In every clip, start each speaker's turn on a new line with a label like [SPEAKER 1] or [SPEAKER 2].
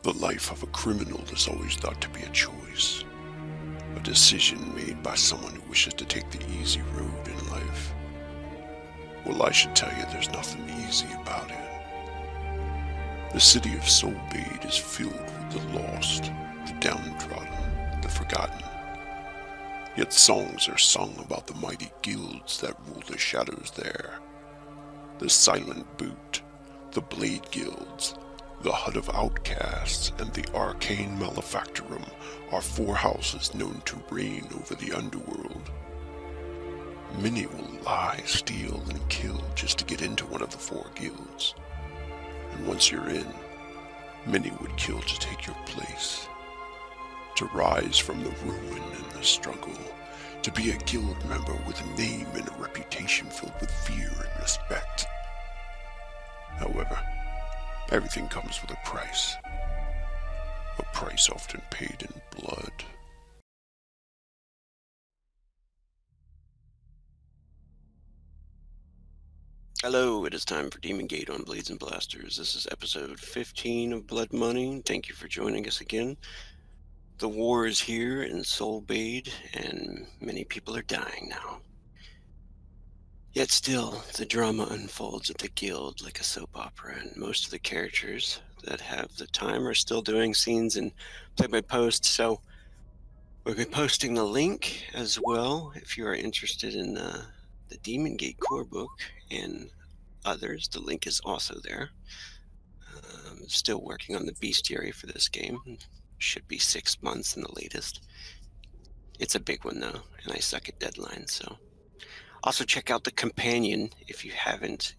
[SPEAKER 1] The life of a criminal is always thought to be a choice, a decision made by someone who wishes to take the easy road in life. Well, I should tell you there's nothing easy about it. The city of Soulbade is filled with the lost, the downtrodden, the forgotten. Yet songs are sung about the mighty guilds that rule the shadows there. The Silent Boot, the Blade Guilds, the Hut of Outcasts, and the Arcane Malefactorum are four houses known to reign over the underworld. Many will lie, steal, and kill just to get into one of the four guilds. And once you're in, many would kill to take your place. To rise from the ruin and the struggle. To be a guild member with a name and a reputation filled with fear and respect. However, everything comes with a price. A price often paid in blood.
[SPEAKER 2] Hello, it is time for Demon Gate on Blades and Blasters. This is episode 15 of Blood Money. Thank you for joining us again. The war is here in Soulbade, and many people are dying now. Yet still, the drama unfolds at the guild like a soap opera, and most of the characters that have the time are still doing scenes and play-by-post, so we'll be posting the link as well if you are interested in the Demon Gate core book and others. The link is also there. Still working on the bestiary for this game. Should be 6 months in the latest. It's a big one though, and I suck at deadlines, so. Also check out the companion if you haven't.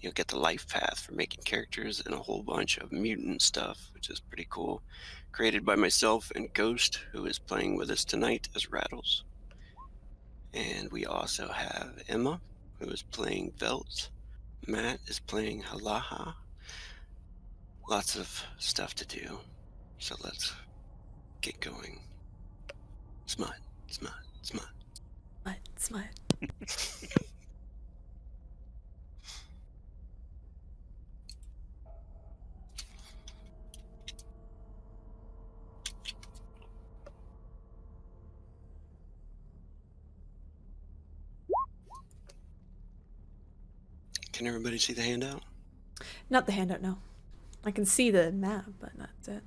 [SPEAKER 2] You'll get the life path for making characters and a whole bunch of mutant stuff, which is pretty cool. Created by myself and Ghost, who is playing with us tonight as Rattles. And we also have Emma, who is playing Velt. Matt is playing Halaha. Lots of stuff to do, so let's get going. Smut, smut, smut.
[SPEAKER 3] Smut.
[SPEAKER 2] Can everybody see the handout?
[SPEAKER 3] Not the handout, no. I can see the map, but that's it.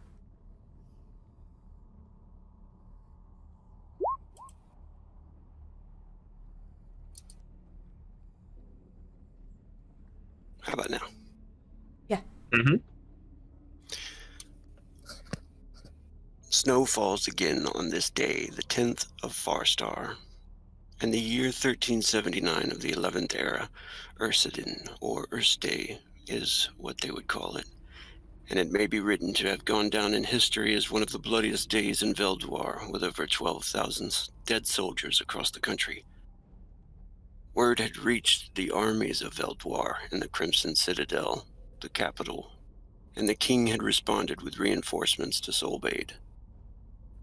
[SPEAKER 2] How about now?
[SPEAKER 3] Yeah.
[SPEAKER 4] Mm-hmm.
[SPEAKER 2] Snow falls again on this day, the 10th of Farstar, and the year 1379 of the 11th era, Ursidin, or Day, is what they would call it, and it may be written to have gone down in history as one of the bloodiest days in Veldwar, with over 12,000 dead soldiers across the country. Word had reached the armies of Veldwar in the Crimson Citadel, the capital, and the king had responded with reinforcements to Soulbade.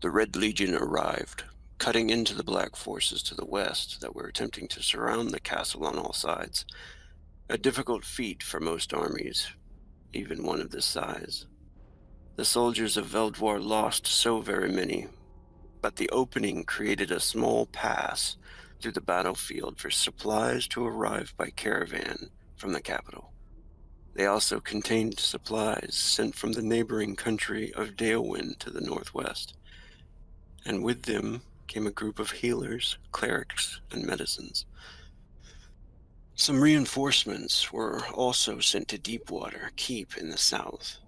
[SPEAKER 2] The Red Legion arrived, cutting into the Black forces to the west that were attempting to surround the castle on all sides, a difficult feat for most armies, even one of this size. The soldiers of Veldwar lost so very many, but the opening created a small pass through the battlefield for supplies to arrive by caravan from the capital. They also contained supplies sent from the neighboring country of Dalewind to the northwest, and with them came a group of healers, clerics, and medicines. Some reinforcements were also sent to Deepwater Keep in the south.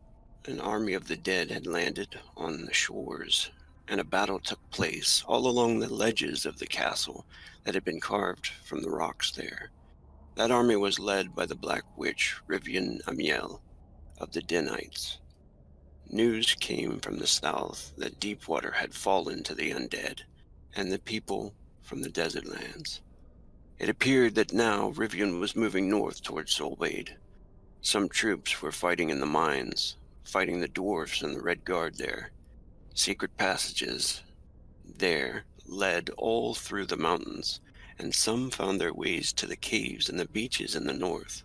[SPEAKER 2] An army of the dead had landed on the shores, and a battle took place all along the ledges of the castle that had been carved from the rocks there. That army was led by the Black Witch Rivian Amiel of the Denites. News came from the south that Deepwater had fallen to the undead and the people from the desert lands. It appeared that now Rivian was moving north towards Soulbade. Some troops were fighting in the mines, fighting the dwarfs and the Red Guard there. Secret passages there led all through the mountains, and some found their ways to the caves and the beaches in the north.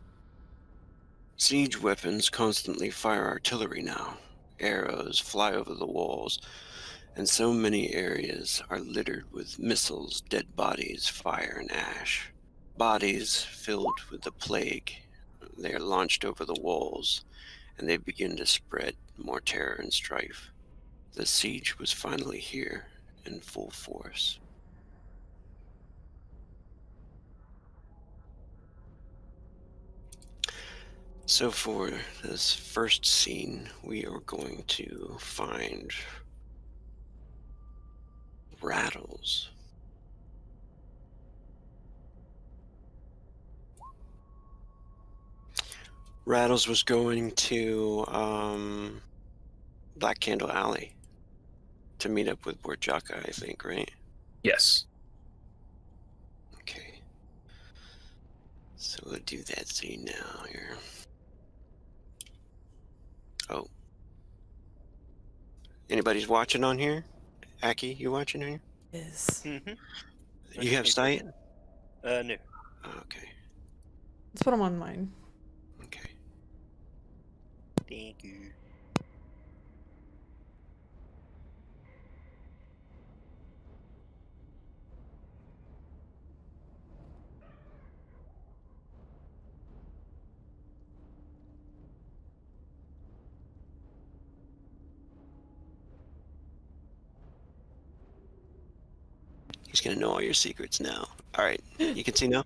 [SPEAKER 2] Siege weapons constantly fire artillery now, arrows fly over the walls, and so many areas are littered with missiles, dead bodies, fire, and ash. Bodies filled with the plague. They are launched over the walls, and they begin to spread more terror and strife. The siege was finally here in full force. So for this first scene, we are going to find Rattles. Rattles was going to Black Candle Alley to meet up with Borjaka, I think, right?
[SPEAKER 4] Yes.
[SPEAKER 2] Okay. So we'll do that scene now here. Oh. Anybody's watching on here? Aki, you watching here?
[SPEAKER 3] Is.
[SPEAKER 2] You have sight?
[SPEAKER 5] No.
[SPEAKER 2] Okay.
[SPEAKER 3] Let's put him on mine.
[SPEAKER 2] Okay.
[SPEAKER 5] Thank you.
[SPEAKER 2] He's gonna know all your secrets now. All right, you can see now.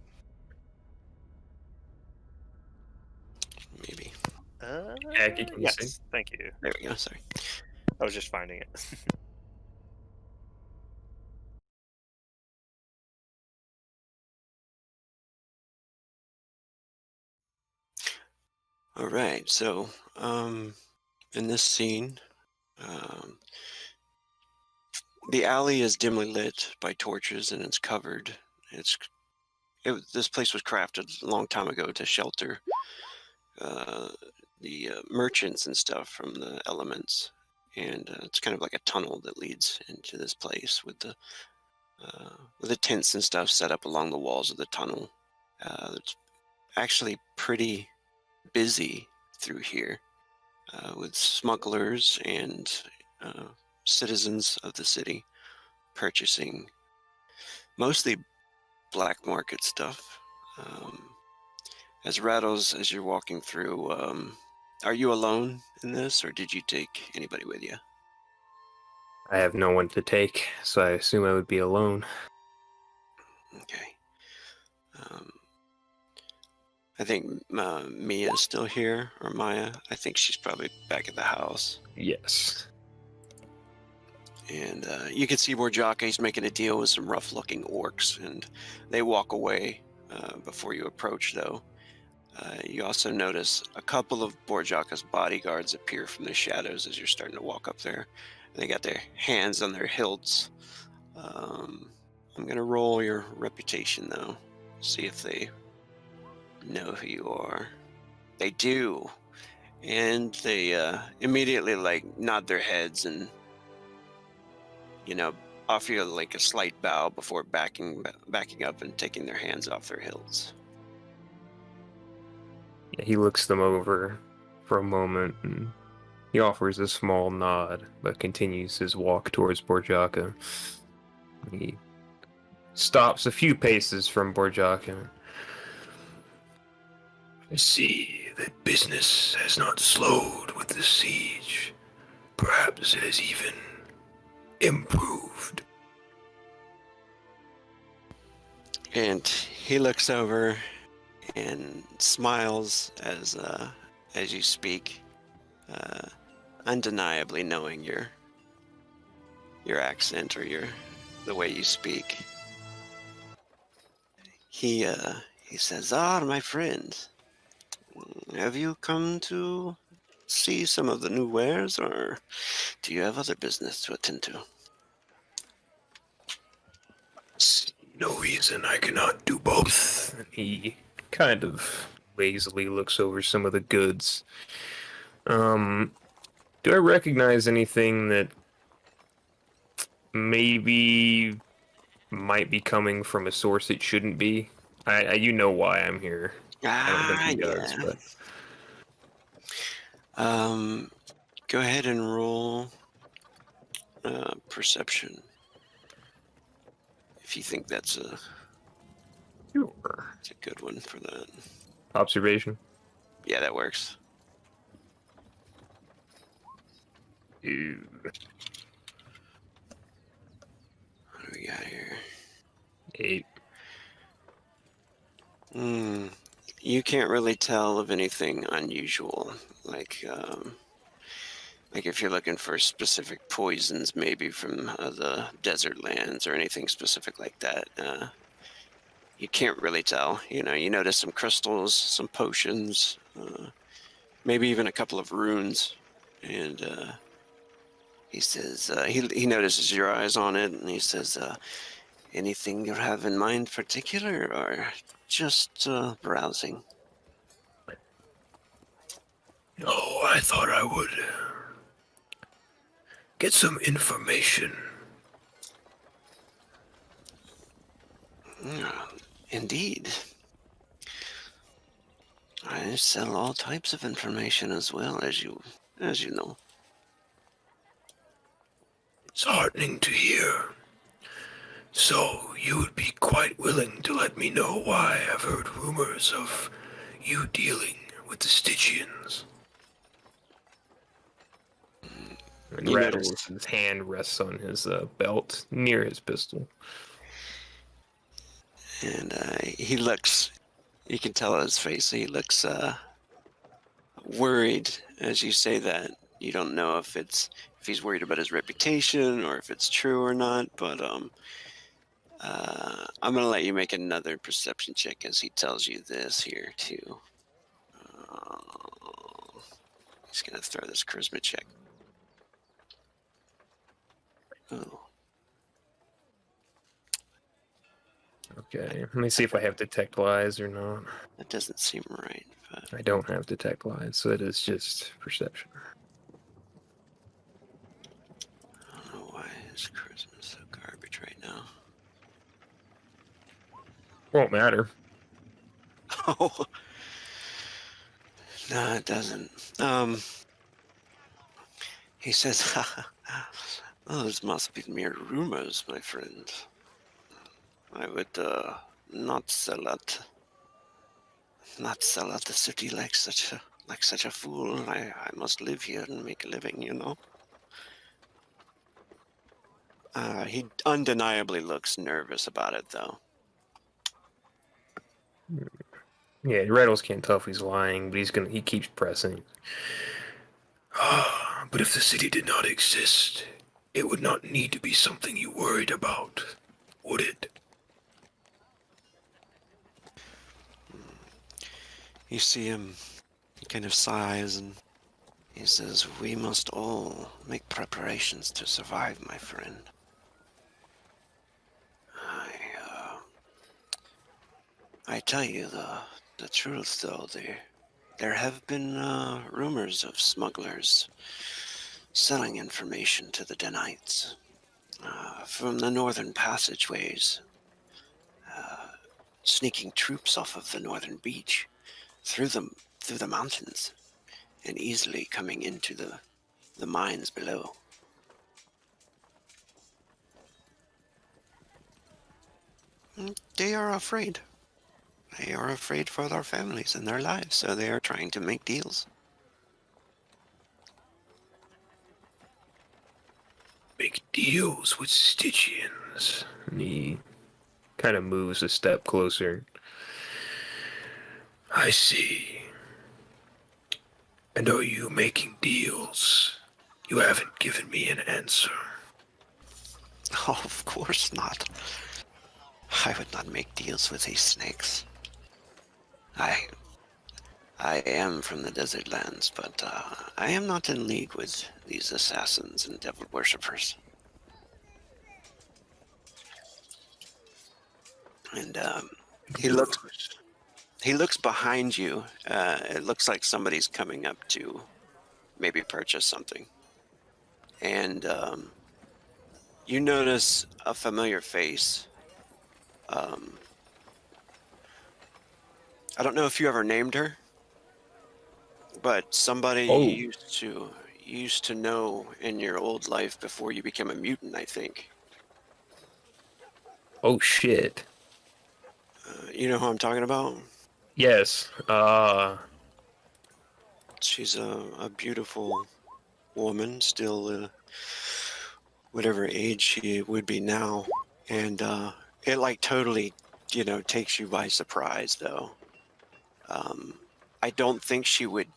[SPEAKER 2] Maybe.
[SPEAKER 4] Aki, can you see?
[SPEAKER 5] Yes, thank you.
[SPEAKER 2] There we go. Sorry.
[SPEAKER 5] I was just finding it.
[SPEAKER 2] All right. So, in this scene, the alley is dimly lit by torches, and it's covered. This place was crafted a long time ago to shelter the merchants and stuff from the elements, and it's kind of like a tunnel that leads into this place with the tents and stuff set up along the walls of the tunnel. It's actually pretty busy through here with smugglers and citizens of the city purchasing mostly black market stuff. As Rattles, as you're walking through, are you alone in this, or did you take anybody with you?
[SPEAKER 4] I have no one to take, so I assume I would be alone.
[SPEAKER 2] Okay. I think Mia's still here, or Maya. I think she's probably back at the house.
[SPEAKER 4] Yes.
[SPEAKER 2] And you can see Borjaka, he's making a deal with some rough-looking orcs, and they walk away before you approach, though. You also notice a couple of Borjaka's bodyguards appear from the shadows as you're starting to walk up there. And they got their hands on their hilts. I'm going to roll your reputation, though. See if they know who you are. They do. And they immediately, nod their heads and, offer you, a slight bow before backing up and taking their hands off their hilts.
[SPEAKER 4] Yeah, he looks them over for a moment, and he offers a small nod, but continues his walk towards Borjaka. He stops a few paces from Borjaka.
[SPEAKER 6] I see that business has not slowed with the siege. Perhaps it has even improved.
[SPEAKER 2] And he looks over and smiles as you speak, undeniably knowing your accent or the way you speak. He says, my friend, have you come to see some of the new wares, or do you have other business to attend to?
[SPEAKER 6] See no reason I cannot do both.
[SPEAKER 4] And he kind of lazily looks over some of the goods. Do I recognize anything that maybe might be coming from a source it shouldn't be? You know why I'm here. I don't think he does, but...
[SPEAKER 2] Go ahead and roll perception. If you think that's a
[SPEAKER 4] Sure.
[SPEAKER 2] good one for that.
[SPEAKER 4] Observation.
[SPEAKER 2] Yeah, that works.
[SPEAKER 4] Ew.
[SPEAKER 2] What do we got here?
[SPEAKER 4] 8.
[SPEAKER 2] You can't really tell of anything unusual, like if you're looking for specific poisons, maybe from the desert lands or anything specific like that. You can't really tell. You know, you notice some crystals, some potions, maybe even a couple of runes, and he says he notices your eyes on it, and he says, "Anything you have in mind particular, or just browsing?"
[SPEAKER 6] No, I thought I would get some information.
[SPEAKER 2] Indeed. I sell all types of information as well, as you know.
[SPEAKER 6] It's heartening to hear. So, you would be quite willing to let me know why I've heard rumors of you dealing with the Stygians.
[SPEAKER 4] And
[SPEAKER 2] You
[SPEAKER 4] Rattles,
[SPEAKER 2] notice-
[SPEAKER 4] his hand rests on his belt near his pistol.
[SPEAKER 2] And he looks, you can tell on his face, he looks worried as you say that. You don't know if he's worried about his reputation or if it's true or not, but I'm going to let you make another perception check as he tells you this here, too. He's going to throw this charisma check. Oh.
[SPEAKER 4] Okay, let me see if I have detect lies or not.
[SPEAKER 2] That doesn't seem right, but
[SPEAKER 4] I don't have detect lies, so it is just perception.
[SPEAKER 2] I don't know why his charisma is so garbage right now.
[SPEAKER 4] Won't matter.
[SPEAKER 2] Oh. No, it doesn't. He says, those must be mere rumors, my friend. I would not sell out the city like such a fool. I must live here and make a living, you know. He undeniably looks nervous about it, though.
[SPEAKER 4] Yeah, Rattles can't tell if he's lying, but he keeps pressing.
[SPEAKER 6] But if the city did not exist, it would not need to be something you worried about, would it?
[SPEAKER 2] You see him, he kind of sighs and he says, "We must all make preparations to survive, my friend. I tell you the truth, though. There have been rumors of smugglers selling information to the Denites from the northern passageways, sneaking troops off of the northern beach through the mountains and easily coming into the mines below. They are afraid. They are afraid for their families and their lives, so they are trying to make deals."
[SPEAKER 6] Make deals with Stygians.
[SPEAKER 4] And he kind of moves a step closer.
[SPEAKER 6] I see. And are you making deals? You haven't given me an answer.
[SPEAKER 2] Oh, of course not. I would not make deals with these snakes. I am from the desert lands, but I am not in league with these assassins and devil worshippers. And he looks behind you. It looks like somebody's coming up to maybe purchase something. And you notice a familiar face. I don't know if you ever named her, but somebody
[SPEAKER 4] Oh.
[SPEAKER 2] you used to know in your old life before you became a mutant, I think.
[SPEAKER 4] Oh shit.
[SPEAKER 2] You know who I'm talking about?
[SPEAKER 4] Yes.
[SPEAKER 2] She's a beautiful woman, still whatever age she would be now. And it like totally, takes you by surprise, though. I don't think she would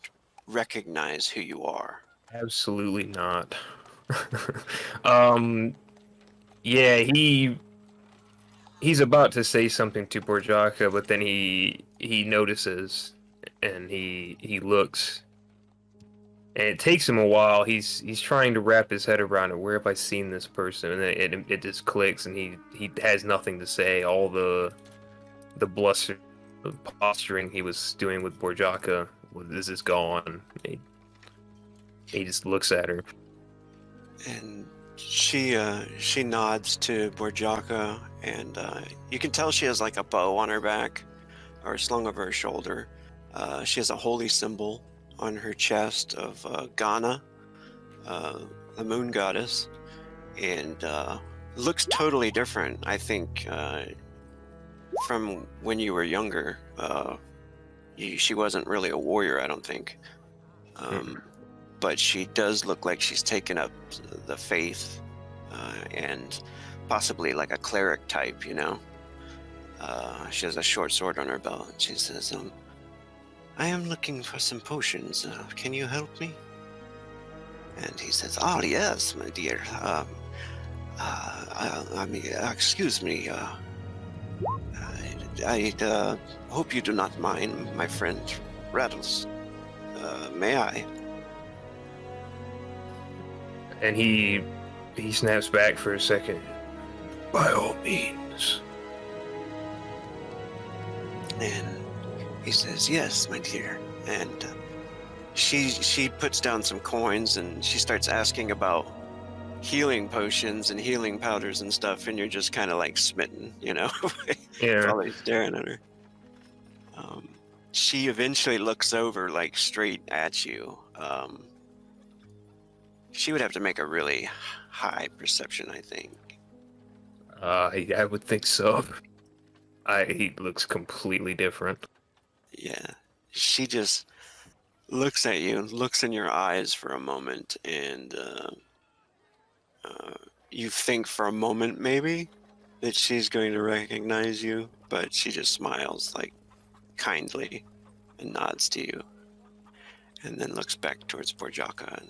[SPEAKER 2] recognize who you are.
[SPEAKER 4] Absolutely not. um. Yeah. He's about to say something to Borjaka, but then he notices, and he looks. And it takes him a while. He's trying to wrap his head around it. Where have I seen this person? And then it just clicks, and he has nothing to say. All the bluster, the posturing he was doing with Borjaka, this is gone. He just looks at her.
[SPEAKER 2] And she nods to Borjaka, and you can tell she has like a bow on her back, or slung over her shoulder. She has a holy symbol on her chest of Ghana, the moon goddess, and looks totally different, I think, from when you were younger. She wasn't really a warrior, I don't think. But she does look like she's taken up the faith, and possibly like a cleric type, She has a short sword on her belt, and she says, I am looking for some potions. Can you help me? And he says, oh, yes, my dear. Excuse me. I hope you do not mind, my friend Rattles. May I?
[SPEAKER 4] And he snaps back for a second.
[SPEAKER 6] By all means.
[SPEAKER 2] And he says, yes, my dear. And she puts down some coins, and she starts asking about healing potions and healing powders and stuff, and you're just kind of like smitten,
[SPEAKER 4] Yeah.
[SPEAKER 2] Probably staring at her. She eventually looks over like straight at you. She would have to make a really high perception, I think.
[SPEAKER 4] I would think so. He looks completely different.
[SPEAKER 2] Yeah. She just looks at you, looks in your eyes for a moment, and you think for a moment maybe that she's going to recognize you, but she just smiles like kindly and nods to you, and then looks back towards Borjaka and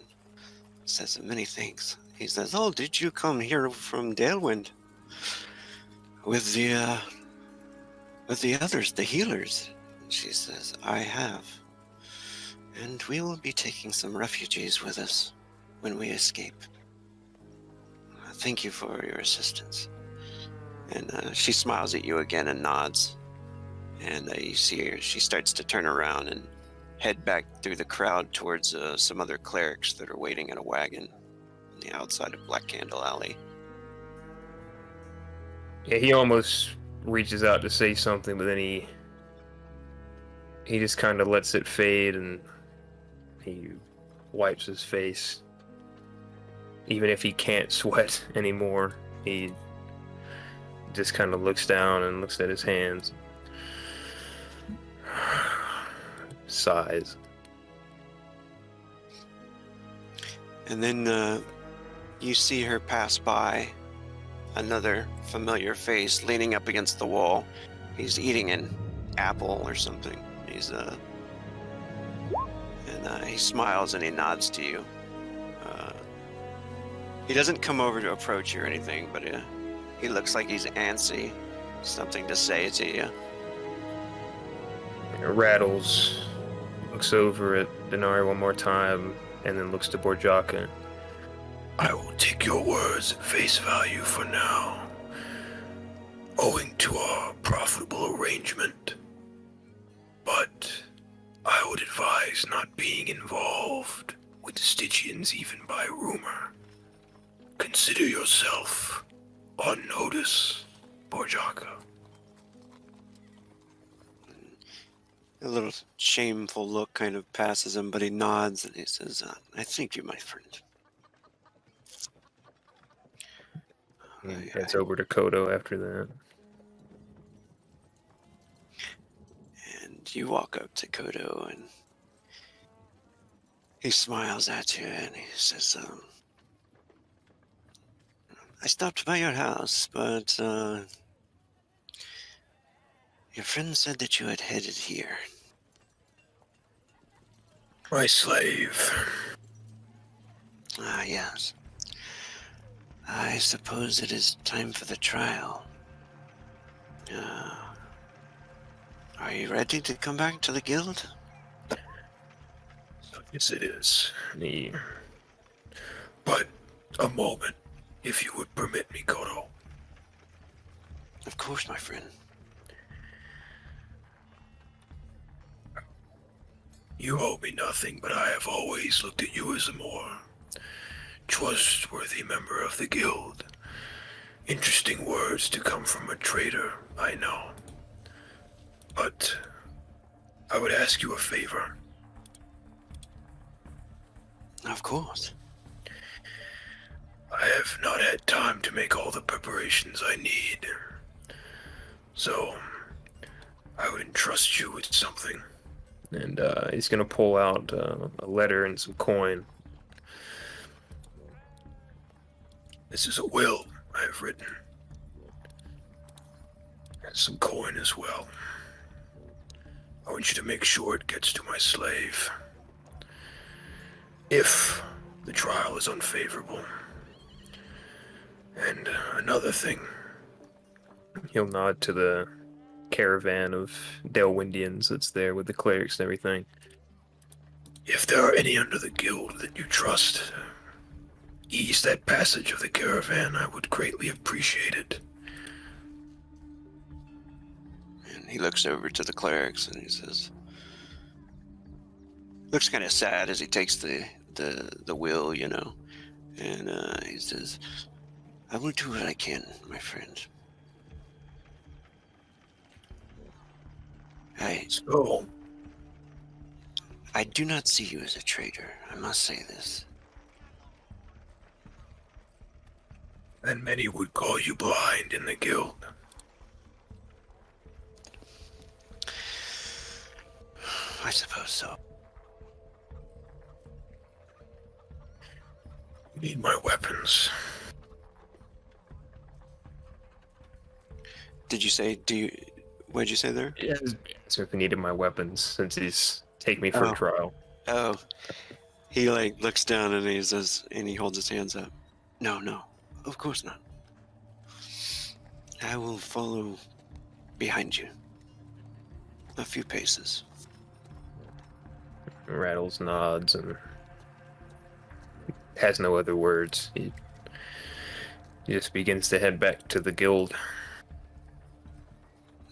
[SPEAKER 2] says many thanks. He says, oh, did you come here from Dalewind with the others, the healers? And she says, I have. And we will be taking some refugees with us when we escape. Thank you for your assistance. And she smiles at you again and nods. And you see her, she starts to turn around and head back through the crowd towards some other clerics that are waiting in a wagon on the outside of Black Candle Alley.
[SPEAKER 4] Yeah, he almost reaches out to say something, but then he just kind of lets it fade, and he wipes his face. Even if he can't sweat anymore, he just kind of looks down and looks at his hands. Sighs.
[SPEAKER 2] And then you see her pass by, another familiar face leaning up against the wall. He's eating an apple or something. And he smiles and he nods to you. He doesn't come over to approach you or anything, but he looks like he's antsy, something to say to you.
[SPEAKER 4] Rattles looks over at Denari one more time, and then looks to Borjaka.
[SPEAKER 6] I will take your words at face value for now, owing to our profitable arrangement. But I would advise not being involved with the Stygians even by rumor. Consider yourself on notice, Borjaka.
[SPEAKER 2] A little shameful look kind of passes him, but he nods and he says, I thank you, my friend.
[SPEAKER 4] He heads over to Kodo after that.
[SPEAKER 2] And you walk up to Kodo and he smiles at you and he says, I stopped by your house, but your friend said that you had headed here.
[SPEAKER 6] My slave.
[SPEAKER 2] Ah, yes. I suppose it is time for the trial. Are you ready to come back to the guild?
[SPEAKER 6] Yes, it is.
[SPEAKER 4] He
[SPEAKER 6] But a moment, if you would permit me, Kodo.
[SPEAKER 2] Of course, my friend.
[SPEAKER 6] You owe me nothing, but I have always looked at you as a more trustworthy member of the guild. Interesting words to come from a traitor, I know. But I would ask you a favor.
[SPEAKER 2] Of course.
[SPEAKER 6] I have not had time to make all the preparations I need. So, I would entrust you with something.
[SPEAKER 4] and he's gonna pull out a letter and some coin.
[SPEAKER 6] This is a will I have written. And some coin as well. I want you to make sure it gets to my slave. If the trial is unfavorable. And another thing.
[SPEAKER 4] He'll nod to the caravan of Delwindians that's there with the clerics and everything.
[SPEAKER 6] If there are any under the guild that you trust, ease that passage of the caravan. I would greatly appreciate it.
[SPEAKER 2] And he looks over to the clerics and he says, looks kind of sad as he takes the will, you know, and he says, I will do what I can, my friend.
[SPEAKER 6] So,
[SPEAKER 2] I do not see you as a traitor, I must say this.
[SPEAKER 6] and many would call you blind in the guild.
[SPEAKER 2] I suppose so.
[SPEAKER 6] You need my weapons.
[SPEAKER 2] Did you say, what did you say there?
[SPEAKER 4] Yeah. So if he needed my weapons, since he's take me for
[SPEAKER 2] Oh.
[SPEAKER 4] a trial.
[SPEAKER 2] Oh, he like looks down and he says, and he holds his hands up. No, of course not. I will follow behind you. A few paces.
[SPEAKER 4] Rattles nods and has no other words. He just begins to head back to the guild.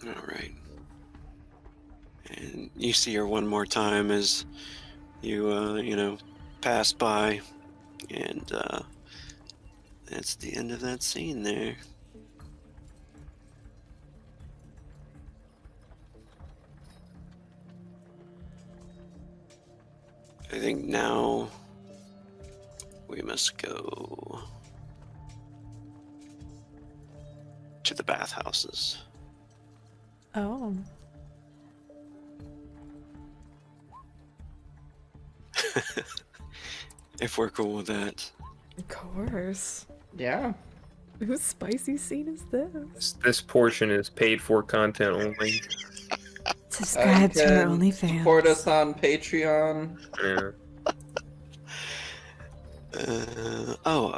[SPEAKER 2] All right. And you see her one more time as you, pass by, and that's the end of that scene there. I think now we must go to the bathhouses.
[SPEAKER 3] Oh.
[SPEAKER 2] If we're cool with that.
[SPEAKER 3] Of course.
[SPEAKER 7] Yeah.
[SPEAKER 3] Whose spicy scene is this?
[SPEAKER 4] This portion is paid for content only.
[SPEAKER 3] Subscribe to our OnlyFans.
[SPEAKER 7] Support us on Patreon.
[SPEAKER 4] Yeah.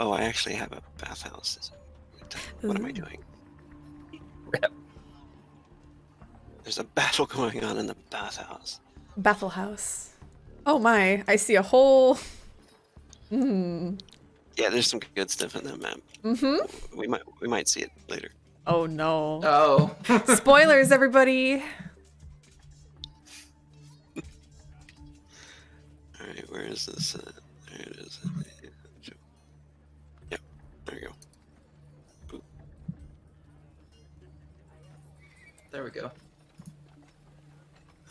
[SPEAKER 2] I actually have a bathhouse. What am I
[SPEAKER 3] Ooh.
[SPEAKER 2] doing? There's a battle going on in the bathhouse.
[SPEAKER 3] Battle House. Oh my, I see a whole...
[SPEAKER 2] Yeah, there's some good stuff in that map.
[SPEAKER 3] Mm-hmm.
[SPEAKER 2] We might see it later.
[SPEAKER 3] Oh no.
[SPEAKER 7] Oh.
[SPEAKER 3] Spoilers, everybody!
[SPEAKER 2] Alright, where is this? There it is. Yep, there you go.
[SPEAKER 7] There we go.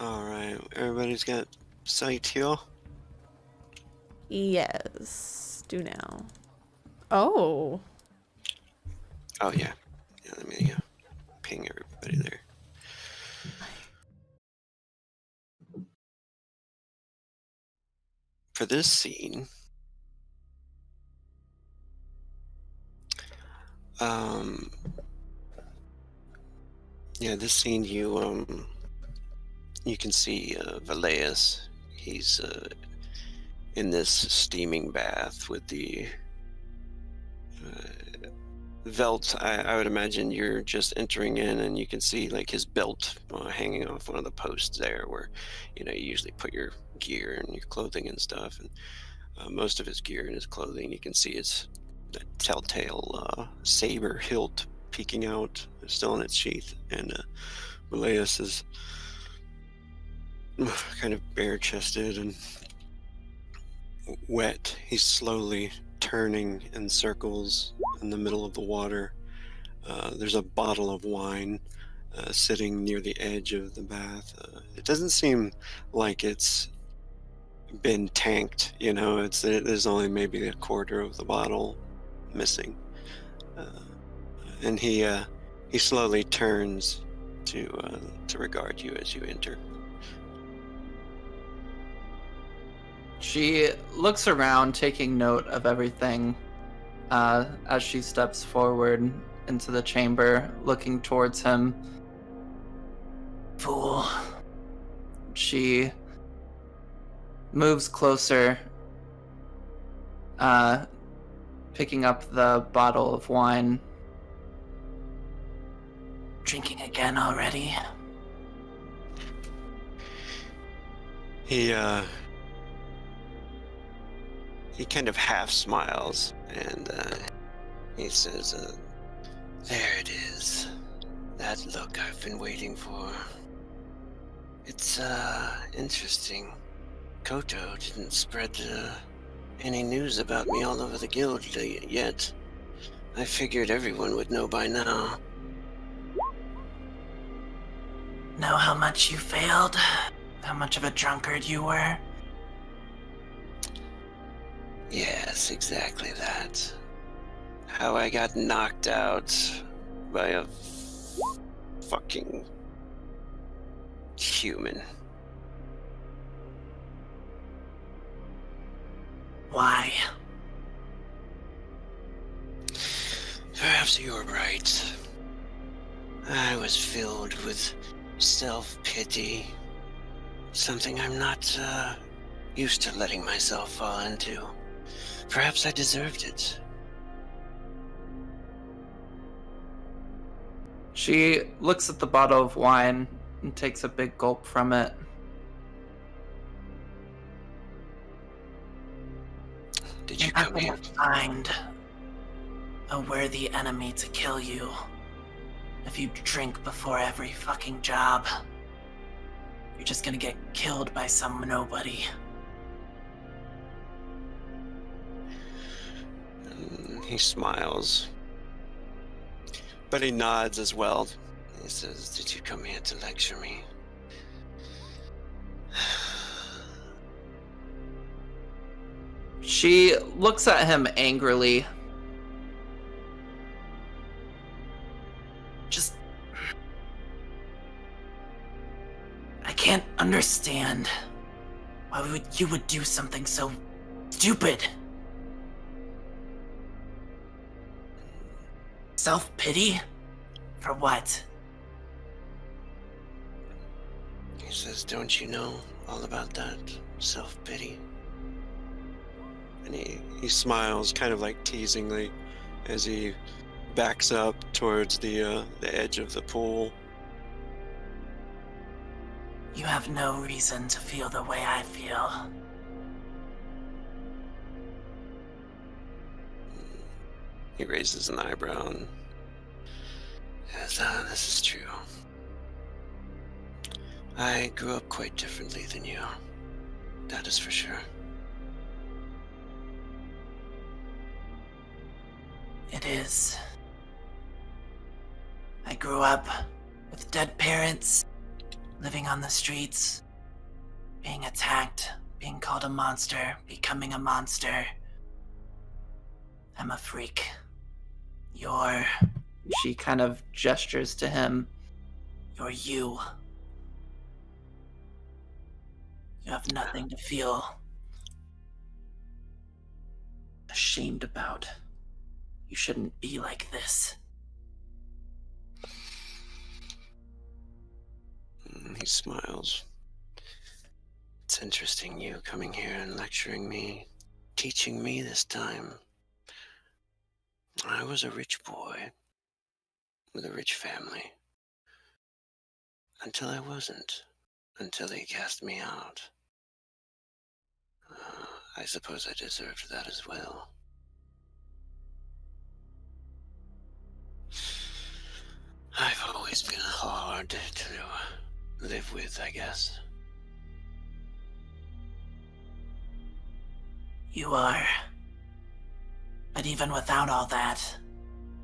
[SPEAKER 2] Alright, everybody's got sight here?
[SPEAKER 3] Yes. Do now. Oh.
[SPEAKER 2] Oh, yeah. Yeah, let me ping everybody there. For this scene, yeah, this scene you can see Valeus. He's in this steaming bath with the Velt. I would imagine you're just entering in and you can see like his belt hanging off one of the posts there where, you usually put your gear and your clothing and stuff. And most of his gear and his clothing, you can see his that telltale saber hilt peeking out, still in its sheath. And Malleus is kind of bare-chested and wet. He's slowly turning in circles in the middle of the water. There's a bottle of wine sitting near the edge of the bath. It doesn't seem like it's been tanked, there's only maybe a quarter of the bottle missing. And he slowly turns to regard you as you enter.
[SPEAKER 7] She looks around, taking note of everything as she steps forward into the chamber, looking towards him. Fool. She moves closer, picking up the bottle of wine. Drinking again already?
[SPEAKER 2] He kind of half smiles and he says, there it is. That look I've been waiting for. It's interesting. Koto didn't spread any news about me all over the guild yet. I figured everyone would know by now.
[SPEAKER 8] Know how much you failed? How much of a drunkard you were?
[SPEAKER 2] Yes, exactly that. How I got knocked out by a fucking human.
[SPEAKER 8] Why?
[SPEAKER 2] Perhaps you're right. I was filled with self-pity. Something I'm not used to letting myself fall into. Perhaps I deserved it.
[SPEAKER 7] She looks at the bottle of wine and takes a big gulp from it.
[SPEAKER 2] Did you
[SPEAKER 8] You're not
[SPEAKER 2] come
[SPEAKER 8] gonna
[SPEAKER 2] here?
[SPEAKER 8] find a worthy enemy to kill you if you drink before every fucking job. You're just gonna get killed by some nobody.
[SPEAKER 2] He smiles. But he nods as well. He says, did you come here to lecture me?
[SPEAKER 7] She looks at him angrily.
[SPEAKER 8] Just... I can't understand why you would do something so stupid. Self-pity? For what?
[SPEAKER 2] He says, don't you know all about that self-pity? And he smiles kind of like teasingly as he backs up towards the edge of the pool.
[SPEAKER 8] You have no reason to feel the way I feel.
[SPEAKER 2] He raises an eyebrow and says, this is true. I grew up quite differently than you. That is for sure.
[SPEAKER 8] It is. I grew up with dead parents, living on the streets, being attacked, being called a monster, becoming a monster. I'm a freak. You're...
[SPEAKER 7] She kind of gestures to him.
[SPEAKER 8] You're you. You have nothing to feel ashamed about. You shouldn't be like this.
[SPEAKER 2] He smiles. It's interesting you coming here and lecturing me, teaching me this time. I was a rich boy with a rich family. Until I wasn't. Until they cast me out. I suppose I deserved that as well. I've always been hard to live with, I guess.
[SPEAKER 8] You are. But even without all that,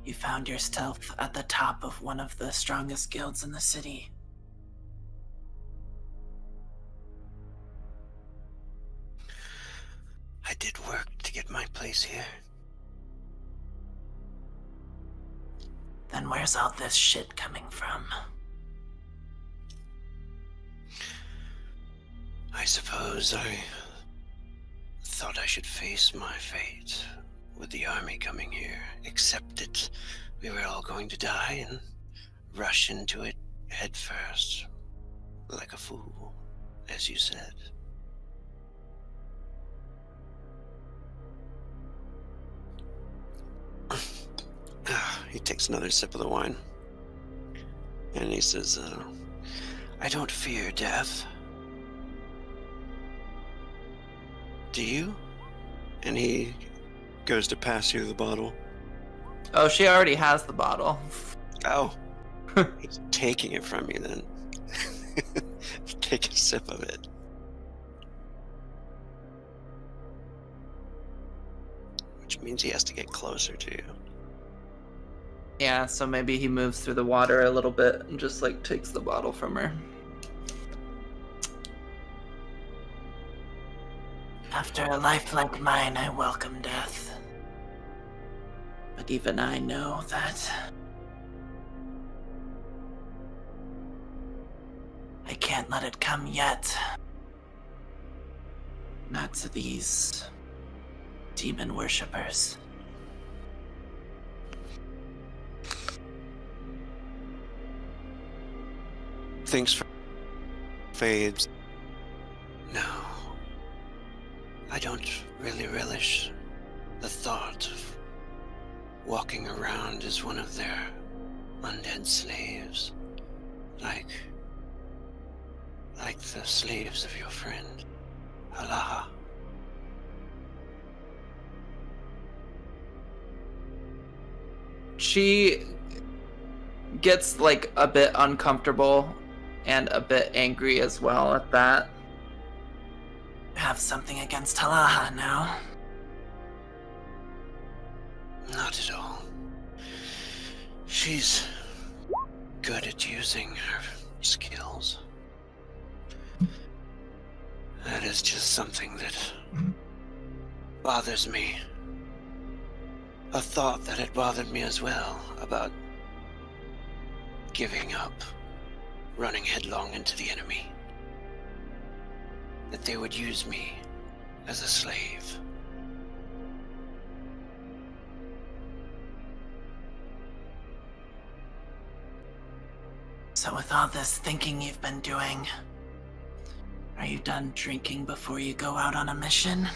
[SPEAKER 8] you found yourself at the top of one of the strongest guilds in the city.
[SPEAKER 2] I did work to get my place here.
[SPEAKER 8] Then where's all this shit coming from?
[SPEAKER 2] I suppose I thought I should face my fate with the army coming here, accept that we were all going to die and rush into it head first, like a fool, as you said. He takes another sip of the wine. And he says, I don't fear death. Do you? And he goes to pass you the bottle.
[SPEAKER 7] Oh, she already has the bottle.
[SPEAKER 2] Oh. He's taking it from you then. Take a sip of it. Which means he has to get closer to you.
[SPEAKER 7] Yeah, so maybe he moves through the water a little bit and just like takes the bottle from her.
[SPEAKER 8] After a life like mine, I welcome death. But even I know that I can't let it come yet. Not to these demon worshippers.
[SPEAKER 2] Thanks fades. No. I don't really relish the thought of walking around as one of their undead slaves. Like the slaves of your friend, Allah.
[SPEAKER 7] She gets like a bit uncomfortable and a bit angry as well at that.
[SPEAKER 8] Have something against Halaha now?
[SPEAKER 2] Not at all. She's good at using her skills. That is just something that bothers me. A thought that had bothered me as well about giving up, running headlong into the enemy. That they would use me as a slave.
[SPEAKER 8] So with all this thinking you've been doing, are you done drinking before you go out on a mission?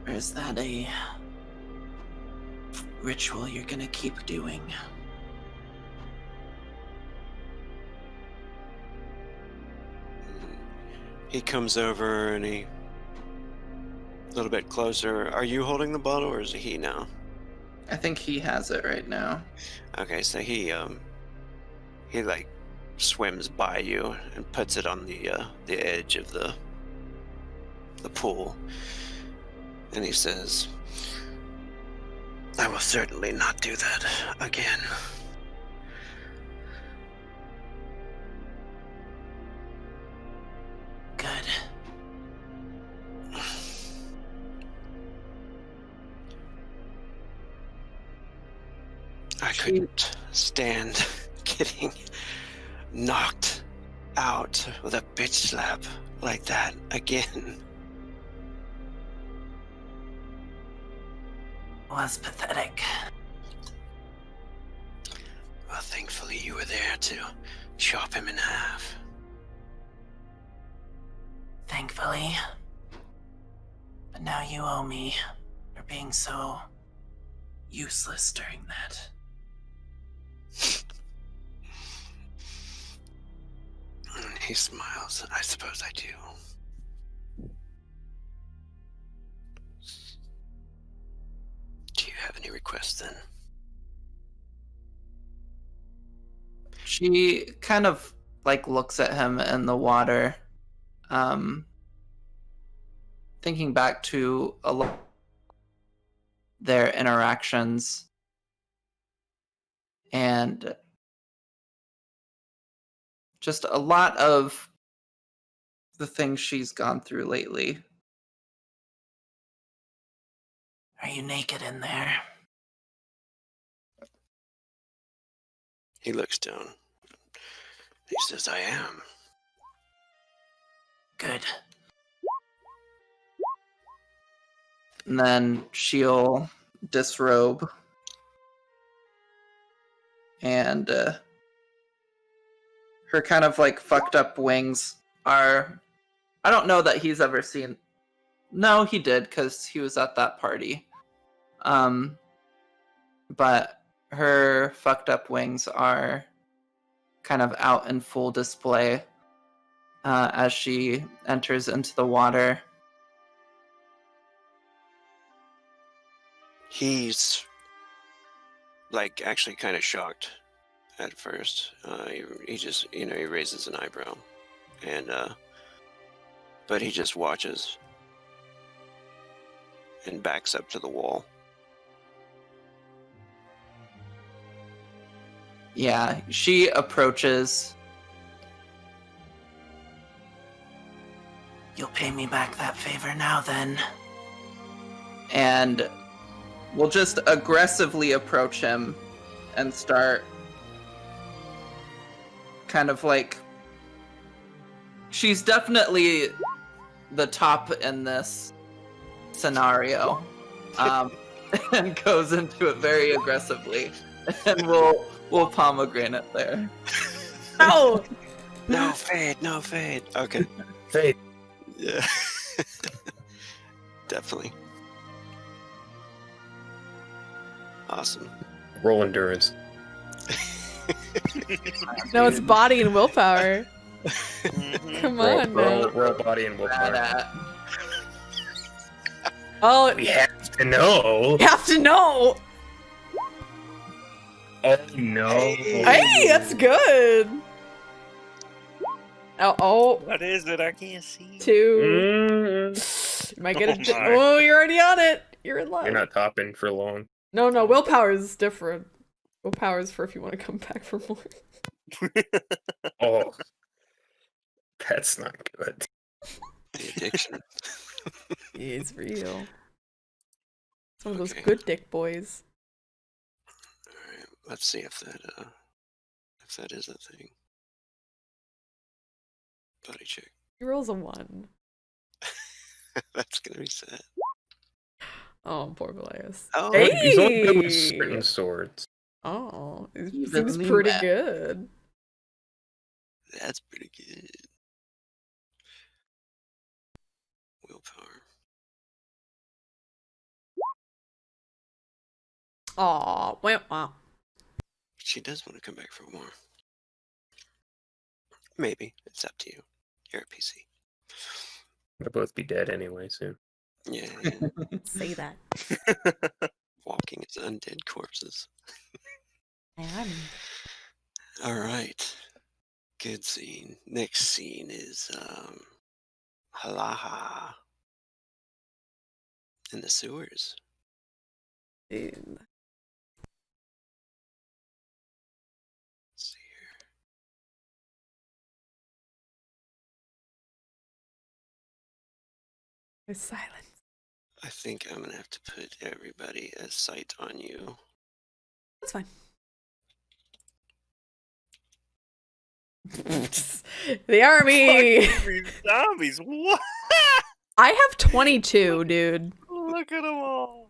[SPEAKER 8] Or is that a ritual you're gonna keep doing?
[SPEAKER 2] He comes over and he a little bit closer. Are you holding the bottle or is it he now?
[SPEAKER 7] I think he has it right now.
[SPEAKER 2] Okay, so he like swims by you and puts it on the edge of the pool. And he says, I will certainly not do that again. I couldn't stand getting knocked out with a bitch slap like that again.
[SPEAKER 8] Was pathetic.
[SPEAKER 2] Well, thankfully you were there to chop him in half.
[SPEAKER 8] Thankfully. But now you owe me for being so useless during that.
[SPEAKER 2] And he smiles. I suppose I do. Do you have any requests then?
[SPEAKER 7] She kind of like looks at him in the water, thinking back to a lot their interactions and just a lot of the things she's gone through lately.
[SPEAKER 8] Are you naked in there?
[SPEAKER 2] He looks down. He says, I am.
[SPEAKER 8] Good.
[SPEAKER 7] And then she'll disrobe and her kind of like fucked up wings are, I don't know that he's ever seen. No, he did because he was at that party. But her fucked up wings are kind of out in full display as she enters into the water.
[SPEAKER 2] He's like actually kind of shocked at first. He just, he raises an eyebrow, and but he just watches and backs up to the wall.
[SPEAKER 7] Yeah, she approaches.
[SPEAKER 8] You'll pay me back that favor now then.
[SPEAKER 7] And will just aggressively approach him and start kind of like, she's definitely the top in this scenario, and goes into it very aggressively, and we'll pomegranate there.
[SPEAKER 3] Oh!
[SPEAKER 2] No fade, no fade. Okay.
[SPEAKER 4] Fade.
[SPEAKER 2] Yeah. Definitely. Awesome.
[SPEAKER 4] Roll endurance.
[SPEAKER 3] No, it's body and willpower.
[SPEAKER 5] Mhm.
[SPEAKER 3] Come
[SPEAKER 4] Roll,
[SPEAKER 3] on,
[SPEAKER 4] roll,
[SPEAKER 3] now.
[SPEAKER 4] roll body and willpower.
[SPEAKER 7] That.
[SPEAKER 3] Oh,
[SPEAKER 4] We have to know.
[SPEAKER 3] you have to know.
[SPEAKER 4] Oh no.
[SPEAKER 3] Hey, that's good. Oh,
[SPEAKER 5] What is it? I can't see.
[SPEAKER 3] 2.
[SPEAKER 4] Mm,
[SPEAKER 3] You might get a.
[SPEAKER 5] Oh my.
[SPEAKER 3] Oh, you're already on it. You're in line.
[SPEAKER 4] you're not topping for long.
[SPEAKER 3] No, willpower is different. Willpower is for if you want to come back for more.
[SPEAKER 4] Oh, that's not good.
[SPEAKER 2] The addiction.
[SPEAKER 3] It's real. It's one of those
[SPEAKER 2] Okay.
[SPEAKER 3] good dick boys.
[SPEAKER 2] All right. Let's see if that is a thing. Body check.
[SPEAKER 3] He rolls a 1.
[SPEAKER 2] That's gonna be sad.
[SPEAKER 3] Oh, poor Belias.
[SPEAKER 2] Oh,
[SPEAKER 3] Hey!
[SPEAKER 4] He's only good with certain swords.
[SPEAKER 3] Oh, it
[SPEAKER 7] Even
[SPEAKER 3] seems
[SPEAKER 7] me,
[SPEAKER 3] pretty
[SPEAKER 7] man.
[SPEAKER 3] good.
[SPEAKER 2] that's pretty good. Willpower.
[SPEAKER 3] Aw, wow.
[SPEAKER 2] She does want to come back for more. Maybe. It's up to you. You're a PC.
[SPEAKER 4] They'll both be dead anyway soon.
[SPEAKER 2] Yeah.
[SPEAKER 3] Say that.
[SPEAKER 2] Walking as undead corpses.
[SPEAKER 3] And
[SPEAKER 2] All right. Good scene. Next scene is Halaha in the sewers.
[SPEAKER 3] dude.
[SPEAKER 2] Let's see here.
[SPEAKER 3] There's silence.
[SPEAKER 2] I think I'm gonna have to put everybody a sight on you.
[SPEAKER 3] That's fine. The army.
[SPEAKER 5] Fucking zombies. What?
[SPEAKER 3] I have 22, dude.
[SPEAKER 5] Look at them all.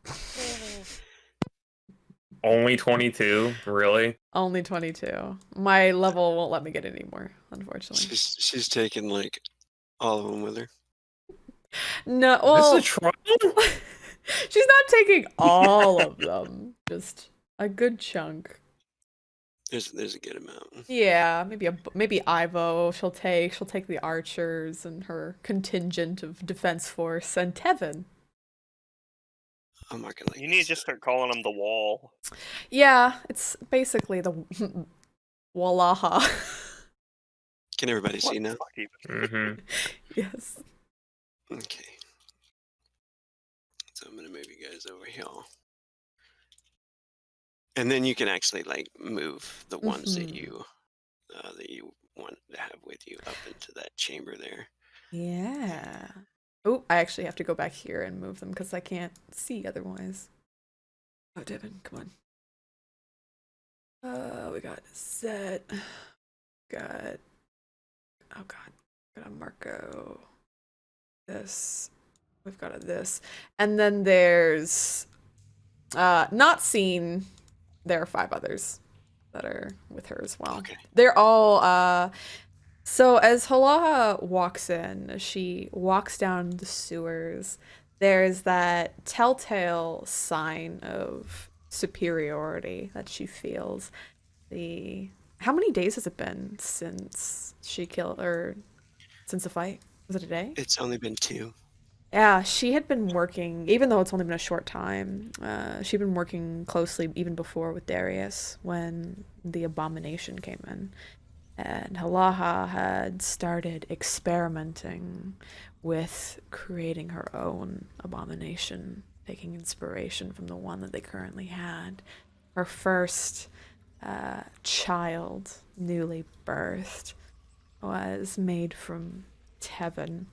[SPEAKER 4] Only 22? Really?
[SPEAKER 3] Only 22. My level won't let me get any more, unfortunately.
[SPEAKER 2] She's taken like all of them with her.
[SPEAKER 3] No,
[SPEAKER 4] This
[SPEAKER 3] well,
[SPEAKER 4] is a trial?
[SPEAKER 3] she's not taking all of them. Just a good chunk.
[SPEAKER 2] There's a good amount.
[SPEAKER 3] Yeah, maybe Ivo she'll take the archers and her contingent of defense force, and Tevin.
[SPEAKER 2] I'm not gonna.
[SPEAKER 5] You need to just start calling them the wall.
[SPEAKER 3] Yeah, it's basically the Wallaha.
[SPEAKER 2] Can everybody
[SPEAKER 5] What
[SPEAKER 2] see
[SPEAKER 5] the
[SPEAKER 2] now?
[SPEAKER 5] fuck even?
[SPEAKER 4] Mm-hmm.
[SPEAKER 3] Yes.
[SPEAKER 2] Okay. So I'm gonna move you guys over here. And then you can actually like move the ones that you want to have with you up into that chamber there.
[SPEAKER 3] Yeah. Oh, I actually have to go back here and move them because I can't see otherwise. Oh, Devin, come on. We got Zed. Got. Oh God. Got a Marco. This. We've got a this, and then there's. Not seen. There are 5 others that are with her as well.
[SPEAKER 2] Okay.
[SPEAKER 3] They're all. So as Halaha walks in, she walks down the sewers. There's that telltale sign of superiority that she feels. How many days has it been since she killed, or since the fight? Was it a day?
[SPEAKER 2] It's only been 2.
[SPEAKER 3] Yeah, she had been working, even though it's only been a short time, she'd been working closely even before with Darius when the Abomination came in. And Halaha had started experimenting with creating her own abomination, taking inspiration from the one that they currently had. Her first child, newly birthed, was made from Tevin.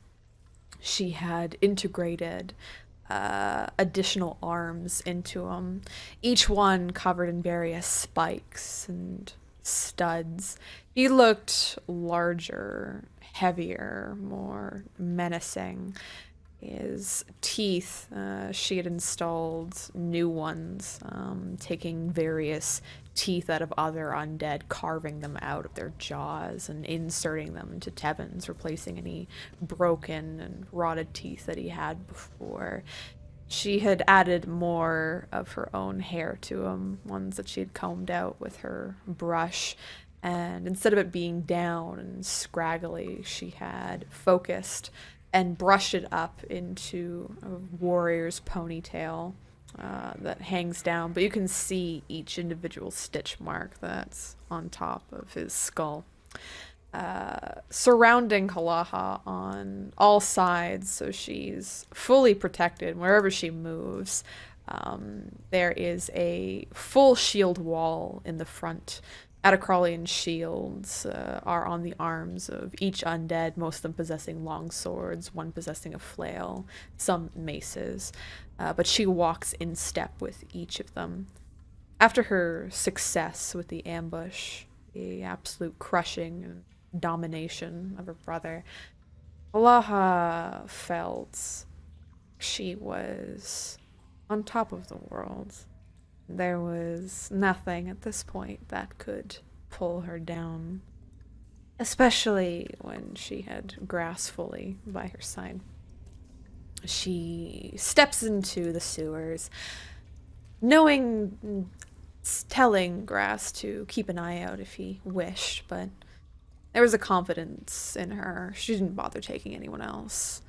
[SPEAKER 3] She had integrated additional arms into them, each one covered in various spikes and studs. He looked larger, heavier, more menacing. His teeth, she had installed new ones, taking various teeth out of other undead, carving them out of their jaws and inserting them into Tevin's, replacing any broken and rotted teeth that he had before. She had added more of her own hair to him, ones that she had combed out with her brush, and instead of it being down and scraggly, she had focused and brushed it up into a warrior's ponytail that hangs down, but you can see each individual stitch mark that's on top of his skull. Surrounding Halaha on all sides, so she's fully protected wherever she moves. There is a full shield wall in the front. Atacralian shields are on the arms of each undead, most of them possessing long swords, one possessing a flail, some maces, but she walks in step with each of them. After her success with the ambush, the absolute crushing and domination of her brother, Alaha felt she was on top of the world. There was nothing at this point that could pull her down, especially when she had Grass fully by her side. She steps into the sewers, telling Grass to keep an eye out if he wished, but there was a confidence in her. She didn't bother taking anyone else.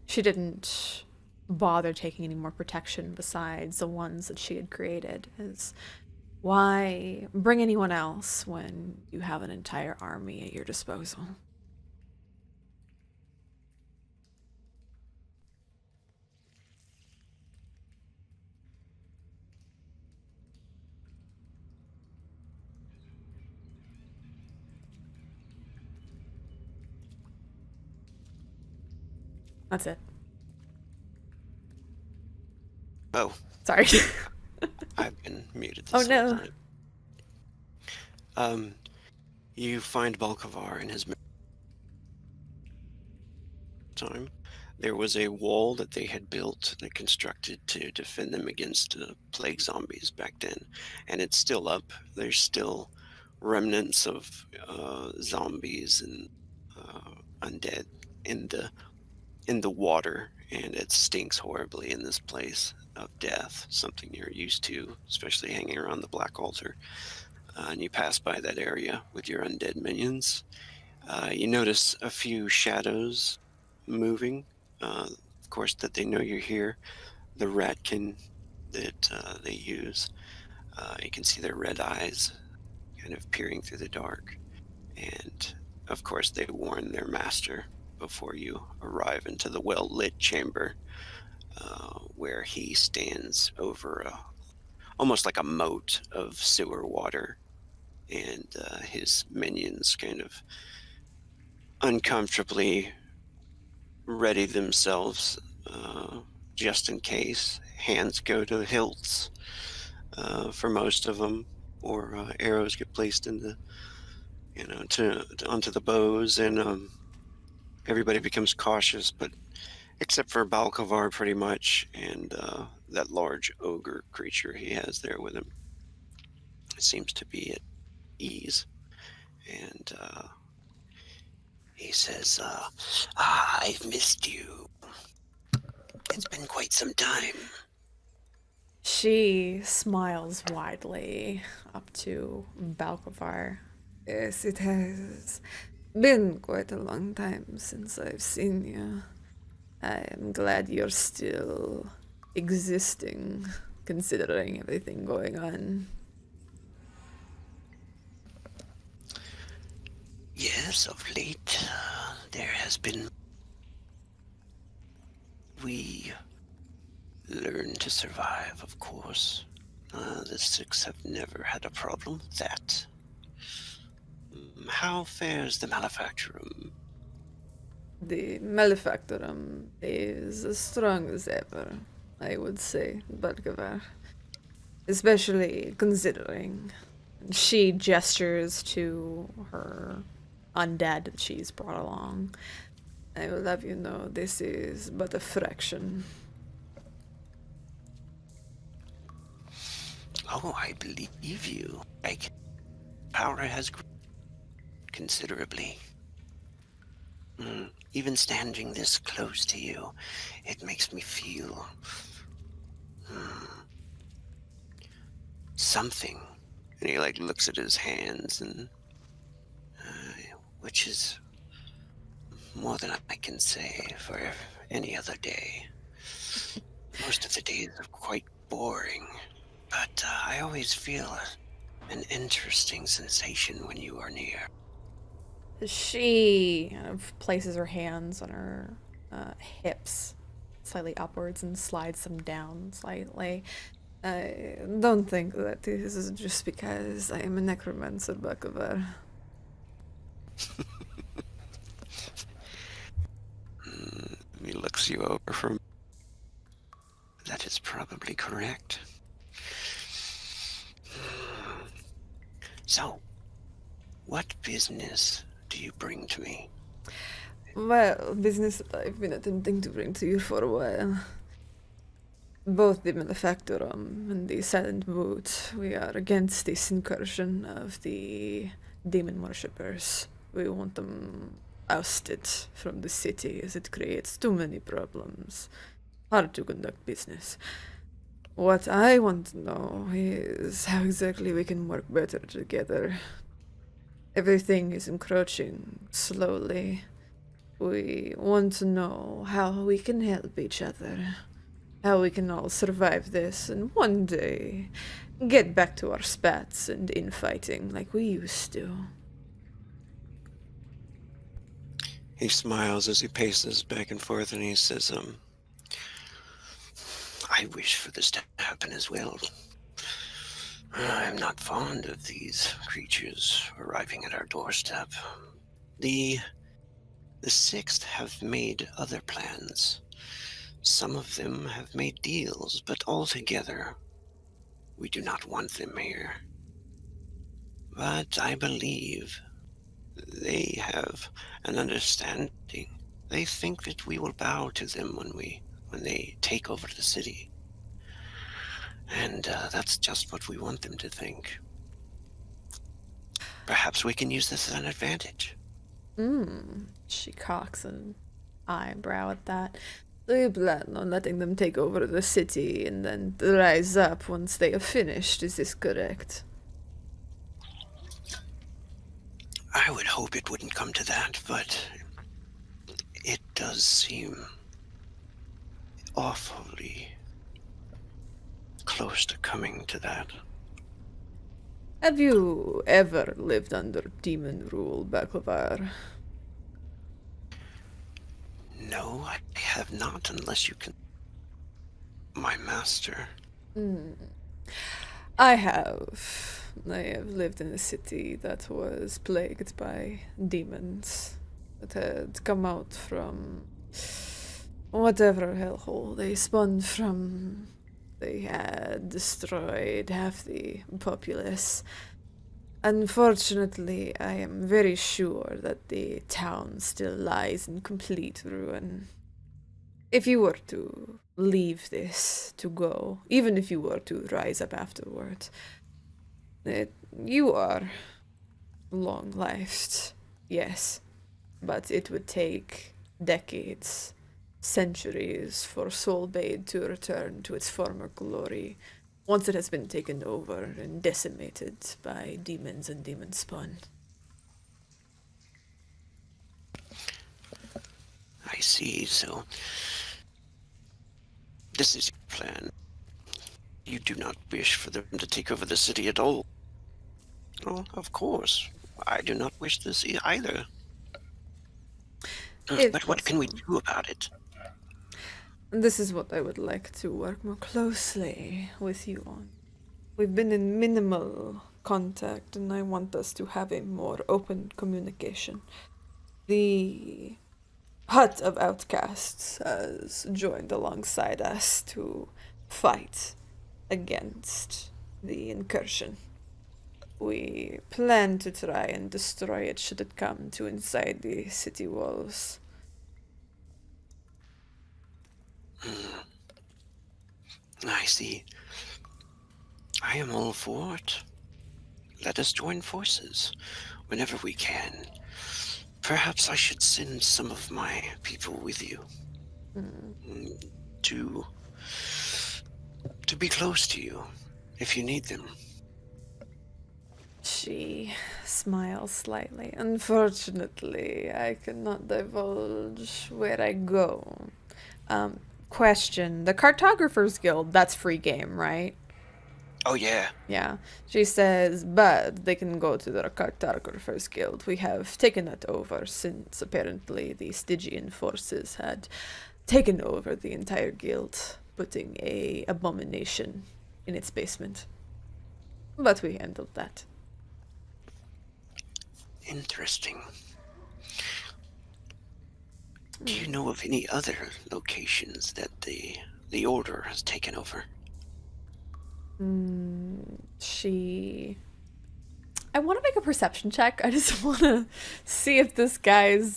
[SPEAKER 3] She didn't bother taking any more protection besides the ones that she had created. As why bring anyone else when you have an entire army at your disposal? That's it.
[SPEAKER 2] Oh,
[SPEAKER 3] Sorry.
[SPEAKER 2] I've been muted this
[SPEAKER 3] Oh,
[SPEAKER 2] whole
[SPEAKER 3] no.
[SPEAKER 2] time. You find Balkavar in his time. There was a wall that they had built and constructed to defend them against plague zombies back then, and it's still up. There's still remnants of zombies and undead in the water, and it stinks horribly in this place of death, something you're used to, especially hanging around the Black Altar. And you pass by that area with your undead minions. You notice a few shadows moving. Of course, that they know you're here. The ratkin that they use, you can see their red eyes kind of peering through the dark. And of course, they warn their master before you arrive into the well-lit chamber, where he stands over almost like a moat of sewer water, and his minions kind of uncomfortably ready themselves, just in case. Hands go to the hilts for most of them, or arrows get placed in the, onto the bows, and everybody becomes cautious, but except for Balkavar, pretty much, and that large ogre creature he has there with him. It seems to be at ease, and he says, I've missed you. It's been quite some time.
[SPEAKER 3] She smiles widely up to Balkavar.
[SPEAKER 9] Yes, it has been quite a long time since I've seen you. I am glad you're still existing, considering everything going on.
[SPEAKER 2] Yes, of late, there has been... We learn to survive, of course. The Six have never had a problem with that. How fares the Malefactorum?
[SPEAKER 9] The Malefactorum is as strong as ever, I would say, Balkavar. Especially considering.
[SPEAKER 3] She gestures to her undead that she's brought along.
[SPEAKER 9] I will have you know this is but a fraction.
[SPEAKER 2] Oh, I believe you. Like, power has grown considerably. Even standing this close to you, it makes me feel something. And he looks at his hands, and which is more than I can say for any other day. Most of the days are quite boring, but I always feel an interesting sensation when you are near.
[SPEAKER 3] She kind of places her hands on her hips slightly upwards and slides them down slightly.
[SPEAKER 9] I don't think that this is just because I am a necromancer, Balkavar.
[SPEAKER 2] He looks you over from... That is probably correct. So, what business do you bring to me?
[SPEAKER 9] Well, business that I've been attempting to bring to you for a while. Both the Malefactorum and the Silent Boot, we are against this incursion of the demon worshippers. We want them ousted from the city as it creates too many problems. Hard to conduct business. What I want to know is how exactly we can work better together. Everything is encroaching slowly. We want to know how we can help each other. How we can all survive this and one day get back to our spats and infighting like we used to.
[SPEAKER 2] He smiles as he paces back and forth, and he says, I wish for this to happen as well. I'm not fond of these creatures arriving at our doorstep. The Sixth have made other plans. Some of them have made deals, but altogether, we do not want them here. But I believe They have an understanding. They think that we will bow to them when they take over the city. And that's just what we want them to think. Perhaps we can use this as an advantage.
[SPEAKER 3] She cocks an eyebrow at that. They plan on letting them take over the city and then rise up once they have finished. Is this correct?
[SPEAKER 2] I would hope it wouldn't come to that, but it does seem awfully close to coming to that.
[SPEAKER 3] Have you ever lived under demon rule, Baklavar?
[SPEAKER 2] No, I have not, unless you can. My master.
[SPEAKER 3] I have. I have lived in a city that was plagued by demons that had come out from whatever hellhole they spawned from. They had destroyed half the populace. Unfortunately, I am very sure that the town still lies in complete ruin. If you were to leave this to go, even if you were to rise up afterward, you are long-lived, yes, but it would take decades, centuries for Soulbade to return to its former glory once it has been taken over and decimated by demons and demon spawn.
[SPEAKER 2] I see, so this is your plan. You do not wish for them to take over the city at all. Oh, of course. I do not wish this either. But what can we do about it?
[SPEAKER 3] This is what I would like to work more closely with you on. We've been in minimal contact, and I want us to have a more open communication. The Hut of Outcasts has joined alongside us to fight against the incursion. We plan to try and destroy it should it come to inside the city walls.
[SPEAKER 2] I see. I am all for it. Let us join forces whenever we can. Perhaps I should send some of my people with you to be close to you if you need them.
[SPEAKER 3] She smiles slightly. Unfortunately, I cannot divulge where I go. Question. The Cartographers Guild, that's free game, right?
[SPEAKER 2] Oh, yeah.
[SPEAKER 3] Yeah. She says, but they can go to the Cartographers Guild. We have taken that over since apparently the Stygian forces had taken over the entire guild, putting a abomination in its basement. But we handled that.
[SPEAKER 2] Interesting. Do you know of any other locations that the Order has taken over?
[SPEAKER 3] I want to make a perception check. I just want to see if this guy's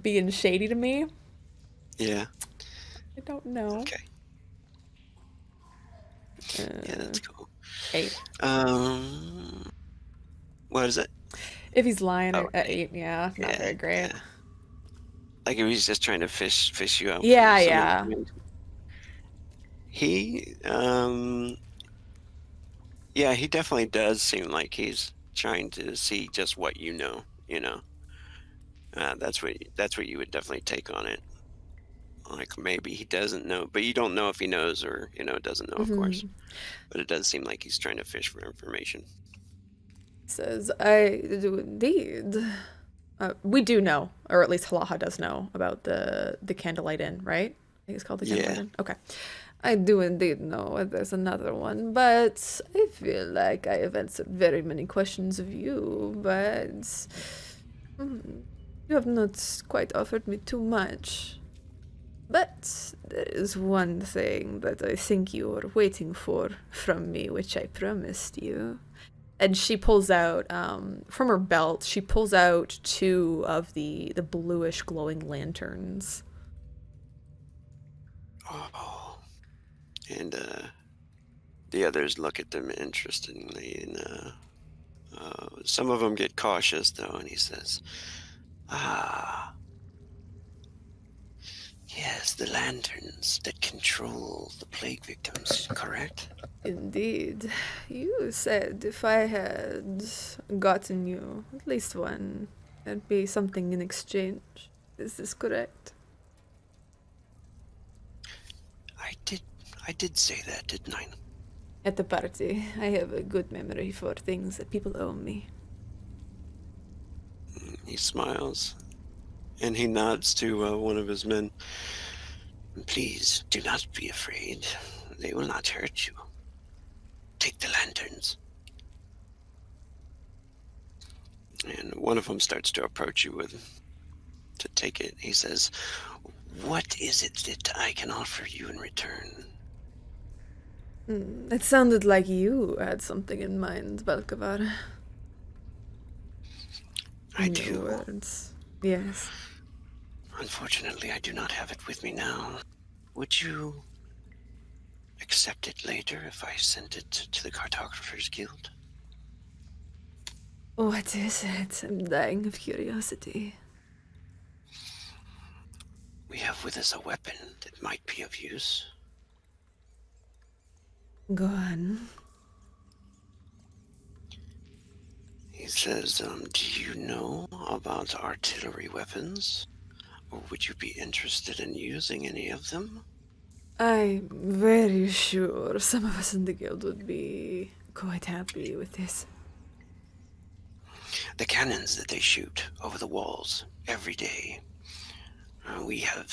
[SPEAKER 3] being shady to me.
[SPEAKER 2] Yeah.
[SPEAKER 3] I don't know.
[SPEAKER 2] Okay. Yeah, that's cool.
[SPEAKER 3] 8.
[SPEAKER 2] What is it?
[SPEAKER 3] If he's lying
[SPEAKER 2] Oh,
[SPEAKER 3] at 8, yeah, not very great.
[SPEAKER 2] Yeah. Like if he's just trying to fish you out.
[SPEAKER 3] Yeah,
[SPEAKER 2] for some
[SPEAKER 3] yeah.
[SPEAKER 2] information. He, yeah, he definitely does seem like he's trying to see just what you know. That's what you would definitely take on it. Like maybe he doesn't know, but you don't know if he knows or doesn't know, of course. But it does seem like he's trying to fish for information.
[SPEAKER 3] Says, I do indeed. We do know, or at least Halaha does know about the Candlelight Inn, right? I think it's called the Candlelight Inn. Okay. I do indeed know there's another one, but I feel like I have answered very many questions of you, but you have not quite offered me too much. But there is one thing that I think you are waiting for from me, which I promised you. And she pulls out, from her belt, she pulls out 2 of the bluish glowing lanterns.
[SPEAKER 2] Oh. And the others look at them interestingly, and some of them get cautious, though, and he says, "Ah, yes, the lanterns that control the plague victims, correct?"
[SPEAKER 9] Indeed. You said if I had gotten you at least one, there'd be something in exchange. Is this correct?
[SPEAKER 2] I did say that, didn't I?
[SPEAKER 9] At the party, I have a good memory for things that people owe me.
[SPEAKER 2] He smiles, and he nods to one of his men. "Please, do not be afraid. They will not hurt you. Take the lanterns." And one of them starts to approach you to take it. He says, "What is it that I can offer you in return?"
[SPEAKER 9] It sounded like you had something in mind, Balkavar.
[SPEAKER 2] I
[SPEAKER 9] In your
[SPEAKER 2] do.
[SPEAKER 9] words. Yes.
[SPEAKER 2] Unfortunately, I do not have it with me now. Would you accept it later if I sent it to the Cartographers Guild?
[SPEAKER 9] What is it? I'm dying of curiosity.
[SPEAKER 2] We have with us a weapon that might be of use.
[SPEAKER 9] Go on.
[SPEAKER 2] He says, "Do you know about artillery weapons? Or would you be interested in using any of them?"
[SPEAKER 9] I'm very sure some of us in the guild would be quite happy with this.
[SPEAKER 2] The cannons that they shoot over the walls every day. We have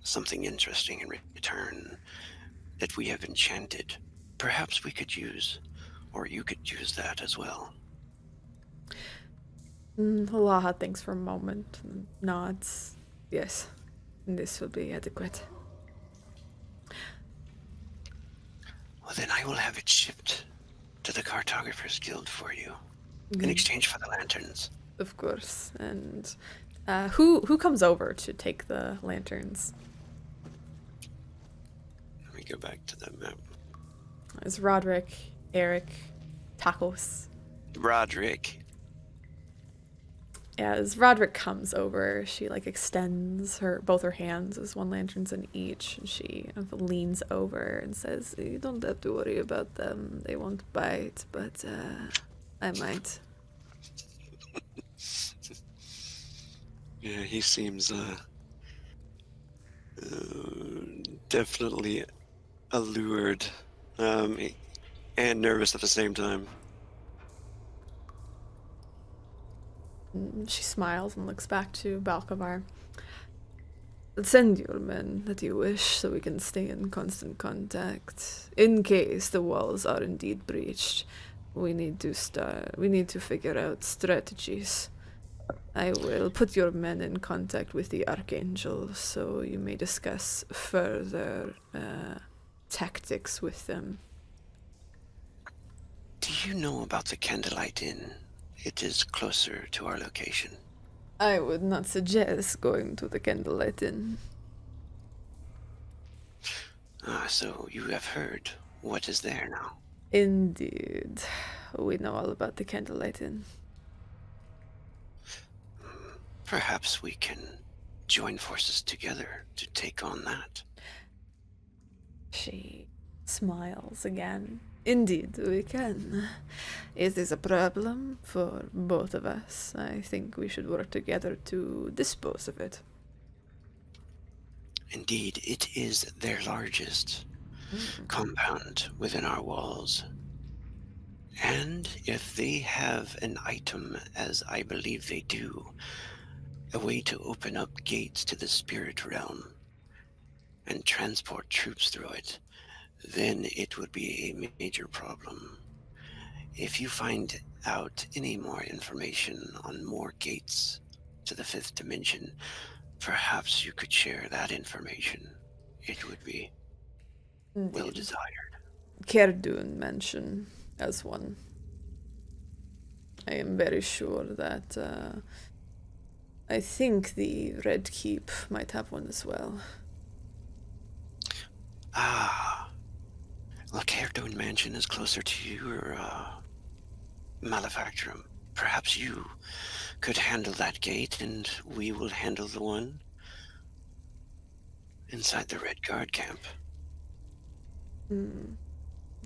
[SPEAKER 2] something interesting in return that we have enchanted. Perhaps we could use, or you could use that as well.
[SPEAKER 3] Halaha thinks for a moment and nods.
[SPEAKER 9] Yes, this will be adequate.
[SPEAKER 2] Well, then I will have it shipped to the Cartographers Guild for you in exchange for the lanterns.
[SPEAKER 3] Of course. And who comes over to take the lanterns?
[SPEAKER 2] Let me go back to the map.
[SPEAKER 3] It's Roderick, Eric, Tacos.
[SPEAKER 2] Roderick.
[SPEAKER 3] As Roderick comes over, she like extends both her hands as one lantern's in each, and she kind of leans over and says,
[SPEAKER 9] You don't have to worry about them. They won't bite, but I might.
[SPEAKER 2] Yeah, he seems definitely allured and nervous at the same time.
[SPEAKER 3] She smiles and looks back to Balkavar.
[SPEAKER 9] Send your men that you wish so we can stay in constant contact. In case the walls are indeed breached, we need to figure out strategies. I will put your men in contact with the Archangel so you may discuss further tactics with them.
[SPEAKER 2] Do you know about the Candlelight Inn? It is closer to our location.
[SPEAKER 9] I would not suggest going to the Candlelight Inn.
[SPEAKER 2] Ah, so you have heard what is there now.
[SPEAKER 9] Indeed. We know all about the Candlelight Inn.
[SPEAKER 2] Perhaps we can join forces together to take on that.
[SPEAKER 3] She smiles again.
[SPEAKER 9] Indeed, we can. It is a problem for both of us. I think we should work together to dispose of it.
[SPEAKER 2] Indeed, it is their largest compound within our walls. And if they have an item, as I believe they do, a way to open up gates to the spirit realm and transport troops through it, then it would be a major problem. If you find out any more information on more gates to the fifth dimension, perhaps you could share that information. It would be well desired.
[SPEAKER 9] Kerdun mention as one. I am very sure that I think the Red Keep might have one as well.
[SPEAKER 2] Ah, Lacardone Mansion is closer to your malefactor. Perhaps you could handle that gate, and we will handle the one inside the Red Guard camp.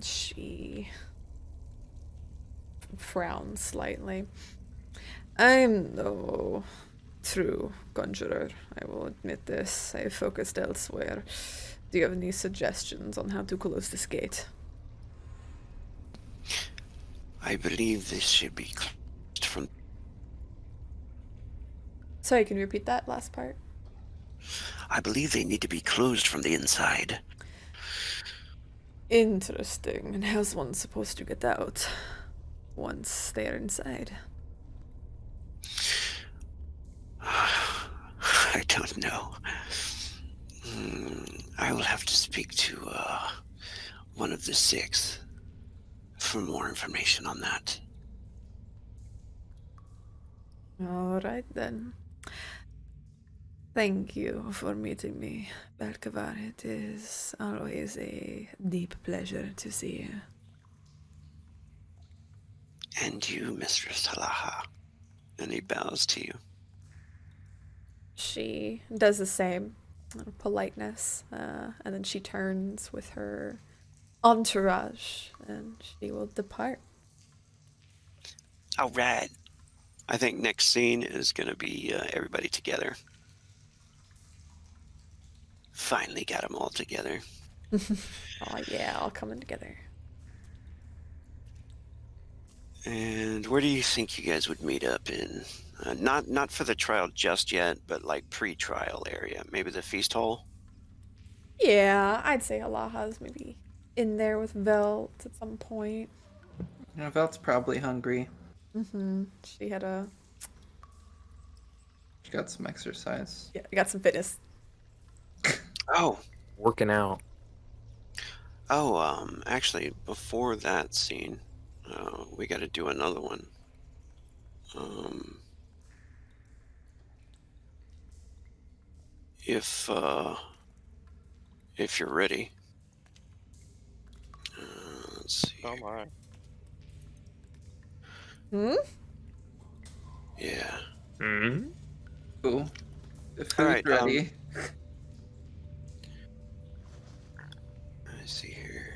[SPEAKER 3] She frowns slightly.
[SPEAKER 9] I'm no true conjurer, I will admit this. I focused elsewhere. Do you have any suggestions on how to close this gate?
[SPEAKER 2] I believe this should be closed from.
[SPEAKER 3] Sorry, can you repeat that last part?
[SPEAKER 2] I believe they need to be closed from the inside.
[SPEAKER 9] Interesting. And how's one supposed to get out once they're inside?
[SPEAKER 2] I don't know. I will have to speak to one of the 6 for more information on that.
[SPEAKER 9] All right then. Thank you for meeting me, Belkavar. It is always a deep pleasure to see you.
[SPEAKER 2] And you, Mistress Halaha. And he bows to you.
[SPEAKER 3] She does the same, politeness, and then she turns with her entourage, and she will depart.
[SPEAKER 2] All right. I think next scene is going to be everybody together. Finally got them all together.
[SPEAKER 3] Oh yeah, all coming together.
[SPEAKER 2] And where do you think you guys would meet up in? Not for the trial just yet, but like pre-trial area. Maybe the feast hall?
[SPEAKER 3] Yeah, I'd say Alaha's maybe in there with Velt at some point.
[SPEAKER 7] Velt's probably hungry.
[SPEAKER 3] She had a
[SPEAKER 7] She got some exercise.
[SPEAKER 3] got some fitness.
[SPEAKER 2] Oh.
[SPEAKER 4] Working out.
[SPEAKER 2] Oh, actually, before that scene, we got to do another one. If you're ready. Let's see.
[SPEAKER 5] Oh my.
[SPEAKER 2] Yeah.
[SPEAKER 4] Hmm.
[SPEAKER 7] Cool. The food's
[SPEAKER 2] Alright,
[SPEAKER 7] ready.
[SPEAKER 2] Let's see here.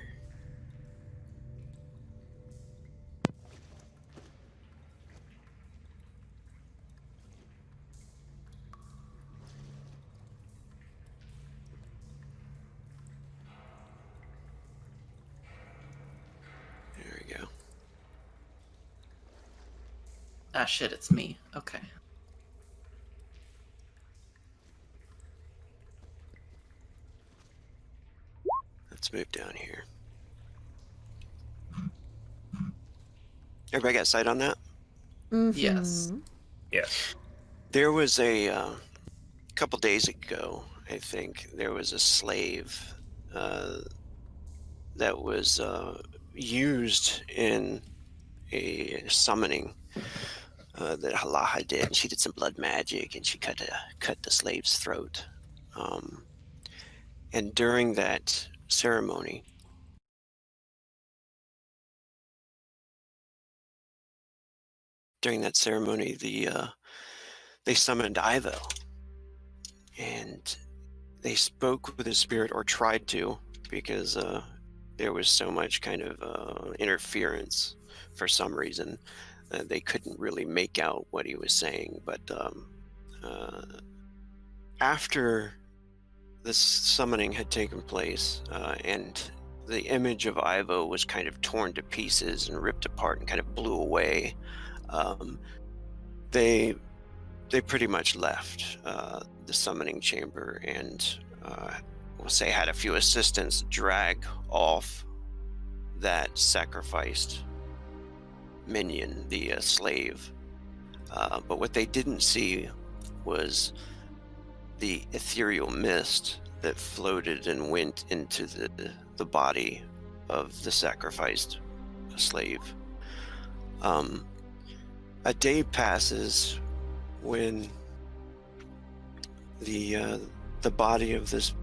[SPEAKER 2] There we go.
[SPEAKER 7] Ah, shit, it's me. Okay.
[SPEAKER 2] Let's move down here. Everybody got sight on that?
[SPEAKER 7] Yes.
[SPEAKER 4] Yes.
[SPEAKER 2] There was a couple days ago, I think, there was a slave that was used in a summoning that Halaha did. And she did some blood magic, and she cut the slave's throat. And during that ceremony, they summoned Ivo, and they spoke with his spirit, or tried to, because there was so much kind of interference for some reason. They couldn't really make out what he was saying. But after this summoning had taken place, and the image of Ivo was kind of torn to pieces and ripped apart and kind of blew away, they pretty much left the summoning chamber, and we'll say had a few assistants drag off that sacrificed minion, the slave. But what they didn't see was the ethereal mist that floated and went into the body of the sacrificed slave. A day passes when the body of this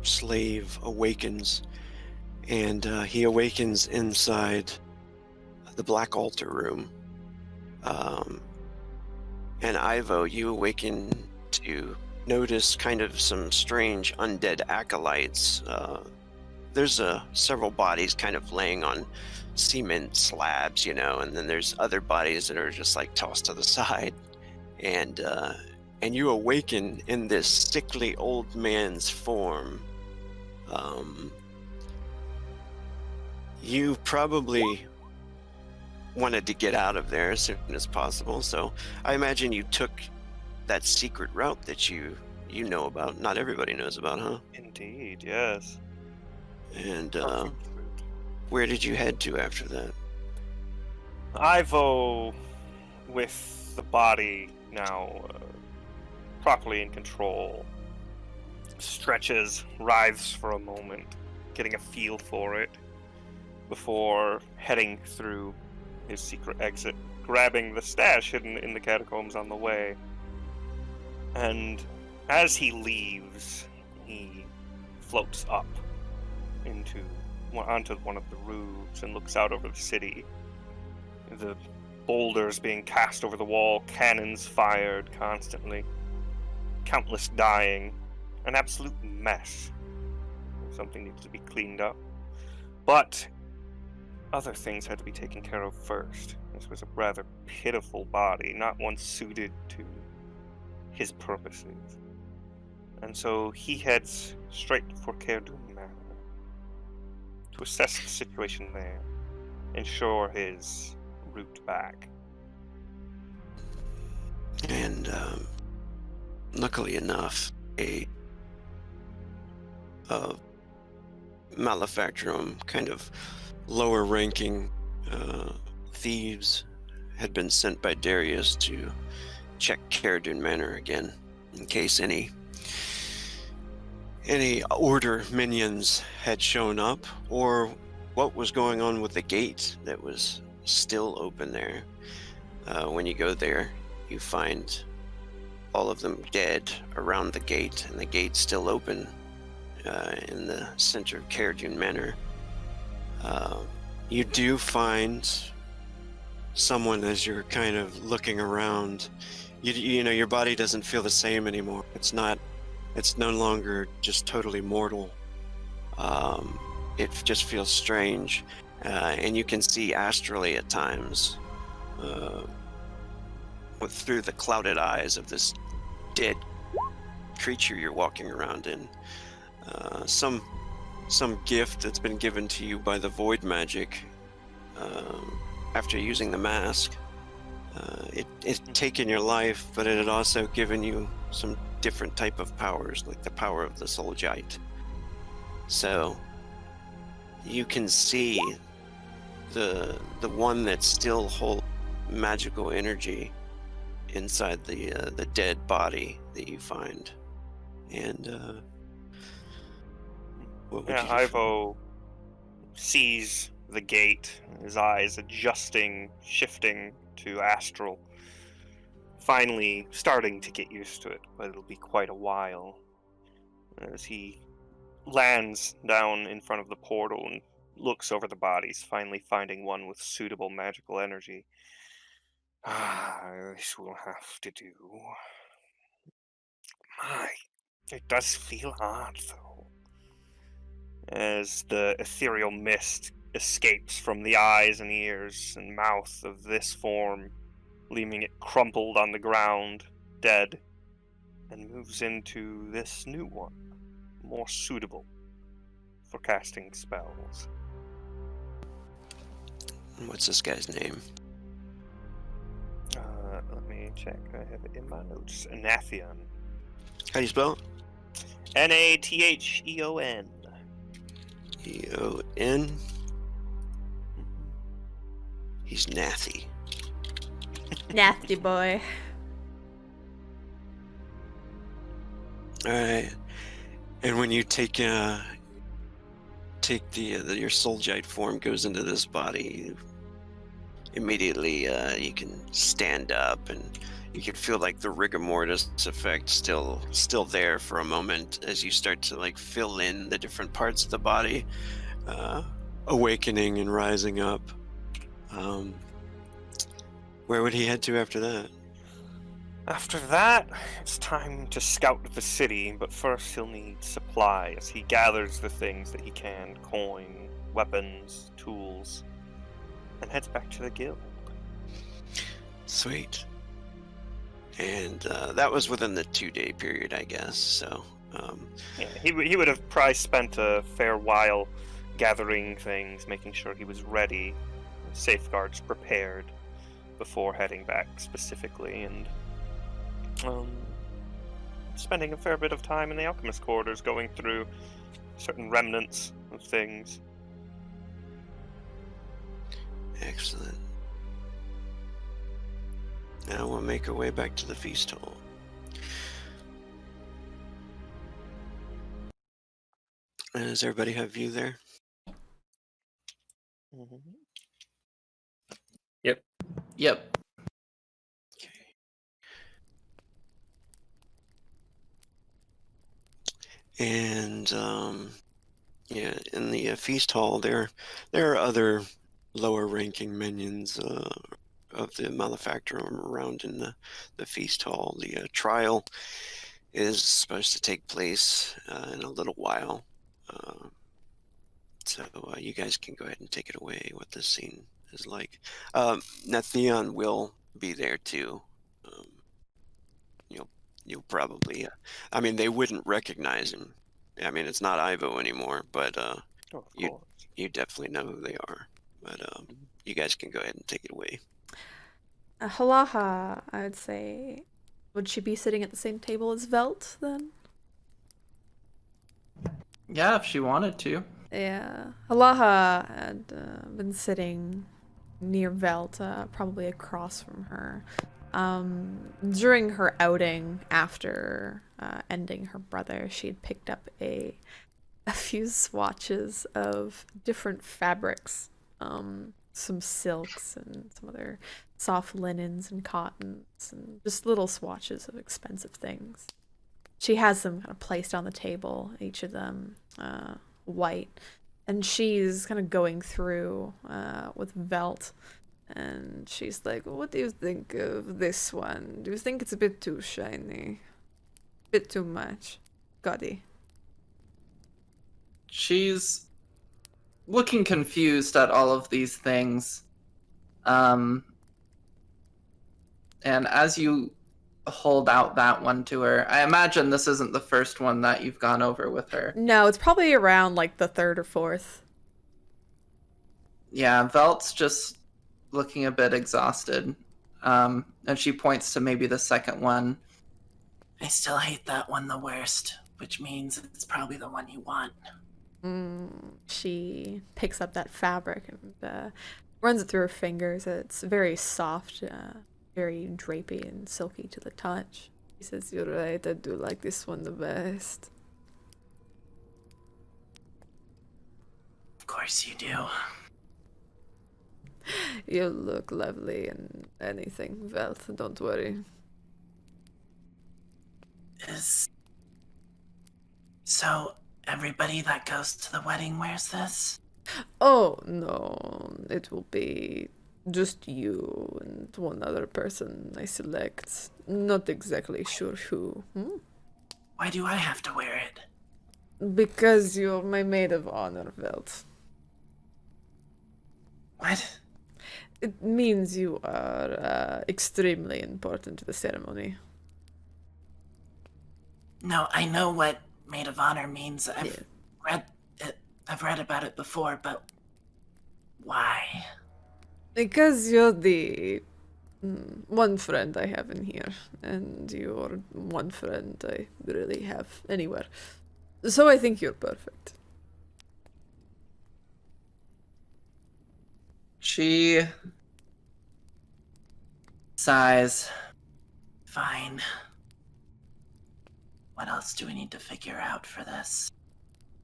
[SPEAKER 2] slave awakens, and he awakens inside the Black Altar room. And Ivo, you awaken to notice kind of some strange undead acolytes. There's several bodies kind of laying on cement slabs, and then there's other bodies that are just like tossed to the side. And you awaken in this sickly old man's form. You probably wanted to get out of there as soon as possible, so I imagine you took that secret route that you know about. Not everybody knows about, huh?
[SPEAKER 5] Indeed, yes.
[SPEAKER 2] And
[SPEAKER 5] Perfect route.
[SPEAKER 2] where did you head to after that?
[SPEAKER 5] Ivo, with the body now properly in control, stretches, writhes for a moment, getting a feel for it, before heading through his secret exit, grabbing the stash hidden in the catacombs on the way. And as he leaves, he floats up onto one of the roofs and looks out over the city. The boulders being cast over the wall, cannons fired constantly, countless dying, an absolute mess. Something needs to be cleaned up. But other things had to be taken care of first. This was a rather pitiful body, not one suited to his purposes. And so he heads straight for Caerdun Manor to assess the situation there, ensure his route back.
[SPEAKER 2] And luckily enough, a malefactorum, kind of lower ranking thieves had been sent by Darius to check Caerdun Manor again, in case any order minions had shown up, or what was going on with the gate that was still open there. When you go there, you find all of them dead around the gate, and the gate's still open in the center of Caerdun Manor. You do find someone as you're kind of looking around. You know, your body doesn't feel the same anymore. It's no longer just totally mortal. It just feels strange, and you can see astrally at times, through the clouded eyes of this dead creature you're walking around in. Some gift that's been given to you by the void magic after using the mask. It's taken your life, but it had also given you some different type of powers, like the power of the Soulgite. So you can see the one that still holds magical energy inside the dead body that you find. And what would you do?
[SPEAKER 5] Ivo sees the gate, his eyes adjusting, shifting to astral, finally starting to get used to it, but it'll be quite a while. As he lands down in front of the portal and looks over the bodies, finally finding one with suitable magical energy. This will have to do. It does feel hard, though. As the ethereal mist escapes from the eyes and ears and mouth of this form, leaving it crumpled on the ground, dead, and moves into this new one, more suitable for casting spells.
[SPEAKER 2] What's this guy's name?
[SPEAKER 5] Let me check. I have it in my notes. Anathion.
[SPEAKER 2] How do you spell it?
[SPEAKER 5] Natheon.
[SPEAKER 2] E-O-N. He's Nathy.
[SPEAKER 3] Nasty boy.
[SPEAKER 2] All right. And when you take your Soulgite form goes into this body, immediately you can stand up, and you can feel like the rigor mortis effect still there for a moment as you start to like fill in the different parts of the body, awakening and rising up. Where would he head to after that?
[SPEAKER 5] After that, it's time to scout the city, but first he'll need supplies. He gathers the things that he can, coin, weapons, tools, and heads back to the guild.
[SPEAKER 2] Sweet. And that was within the 2-day period, I guess. So
[SPEAKER 5] Yeah, he would have probably spent a fair while gathering things, making sure he was ready, safeguards prepared, before heading back specifically, and spending a fair bit of time in the alchemist quarters, going through certain remnants of things.
[SPEAKER 2] excellent. Now we'll make our way back to the feast hall. And does everybody have view there?
[SPEAKER 7] Yep.
[SPEAKER 2] Okay. And yeah, in the feast hall, there are other lower-ranking minions of the Malefactorum around in the feast hall. The trial is supposed to take place in a little while, so you guys can go ahead and take it away. What this scene is like. Natheon will be there too. You'll probably. I mean, they wouldn't recognize him. I mean, it's not Ivo anymore, but
[SPEAKER 5] Oh, of course.
[SPEAKER 2] you definitely know who they are. But you guys can go ahead and take it away.
[SPEAKER 3] Halaha, I would say, would she be sitting at the same table as Velt then?
[SPEAKER 7] Yeah, if she wanted to.
[SPEAKER 3] Yeah, Halaha had been sitting near Velt, probably across from her. During her outing after ending her brother, she had picked up a few swatches of different fabrics, some silks and some other soft linens and cottons, and just little swatches of expensive things. She has them kind of placed on the table, each of them white, and she's kind of going through with Velt. And she's like, what do you think of this one? Do you think it's a bit too shiny? Bit too much? Gaudy.
[SPEAKER 7] She's looking confused at all of these things. And as you hold out that one to her, I imagine this isn't the first one that you've gone over with her.
[SPEAKER 3] No, it's probably around like the third or fourth.
[SPEAKER 7] Yeah, Velt's just looking a bit exhausted. And she points to maybe the second one.
[SPEAKER 8] I still hate that one the worst, which means it's probably the one you want.
[SPEAKER 3] She picks up that fabric and runs it through her fingers. It's very soft, very drapey and silky to the touch. She says, you're right, I do like this one the best.
[SPEAKER 8] Of course you do.
[SPEAKER 3] You look lovely in anything, Velt, don't worry.
[SPEAKER 8] So, everybody that goes to the wedding wears this?
[SPEAKER 3] Oh, no, it will be just you and one other person I select. Not exactly sure who.
[SPEAKER 8] Why do I have to wear it?
[SPEAKER 3] Because you're my maid of honor, Velt.
[SPEAKER 8] What?
[SPEAKER 3] It means you are extremely important to the ceremony.
[SPEAKER 8] No, I know what maid of honor means. I've read it. I've read about it before, but why?
[SPEAKER 3] Because you're the one friend I have in here, and you're one friend I really have anywhere. So I think you're perfect.
[SPEAKER 7] She sighs.
[SPEAKER 8] Fine. What else do we need to figure out for this?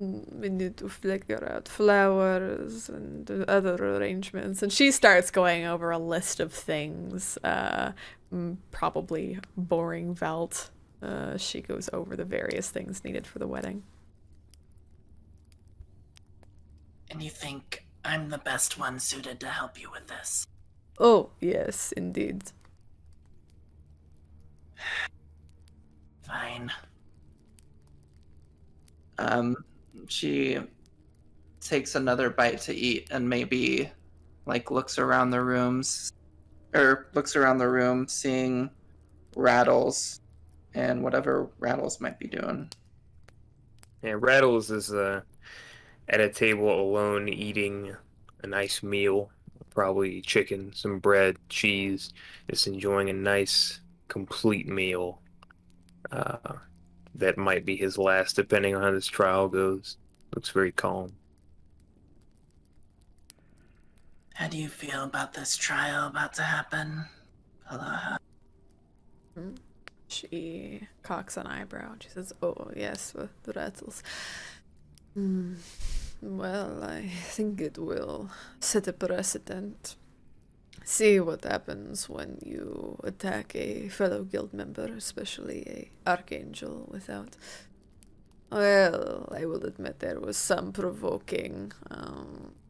[SPEAKER 9] We need to figure out flowers and other arrangements. And she starts going over a list of things, probably boring Velt. She goes over the various things needed for the wedding.
[SPEAKER 8] And you think I'm the best one suited to help you with this?
[SPEAKER 9] Oh, yes, indeed.
[SPEAKER 8] Fine.
[SPEAKER 7] She takes another bite to eat and maybe looks around the rooms seeing Rattles and whatever Rattles might be doing.
[SPEAKER 4] Yeah, Rattles is at a table alone eating a nice meal, probably chicken, some bread, cheese, just enjoying a nice, complete meal. That might be his last, depending on how this trial goes. Looks very calm.
[SPEAKER 8] How do you feel about this trial about to happen, Aloha?
[SPEAKER 3] She cocks an eyebrow. She says, "Oh, yes, the Rattles.
[SPEAKER 9] Well, I think it will set a precedent. See what happens when you attack a fellow guild member, especially a archangel without... Well, I will admit there was some provoking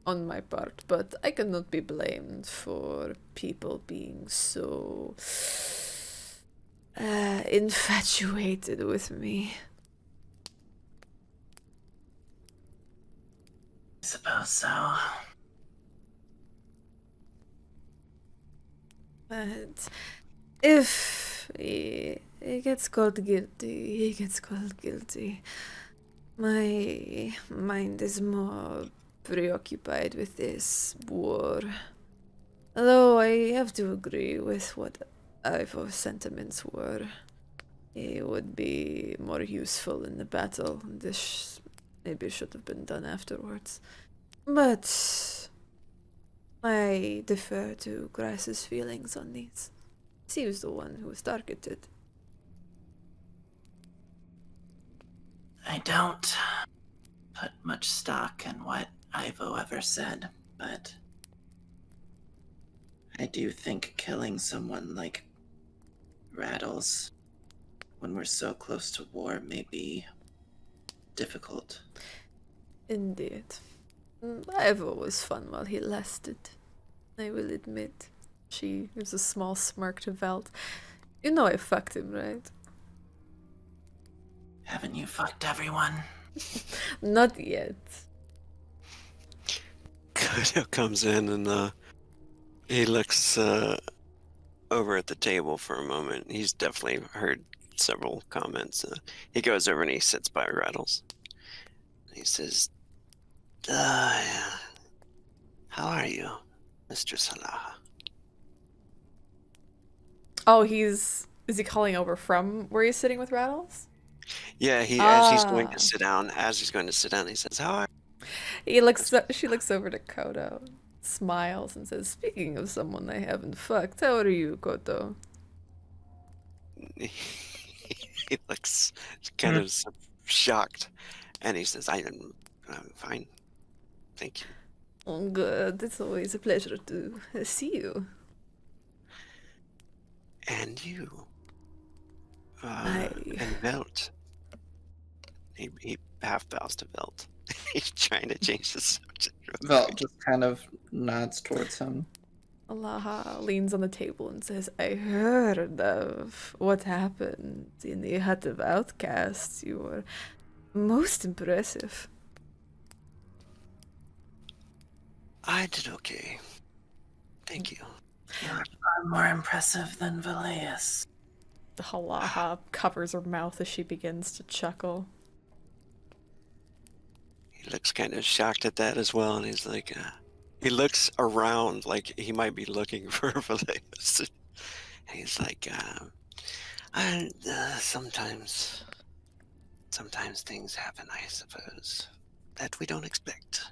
[SPEAKER 9] on my part, but I cannot be blamed for people being so infatuated with me.
[SPEAKER 8] I suppose so.
[SPEAKER 9] But if he gets called guilty, he gets called guilty. My mind is more preoccupied with this war. Though I have to agree with what Ivo's sentiments were. He would be more useful in the battle. This maybe should have been done afterwards. But I defer to Grass's feelings on these. He was the one who was targeted.
[SPEAKER 8] I don't put much stock in what Ivo ever said, but I do think killing someone like Rattles when we're so close to war may be difficult.
[SPEAKER 9] Indeed. Ivo was fun while he lasted. I will admit.
[SPEAKER 3] She gives a small smirk to Velt. You know I fucked him, right?
[SPEAKER 8] Haven't you fucked everyone?
[SPEAKER 9] Not yet.
[SPEAKER 2] Kodo comes in and he looks over at the table for a moment. He's definitely heard several comments. He goes over and he sits by Rattles. He says, how are you, Mr. Salaha?
[SPEAKER 3] Oh, is he calling over from where he's sitting with Rattles?
[SPEAKER 2] Yeah, as he's going to sit down, he says, how are
[SPEAKER 3] She looks over to Kodo, smiles, and says, "Speaking of someone I haven't fucked, how are you, Kodo?"
[SPEAKER 2] He looks kind of shocked, and he says, I'm fine. Thank you.
[SPEAKER 9] Oh, good. It's always a pleasure to see you.
[SPEAKER 2] And you.
[SPEAKER 9] I-
[SPEAKER 2] And Velt. He half bows to Velt. He's trying to change the subject.
[SPEAKER 7] Velt just kind of nods towards him.
[SPEAKER 3] Alaha leans on the table and says, "I heard of what happened in the Hut of Outcasts. You were most impressive."
[SPEAKER 2] I did okay. Thank you.
[SPEAKER 8] You're far more impressive than Valeus.
[SPEAKER 3] The Halaha covers her mouth as she begins to chuckle.
[SPEAKER 2] He looks kind of shocked at that as well, and he's like, he looks around like he might be looking for Valeus. And he's like, sometimes things happen, I suppose, that we don't expect.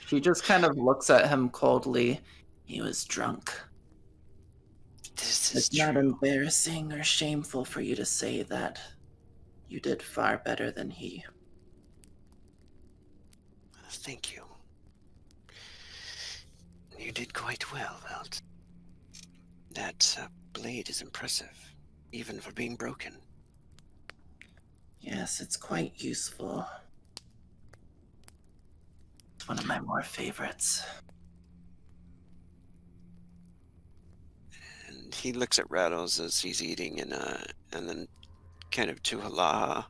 [SPEAKER 7] She just kind of looks at him coldly.
[SPEAKER 8] He was drunk.
[SPEAKER 2] This is
[SPEAKER 8] It's
[SPEAKER 2] true.
[SPEAKER 8] not embarrassing or shameful for you to say that you did far better than he.
[SPEAKER 2] thank you. You did quite well, Velt. That blade is impressive, even for being broken.
[SPEAKER 8] Yes, it's quite useful. It's one of my more favorites.
[SPEAKER 2] And he looks at Rattles as he's eating, and then kind of to Halaha.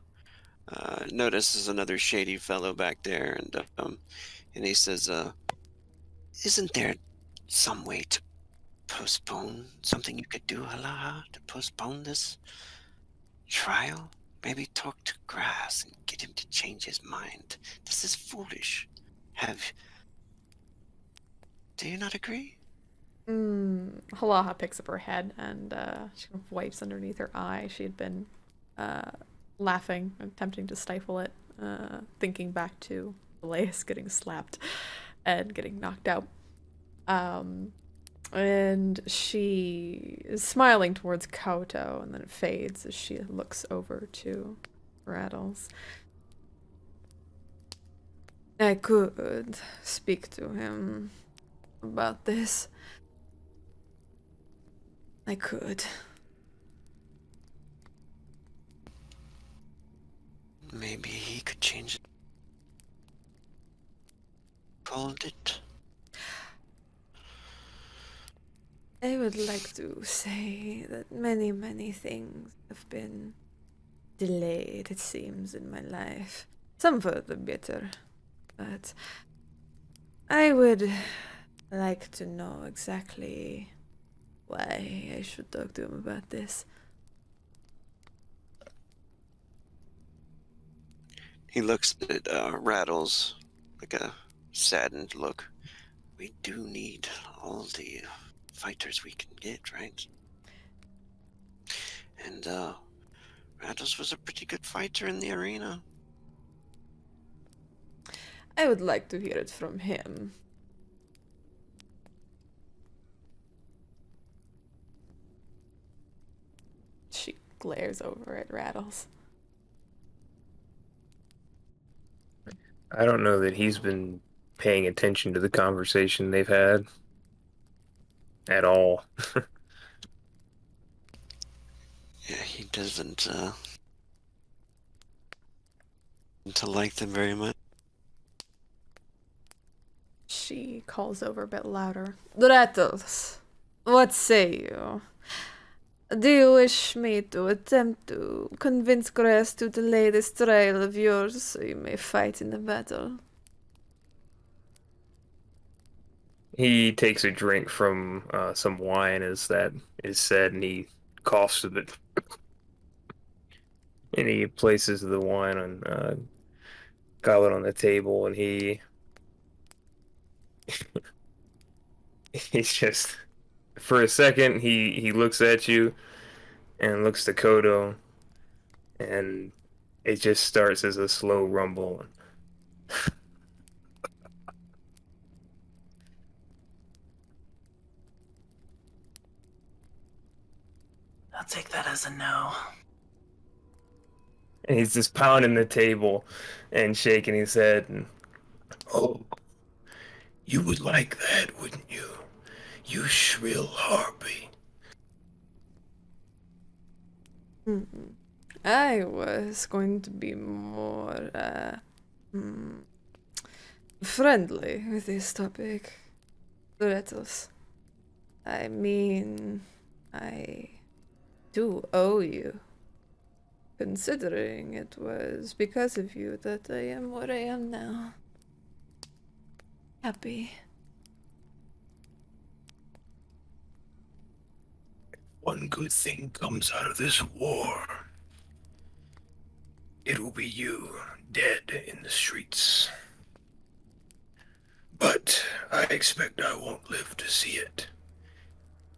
[SPEAKER 2] Notices another shady fellow back there, and he says, "Isn't there some way to postpone something you could do, Halaha, to postpone this trial? Maybe talk to Grass and get him to change his mind. This is foolish. Do you not agree?"
[SPEAKER 3] Halaha picks up her head and she kind of wipes underneath her eye. She had been laughing, attempting to stifle it, thinking back to Elias getting slapped and getting knocked out. And she is smiling towards Koto, and then it fades as she looks over to Rattles. I could speak to him about this. I could.
[SPEAKER 2] Maybe he could change it. Called it.
[SPEAKER 9] I would like to say that many, many things have been delayed, it seems, in my life. Some for the better. But I would like to know exactly why I should talk to him about this.
[SPEAKER 2] He looks at Rattles like a saddened look. We do need all the fighters we can get, right? And Rattles was a pretty good fighter in the arena.
[SPEAKER 9] I would like to hear it from him.
[SPEAKER 3] She glares over at Rattles.
[SPEAKER 4] I don't know that he's been paying attention to the conversation they've had at all.
[SPEAKER 2] Yeah, he doesn't to like them very much.
[SPEAKER 3] She calls over a bit louder.
[SPEAKER 9] Rattles, what say you? Do you wish me to attempt to convince Grace to delay this trial of yours so you may fight in the battle?
[SPEAKER 4] He takes a drink from some wine, as that is said, and he coughs a bit. And he places the wine on goblet on the table, and he's just, for a second, he looks at you and looks to Kodo, and it just starts as a slow rumble.
[SPEAKER 8] I'll take that as a no.
[SPEAKER 4] And he's just pounding the table and shaking his head. And,
[SPEAKER 6] Oh, you would like that, wouldn't you? You shrill harpy.
[SPEAKER 9] I was going to be more friendly with this topic. Rattles. I mean, I do owe you. Considering it was because of you that I am what I am now. Happy.
[SPEAKER 6] One good thing comes out of this war. It will be you dead in the streets. But I expect I won't live to see it.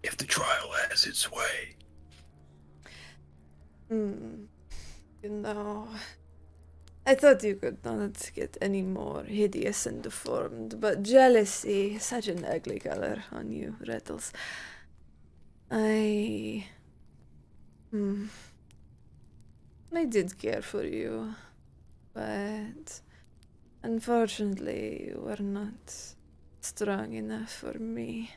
[SPEAKER 6] If the trial has its way.
[SPEAKER 9] You know, I thought you could not get any more hideous and deformed, but jealousy is such an ugly color on you, Rattles. I did care for you, but Unfortunately, you are not strong enough for me.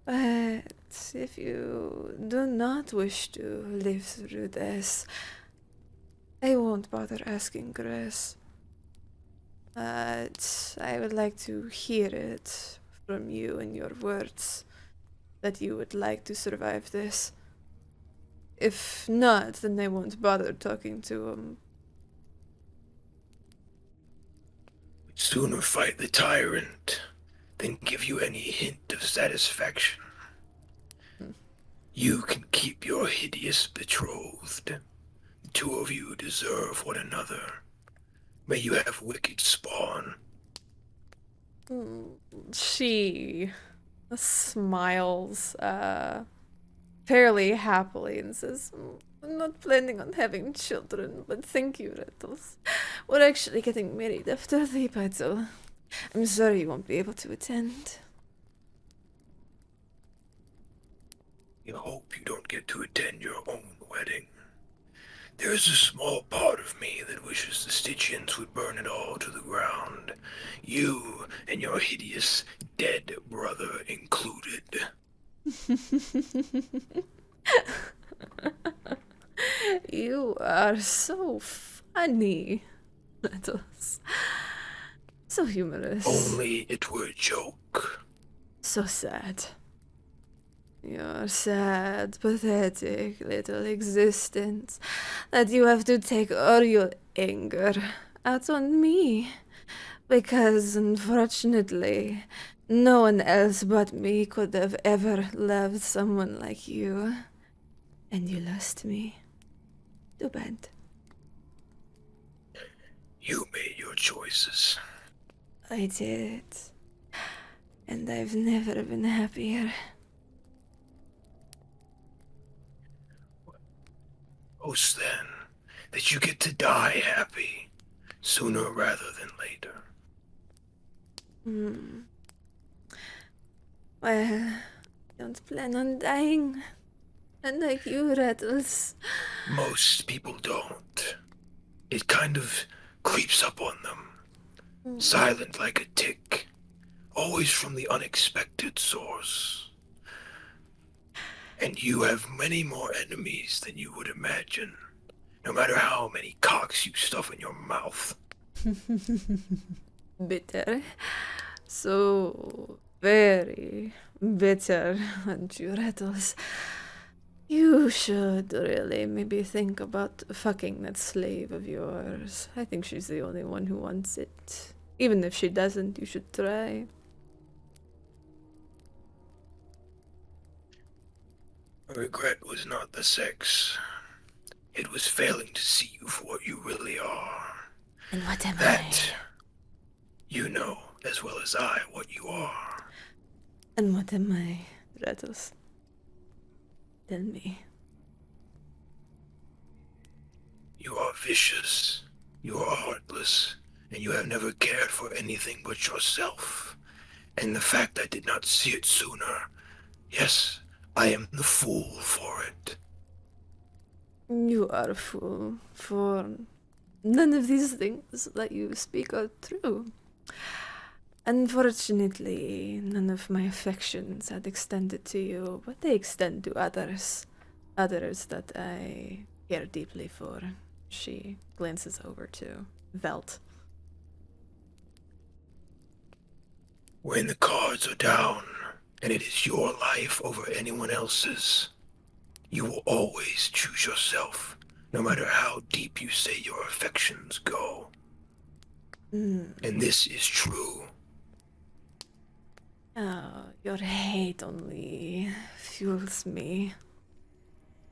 [SPEAKER 9] But if you do not wish to live through this, I won't bother asking Grace. But I would like to hear it from you in your words that you would like to survive this. If not, then I won't bother talking to him.
[SPEAKER 6] Sooner fight the tyrant than give you any hint of satisfaction. You can keep your hideous betrothed. The two of you deserve one another. May you have wicked spawn.
[SPEAKER 3] She smiles fairly happily and says,
[SPEAKER 9] I'm not planning on having children, but thank you, Rattles. We're actually getting married after the battle. I'm sorry you won't be able to attend.
[SPEAKER 6] I hope you don't get to attend your own wedding. There is a small part of me that wishes the Stygians would burn it all to the ground. You and your hideous dead brother included.
[SPEAKER 9] You are so funny, Rattles. So humorous.
[SPEAKER 6] Only it were a joke.
[SPEAKER 9] So sad. Your sad, pathetic little existence that you have to take all your anger out on me. Because unfortunately, no one else but me could have ever loved someone like you. And you lost me. Too bad.
[SPEAKER 6] You made your choices.
[SPEAKER 9] I did. And I've never been happier.
[SPEAKER 6] Boast then that you get to die happy, sooner rather than later.
[SPEAKER 9] Well, I don't plan on dying. Unlike you, Rattles.
[SPEAKER 6] Most people don't. It kind of creeps up on them. Silent like a tick. Always from the unexpected source. And you have many more enemies than you would imagine. No matter how many cocks you stuff in your mouth.
[SPEAKER 9] Bitter. So very bitter, aren't you, Rattles? You should really maybe think about fucking that slave of yours. I think she's the only one who wants it. Even if she doesn't, you should try.
[SPEAKER 6] Regret was not the sex. It was failing to see you for what you really are.
[SPEAKER 9] And what am
[SPEAKER 6] That, you know as well as I what you are.
[SPEAKER 9] And what am I, Rattles? Tell me.
[SPEAKER 6] You are vicious, you are heartless, and you have never cared for anything but yourself. And the fact I did not see it sooner, yes, I am the fool for it.
[SPEAKER 9] You are a fool, for none of these things that you speak are true. Unfortunately, none of my affections had extended to you, but they extend to others. Others that I care deeply for. She glances over to Velt.
[SPEAKER 6] When the cards are down, and it is your life over anyone else's, you will always choose yourself, no matter how deep you say your affections go. And this is true.
[SPEAKER 9] Oh, your hate only fuels me.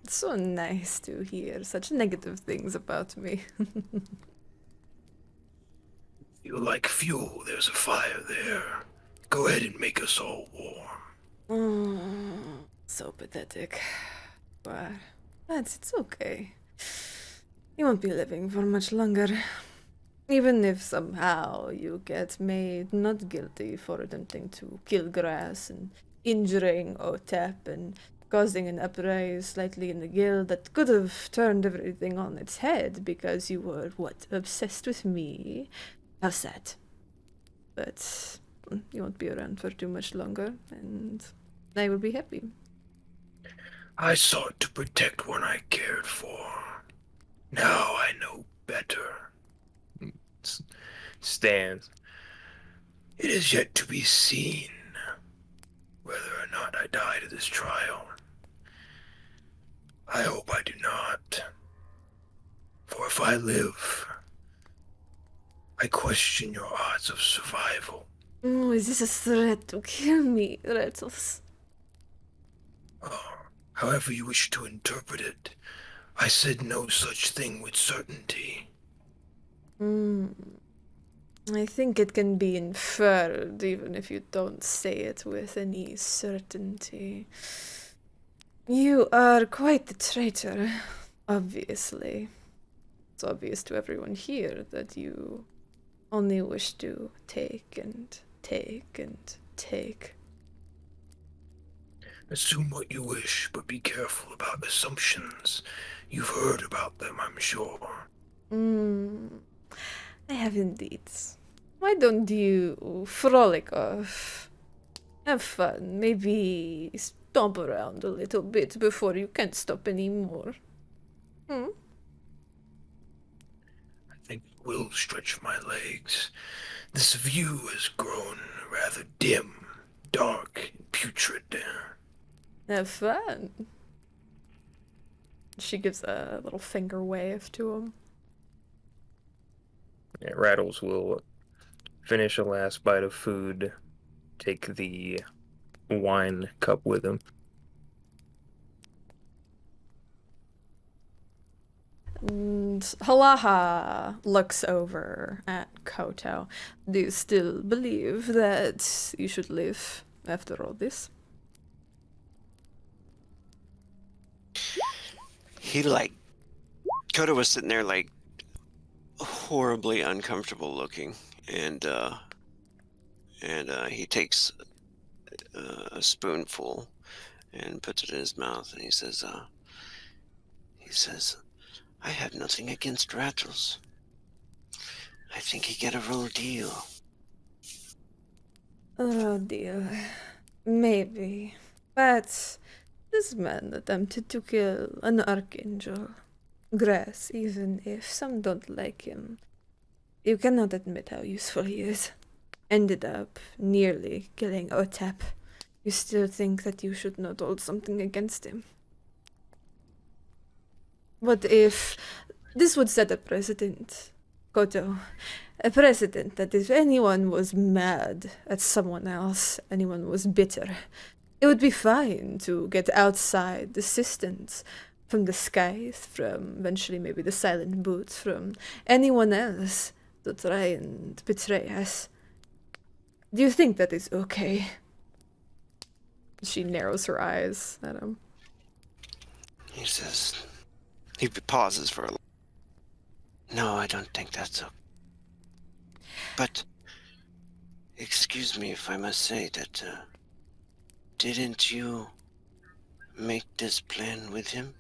[SPEAKER 9] It's so nice to hear such negative things about me.
[SPEAKER 6] You like fuel, there's a fire there. Go ahead and make us all warm.
[SPEAKER 9] So pathetic. But it's okay. You won't be living for much longer. Even if somehow you get made not guilty for attempting to kill Grass and injuring Otep and causing an uprising slightly in the guild that could have turned everything on its head because you were, what, obsessed with me? How sad. But you won't be around for too much longer, and I will be happy.
[SPEAKER 6] I sought to protect one I cared for. Now I know better.
[SPEAKER 4] Stands.
[SPEAKER 6] It is yet to be seen whether or not I die to this trial. I hope I do not. For if I live, I question your odds of survival.
[SPEAKER 9] Oh, is this a threat to kill me, Rattles?
[SPEAKER 6] Oh, however you wish to interpret it, I said no such thing with certainty.
[SPEAKER 9] I think it can be inferred even if you don't say it with any certainty. You are quite the traitor, obviously. It's obvious to everyone here that you only wish to take and take and take.
[SPEAKER 6] Assume what you wish, but be careful about assumptions. You've heard about them, I'm sure.
[SPEAKER 9] I have indeed. Why don't you frolic off? Have fun. Maybe stomp around a little bit before you can't stop anymore.
[SPEAKER 6] I think it will stretch my legs. This view has grown rather dim, dark, and putrid.
[SPEAKER 9] Have fun. She gives a little finger wave to him.
[SPEAKER 4] Yeah, Rattles will finish a last bite of food, take the wine cup with him.
[SPEAKER 9] And Halaha looks over at Koto. Do you still believe that you should live after all this?
[SPEAKER 2] He Kodo was sitting there horribly uncomfortable looking, and he takes a spoonful and puts it in his mouth, and he says, I have nothing against Rattles. I think he get a raw deal.
[SPEAKER 9] Oh dear. Maybe. But this man attempted to kill an archangel. Grass, even if some don't like him. You cannot admit how useful he is. Ended up nearly killing Otep. You still think that you should not hold something against him. What if this would set a precedent, Koto? A precedent that if anyone was mad at someone else, anyone was bitter, it would be fine to get outside assistance from the skies, from eventually maybe the silent boots, from anyone else to try and betray us. Do you think that is okay? She narrows her eyes at him.
[SPEAKER 2] He pauses for a little. No, I don't think that's okay. But, excuse me if I must say that, didn't you make this plan with him?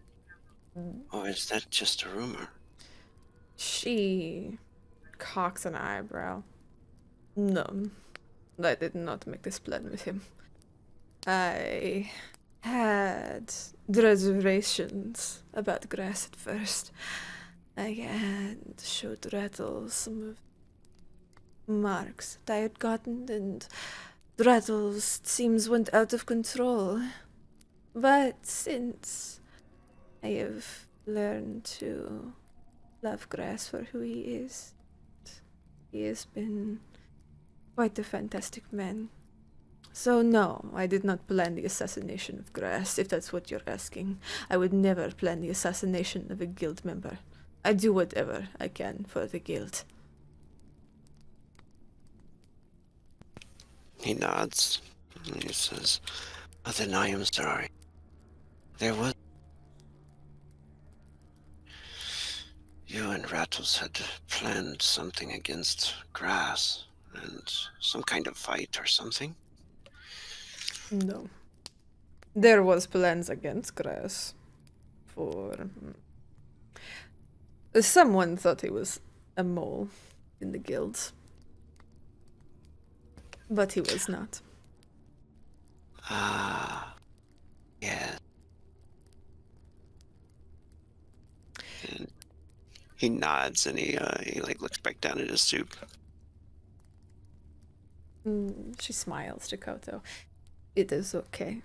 [SPEAKER 2] Or is that just a rumor?
[SPEAKER 9] She cocks an eyebrow. No, I did not make this plan with him. I had reservations about grass at first. I had showed Rattles some of marks that I had gotten, and Rattles, it seems, went out of control. But since I have learned to love Grass for who he is, he has been quite a fantastic man. So no, I did not plan the assassination of Grass, if that's what you're asking. I would never plan the assassination of a guild member. I do whatever I can for the guild.
[SPEAKER 2] He nods, and he says, then I am sorry. There was... You and Rattles had planned something against Grass, and some kind of fight or something?
[SPEAKER 9] No. There was plans against grass. For someone thought he was a mole in the guild, but he was not.
[SPEAKER 2] Ah, yeah. And he nods and he like looks back down at his soup.
[SPEAKER 9] She smiles to Koto. It is okay.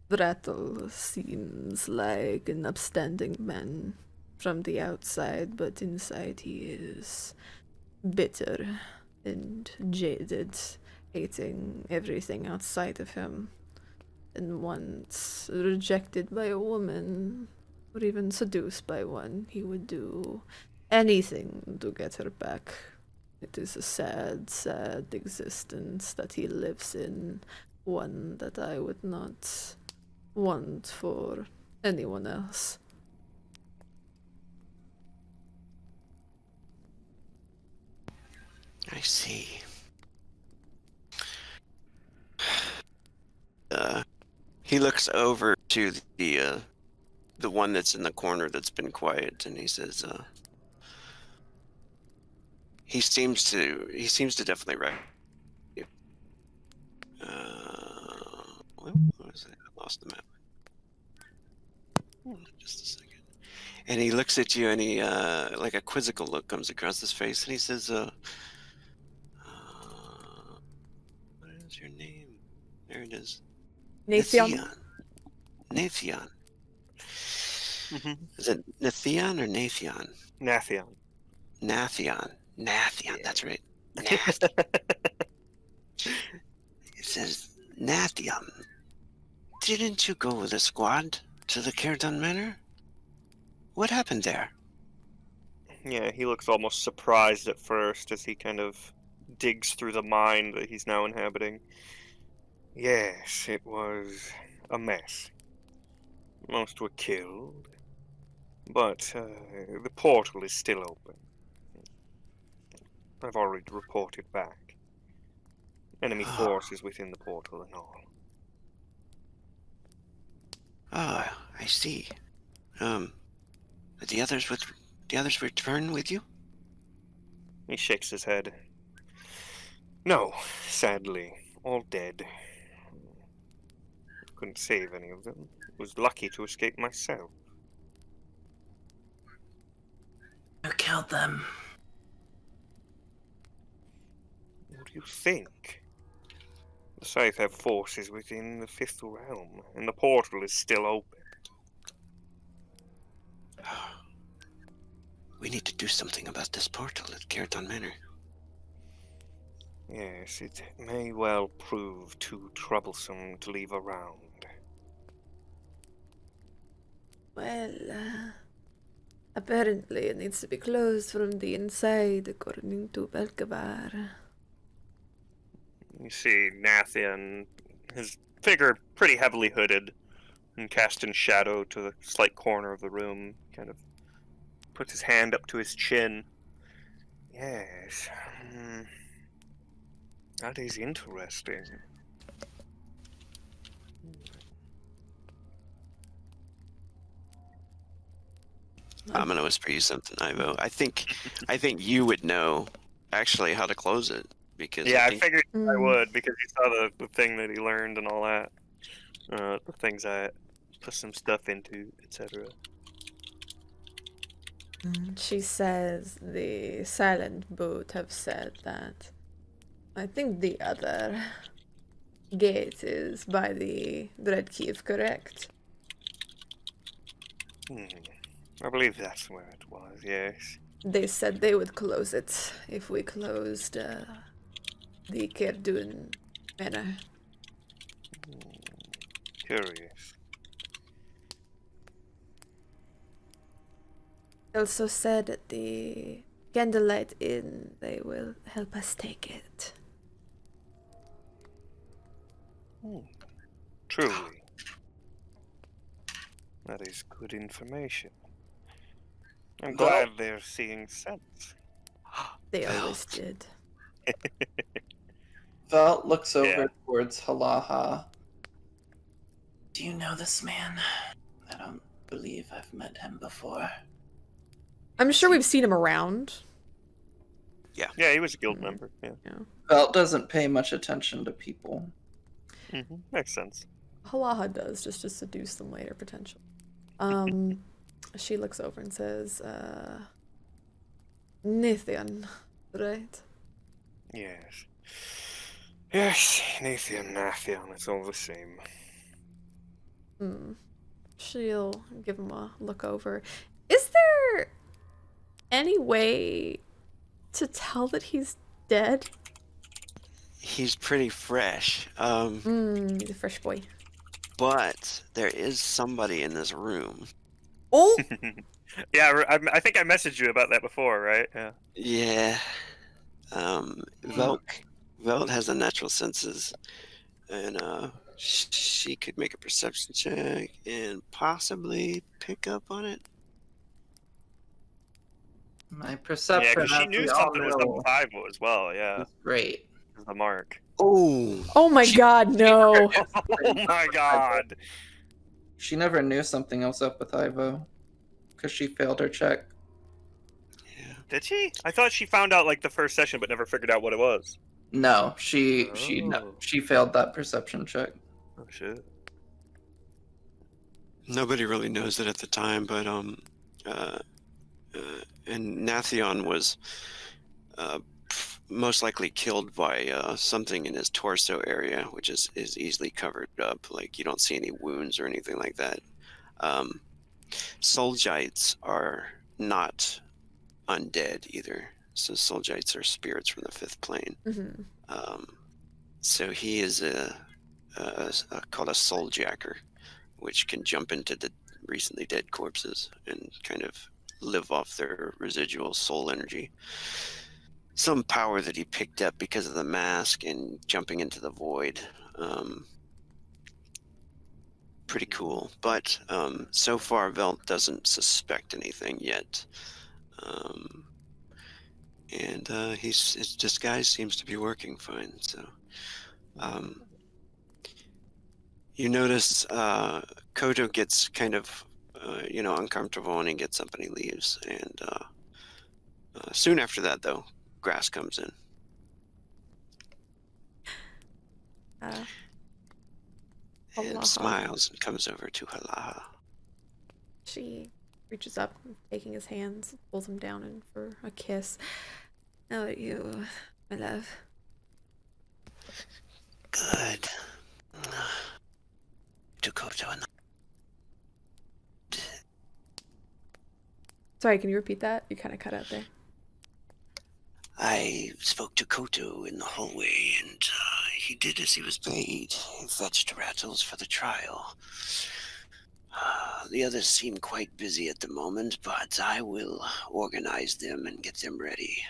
[SPEAKER 9] Rattles seems like an upstanding man from the outside, but inside he is bitter and jaded, hating everything outside of him. And once rejected by a woman, or even seduced by one, he would do anything to get her back. It is a sad, sad existence that he lives in, one that I would not want for anyone else.
[SPEAKER 2] I see. He looks over to the one that's in the corner that's been quiet, and he says, he seems to definitely right. What was it? I lost the map. Just a second. And he looks at you, and he like a quizzical look comes across his face, and he says, "What is your name?" There it is.
[SPEAKER 9] Nathan?
[SPEAKER 2] Nathan.
[SPEAKER 5] Mm-hmm.
[SPEAKER 2] Is it Nathan or Nathan?
[SPEAKER 5] Nathion.
[SPEAKER 2] Nathion.
[SPEAKER 5] Yeah.
[SPEAKER 2] That's right. Nath. It says, Nathion, didn't you go with a squad to the Caredon Manor? What happened there?
[SPEAKER 5] Yeah, he looks almost surprised at first as he kind of digs through the mine that he's now inhabiting. Yes, it was a mess. Most were killed, but the portal is still open. I've already reported back. Enemy force is within the portal and all.
[SPEAKER 2] Ah, I see. The others return with you?
[SPEAKER 5] He shakes his head. No, sadly, all dead. Couldn't save any of them. Was lucky to escape myself.
[SPEAKER 8] Who killed them?
[SPEAKER 5] What do you think? The Scythe have forces within the Fifth Realm, and the portal is still open.
[SPEAKER 2] We need to do something about this portal at Caredon Manor.
[SPEAKER 5] Yes, it may well prove too troublesome to leave around.
[SPEAKER 9] Well, apparently it needs to be closed from the inside, according to Belkavar.
[SPEAKER 5] You see Nathian, his figure pretty heavily hooded and cast in shadow to the slight corner of the room, kind of puts his hand up to his chin. Yes, that is interesting.
[SPEAKER 2] I'm gonna whisper you something, Ivo. I think you would know actually how to close it because
[SPEAKER 5] Yeah, I
[SPEAKER 2] think,
[SPEAKER 5] figured I would because you saw the thing that he learned and all that. The things I put some stuff into, etc.
[SPEAKER 9] She says the silent boot have said that. I think the other gate is by the Dread Keep, correct?
[SPEAKER 5] I believe that's where it was, yes.
[SPEAKER 9] They said they would close it if we closed the Kerdun Manor.
[SPEAKER 5] Curious.
[SPEAKER 9] Also said at the Candlelight Inn they will help us take it.
[SPEAKER 5] Truly. That is good information. I'm glad they're seeing sense.
[SPEAKER 9] They always did.
[SPEAKER 7] Vel looks over
[SPEAKER 5] Yeah.
[SPEAKER 7] towards Halaha.
[SPEAKER 8] Do you know this man? I don't believe I've met him before.
[SPEAKER 3] I'm sure we've seen him around.
[SPEAKER 5] Yeah, he was a guild member. Yeah.
[SPEAKER 7] Belt doesn't pay much attention to people.
[SPEAKER 5] Makes sense.
[SPEAKER 3] Halaha does, just to seduce them later, potentially. She looks over and says, Nathan, right?
[SPEAKER 5] Yes. Yes, Nathan, it's all the same.
[SPEAKER 3] She'll give him a look over. Is there any way to tell that he's dead?
[SPEAKER 2] He's pretty fresh.
[SPEAKER 3] He's a fresh boy.
[SPEAKER 2] But there is somebody in this room.
[SPEAKER 3] Oh!
[SPEAKER 5] Yeah, I think I messaged you about that before, right? Yeah.
[SPEAKER 2] Yeah. Velt has the natural senses, and she could make a perception check and possibly pick up on it.
[SPEAKER 7] My
[SPEAKER 5] Yeah,
[SPEAKER 7] perception,
[SPEAKER 5] because she
[SPEAKER 7] as
[SPEAKER 5] knew
[SPEAKER 7] we all
[SPEAKER 5] something was up
[SPEAKER 7] know,
[SPEAKER 5] with Ivo as well. Yeah,
[SPEAKER 7] is great.
[SPEAKER 5] the mark.
[SPEAKER 2] Oh,
[SPEAKER 3] Oh my god, no!
[SPEAKER 5] Oh my god.
[SPEAKER 7] She never knew something else up with Ivo because she failed her check.
[SPEAKER 2] yeah.
[SPEAKER 5] Did she? I thought she found out like the first session, but never figured out what it was.
[SPEAKER 7] No, she
[SPEAKER 5] Oh.
[SPEAKER 7] failed that perception check.
[SPEAKER 5] Oh shit.
[SPEAKER 2] Nobody really knows it at the time, but and Nathion was most likely killed by something in his torso area, which is easily covered up. Like, you don't see any wounds or anything like that. Solgites are not undead either. So Solgites are spirits from the fifth plane. So he is called a souljacker, which can jump into the recently dead corpses and kind of live off their residual soul energy. Some power that he picked up because of the mask and jumping into the void. Pretty cool. But so far, Velt doesn't suspect anything yet. And his disguise seems to be working fine. So you notice Kodo gets kind of uncomfortable, and he gets up and he leaves. And soon after that, though, Grass comes in. And
[SPEAKER 3] Halaha.
[SPEAKER 2] smiles and comes over to Halaha.
[SPEAKER 3] She reaches up, taking his hands, pulls him down in for a kiss. How are you, my love?
[SPEAKER 2] Good. To Kodo and
[SPEAKER 3] Sorry, can you repeat that? You kind of cut out there.
[SPEAKER 2] I spoke to Koto in the hallway, and he did as he was paid. He fetched Rattles for the trial. The others seem quite busy at the moment, but I will organize them and get them ready.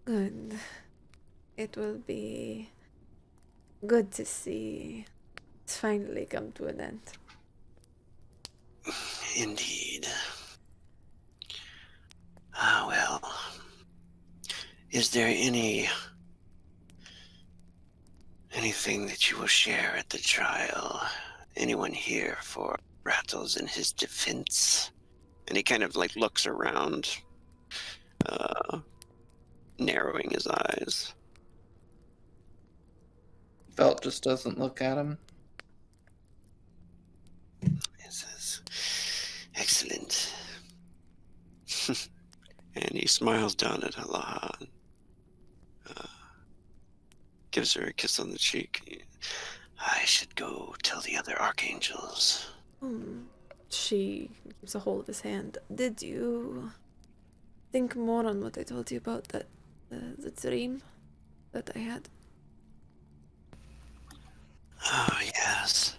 [SPEAKER 9] Good. It will be good to see it's finally come to an end.
[SPEAKER 2] Indeed. Well, is there anything that you will share at the trial? Anyone here for Rattles in his defense? And he kind of like looks around, narrowing his eyes.
[SPEAKER 7] Belt just doesn't look at him.
[SPEAKER 2] He says, "Excellent." And he smiles down at Halaha. Gives her a kiss on the cheek. I should go tell the other archangels.
[SPEAKER 9] She keeps a hold of his hand. Did you think more on what I told you about that the dream that I had?
[SPEAKER 2] Oh, yes.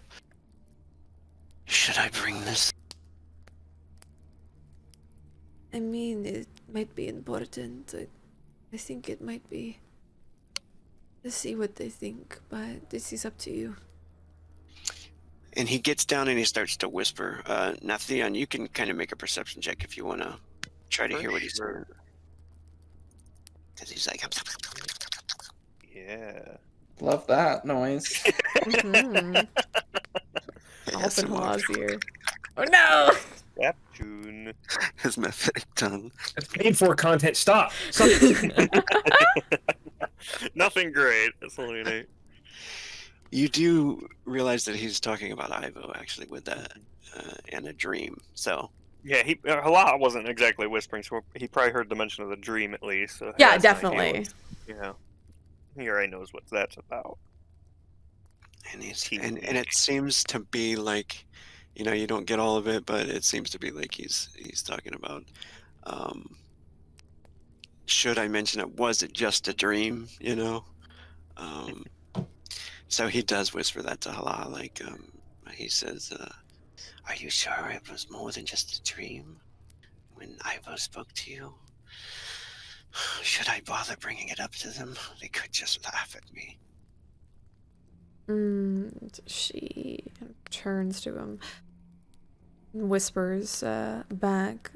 [SPEAKER 2] Should I bring this?
[SPEAKER 9] I mean, it might be important. I think it might be. Let's see what they think, but this is up to you.
[SPEAKER 2] And he gets down and he starts to whisper. Nathion, you can kind of make a perception check if you want to try to hear what he's saying. Because he's like...
[SPEAKER 5] Yeah.
[SPEAKER 7] Love that noise.
[SPEAKER 3] Mhm.
[SPEAKER 2] I
[SPEAKER 3] All
[SPEAKER 2] guess
[SPEAKER 3] up in
[SPEAKER 2] it walked
[SPEAKER 3] Halah's ear. Oh no!
[SPEAKER 5] Yep, June.
[SPEAKER 2] his mephitic tongue.
[SPEAKER 4] That's paid for content. Stop. Stop.
[SPEAKER 5] Nothing great. That's only an 8.
[SPEAKER 2] You do realize that he's talking about Ivo actually with that in a dream. So
[SPEAKER 5] Yeah, Halal wasn't exactly whispering, so he probably heard the mention of the dream at least. So he
[SPEAKER 3] Yeah,
[SPEAKER 5] has an idea
[SPEAKER 3] definitely.
[SPEAKER 5] what's- Yeah, he already knows what that's about.
[SPEAKER 2] and he's
[SPEAKER 5] Team
[SPEAKER 2] and
[SPEAKER 5] weak.
[SPEAKER 2] it seems to be like, you don't get all of it, but it seems to be like he's talking about. Should I mention it? Was it just a dream? Um, so he does whisper that to Halal. Like he says, "Are you sure it was more than just a dream when Ivo spoke to you? Should I bother bringing it up to them? They could just laugh at me."
[SPEAKER 3] She turns to him, whispers back.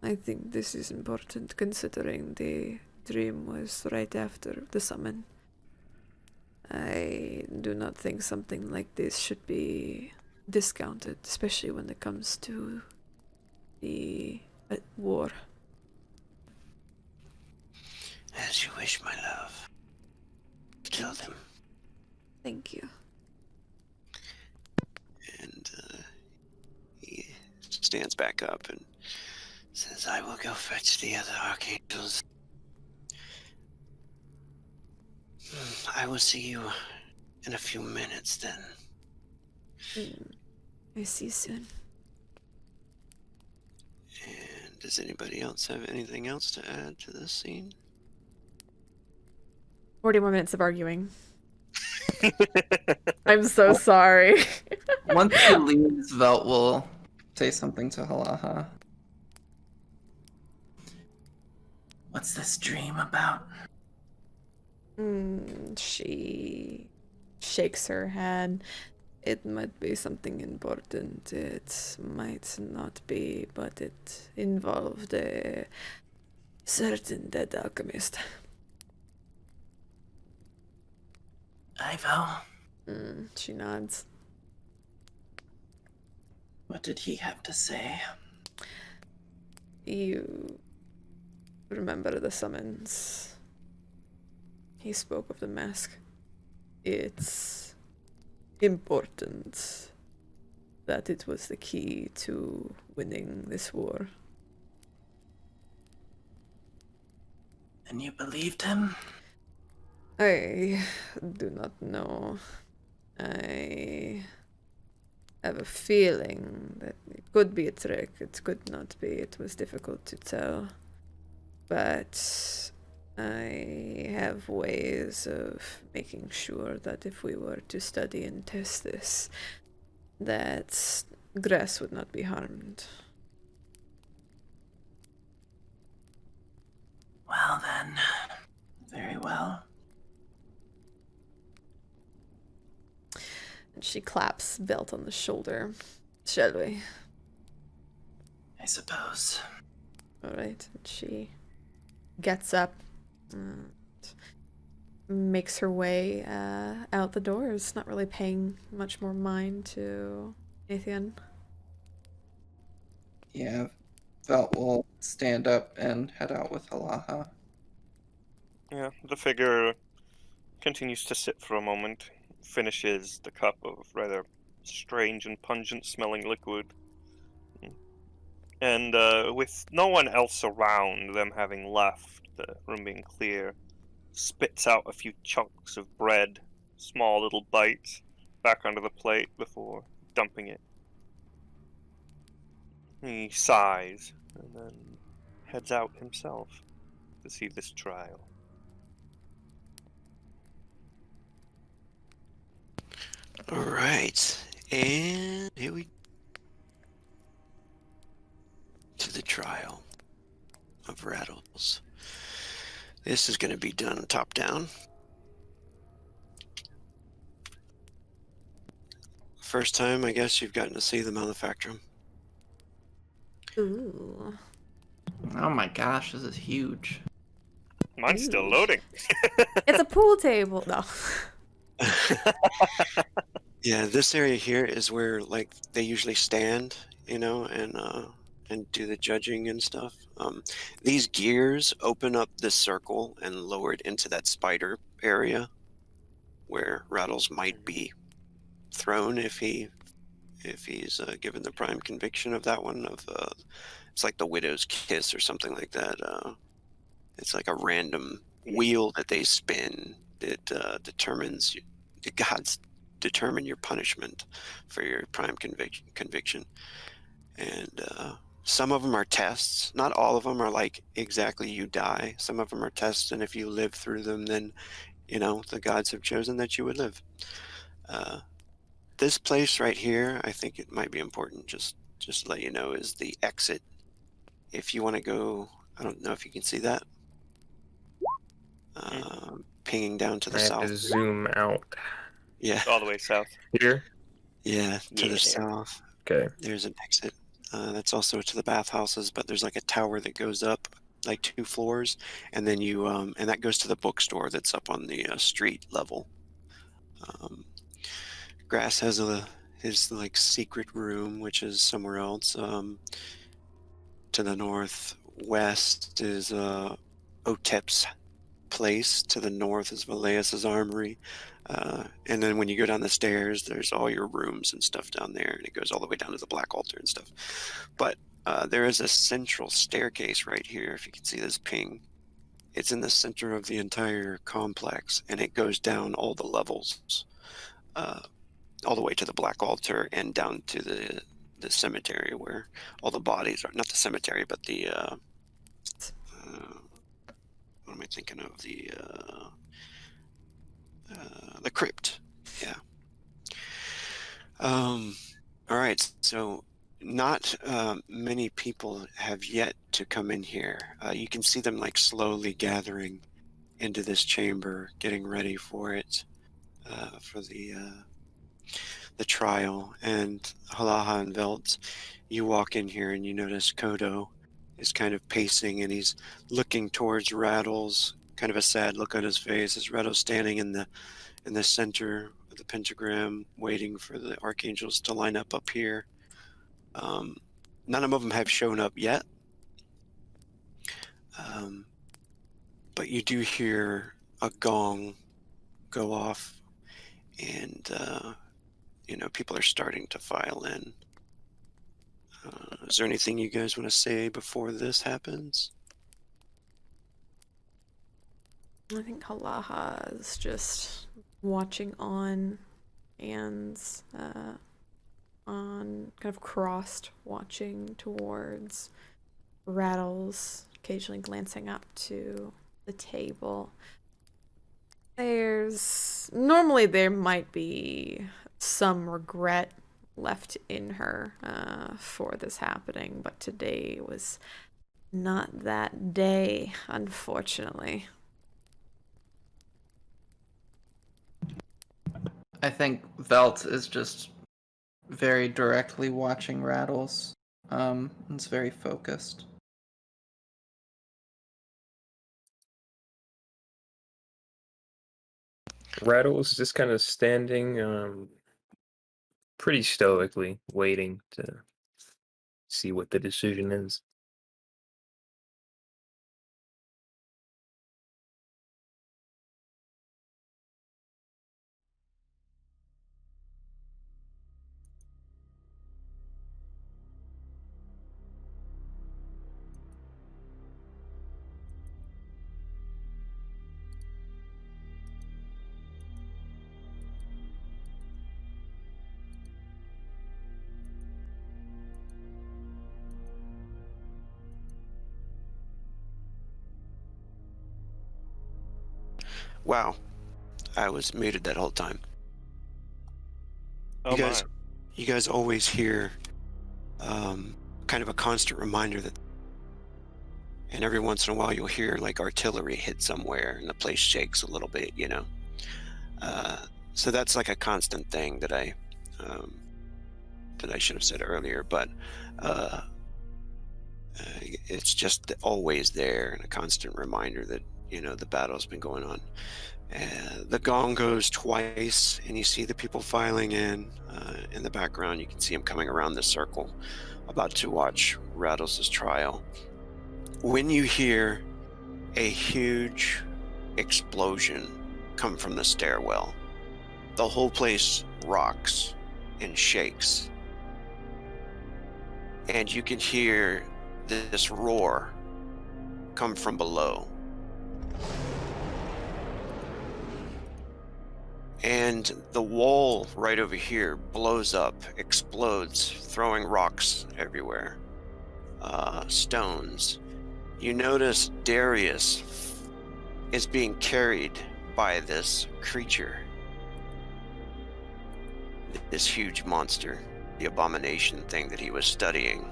[SPEAKER 3] I think this is important considering the dream was right after the summon. I do not think something like this should be discounted, especially when it comes to the war.
[SPEAKER 2] As you wish, my love. Tell them.
[SPEAKER 3] Thank you.
[SPEAKER 2] And he stands back up and says, "I will go fetch the other archangels. I will see you in a few minutes then."
[SPEAKER 3] I see you soon.
[SPEAKER 2] And does anybody else have anything else to add to this scene?
[SPEAKER 3] 40 more minutes of arguing. I'm so sorry.
[SPEAKER 7] Once he leaves, Velt will say something to Halaha.
[SPEAKER 8] What's this dream about?
[SPEAKER 3] She shakes her head. It might be something important. It might not be, but it involved a certain dead alchemist.
[SPEAKER 8] Ivo?
[SPEAKER 3] She nods.
[SPEAKER 8] What did he have to say?
[SPEAKER 3] You remember the summons. He spoke of the mask. It's important that it was the key to winning this war.
[SPEAKER 8] And you believed him?
[SPEAKER 3] I do not know. I have a feeling that it could be a trick, it could not be. It was difficult to tell. But I have ways of making sure that if we were to study and test this, that grass would not be harmed.
[SPEAKER 8] Well then, very well.
[SPEAKER 3] And she claps Belt on the shoulder. Shall we?
[SPEAKER 8] I suppose.
[SPEAKER 3] All right. And she gets up and makes her way out the doors, not really paying much more mind to Nathan.
[SPEAKER 7] Yeah, Velt will stand up and head out with Halaha.
[SPEAKER 5] Yeah, the figure continues to sit for a moment, finishes the cup of rather strange and pungent smelling liquid. And with no one else around, them having left, the room being clear, spits out a few chunks of bread, small little bites, back onto the plate before dumping it. He sighs and then heads out himself to see this trial.
[SPEAKER 2] All right, and here we to the trial of Rattles. This is going to be done top down. First time, I guess, you've gotten to see the Malefactrum.
[SPEAKER 3] Ooh.
[SPEAKER 7] Oh my gosh, this is huge.
[SPEAKER 5] Mine's still
[SPEAKER 3] Ooh.
[SPEAKER 5] loading.
[SPEAKER 3] It's a pool table. No.
[SPEAKER 2] Yeah, this area here is where like they usually stand, and do the judging and stuff. These gears open up this circle and lower it into that spider area where Rattles might be thrown if he's given the prime conviction of that one. It's like the widow's kiss or something like that. It's like a random wheel that they spin that determines the gods determine your punishment for your prime conviction. And some of them are tests. Not all of them are like exactly you die. Some of them are tests, and if you live through them, then the gods have chosen that you would live. This place right here, I think it might be important just to let you know, is the exit. If you want to go, I don't know if you can see that. Pinging down to the
[SPEAKER 4] I have
[SPEAKER 2] south.
[SPEAKER 4] to zoom out
[SPEAKER 2] Yeah.
[SPEAKER 5] All the way south.
[SPEAKER 4] here.
[SPEAKER 2] Yeah, to
[SPEAKER 5] Yeah.
[SPEAKER 2] the south.
[SPEAKER 4] Okay.
[SPEAKER 2] There's an exit. That's also to the bathhouses, but there's like a tower that goes up like 2 floors, and then and that goes to the bookstore that's up on the street level. Grass has his like secret room, which is somewhere else. To the northwest is Otep's place. To the north is Valeas's armory. And then when you go down the stairs, there's all your rooms and stuff down there, and it goes all the way down to the black altar and stuff. But there is a central staircase right here, if you can see this ping. It's in the center of the entire complex, and it goes down all the levels, all the way to the black altar and down to the cemetery where all the bodies are. Not the cemetery, but the what am I thinking of? The crypt. Yeah. All right. So not many people have yet to come in here. You can see them like slowly gathering into this chamber, getting ready for it, for the trial. And Halaha and Velt, you walk in here and you notice Kodo is kind of pacing, and he's looking towards Rattles, kind of a sad look on his face as Rattles standing in the center of the pentagram, waiting for the archangels to line up here. None of them have shown up yet, but you do hear a gong go off, and people are starting to file in. Is there anything you guys want to say before this happens?
[SPEAKER 3] I think Halaha is just watching on and on kind of crossed, watching towards Rattles, occasionally glancing up to the table. Normally there might be some regret left in her for this happening, but today was not that day, unfortunately.
[SPEAKER 7] I think Velt is just very directly watching Rattles. It's very focused.
[SPEAKER 4] Rattles just kind of standing pretty stoically, waiting to see what the decision is.
[SPEAKER 2] Wow, I was muted that whole time.
[SPEAKER 5] Oh
[SPEAKER 2] You guys always hear kind of a constant reminder that, and every once in a while you'll hear like artillery hit somewhere and the place shakes a little bit, so that's like a constant thing that I should have said earlier, but it's just always there, and a constant reminder that the battle's been going on. The gong goes twice, and you see the people filing in the background. You can see them coming around the circle, about to watch Rattles' trial. When you hear a huge explosion come from the stairwell, the whole place rocks and shakes. And you can hear this roar come from below. And the wall right over here blows up, explodes, throwing rocks everywhere, stones. You notice Darius is being carried by this creature, this huge monster, the Abomination thing that he was studying.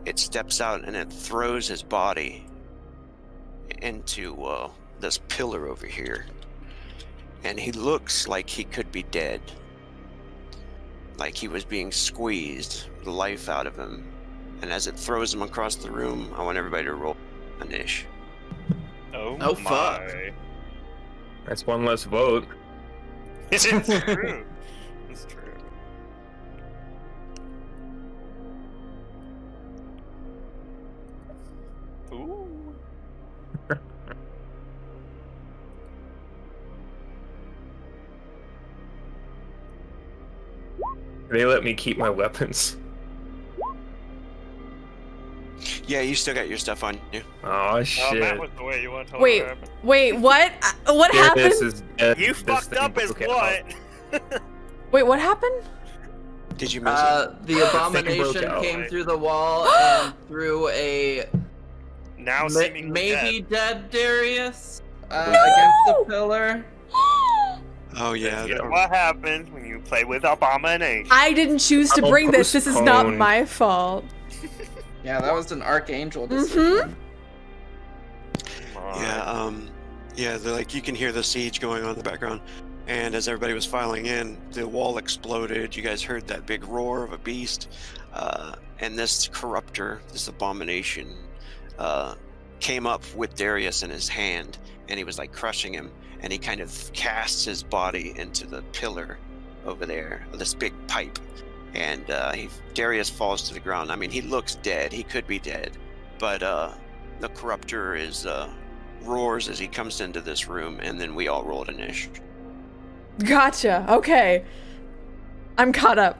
[SPEAKER 2] It steps out and it throws his body into this pillar over here, and he looks like he could be dead, like he was being squeezed the life out of him. And as it throws him across the room, I want everybody to roll an ish.
[SPEAKER 5] Oh,
[SPEAKER 7] Oh,
[SPEAKER 5] my.
[SPEAKER 7] fuck.
[SPEAKER 4] That's one less vote.
[SPEAKER 5] It's true. It's true. Ooh.
[SPEAKER 4] They let me keep my weapons.
[SPEAKER 2] Yeah, you still got your stuff on you.
[SPEAKER 4] Oh shit.
[SPEAKER 5] Matt was the way you want to tell
[SPEAKER 3] Wait,
[SPEAKER 5] what happened.
[SPEAKER 3] wait, what? What happened?
[SPEAKER 4] Darius is dead.
[SPEAKER 5] You
[SPEAKER 4] This
[SPEAKER 5] fucked
[SPEAKER 4] thing
[SPEAKER 5] up as
[SPEAKER 4] broke
[SPEAKER 5] what?
[SPEAKER 3] Wait, what happened?
[SPEAKER 2] Did you miss it?
[SPEAKER 7] The Abomination
[SPEAKER 4] broke out.
[SPEAKER 7] came through the wall and threw a
[SPEAKER 5] Now seemingly
[SPEAKER 7] maybe
[SPEAKER 5] dead.
[SPEAKER 7] dead Darius against the pillar.
[SPEAKER 2] Oh yeah.
[SPEAKER 4] Yeah.
[SPEAKER 5] What happens when you play with Abomination?
[SPEAKER 3] I didn't choose to
[SPEAKER 4] I'll
[SPEAKER 3] bring this. This is not
[SPEAKER 4] postpone.
[SPEAKER 3] my fault.
[SPEAKER 7] Yeah, that was an Archangel decision.
[SPEAKER 2] Yeah, you can hear the siege going on in the background. And as everybody was filing in, the wall exploded. You guys heard that big roar of a beast. And this corruptor, this Abomination, came up with Darius in his hand, and he was like crushing him. And he kind of casts his body into the pillar over there, this big pipe. And Darius falls to the ground. I mean, he looks dead. He could be dead. But the corruptor roars as he comes into this room, and then we all rolled an ish.
[SPEAKER 3] Gotcha. Okay. I'm caught up.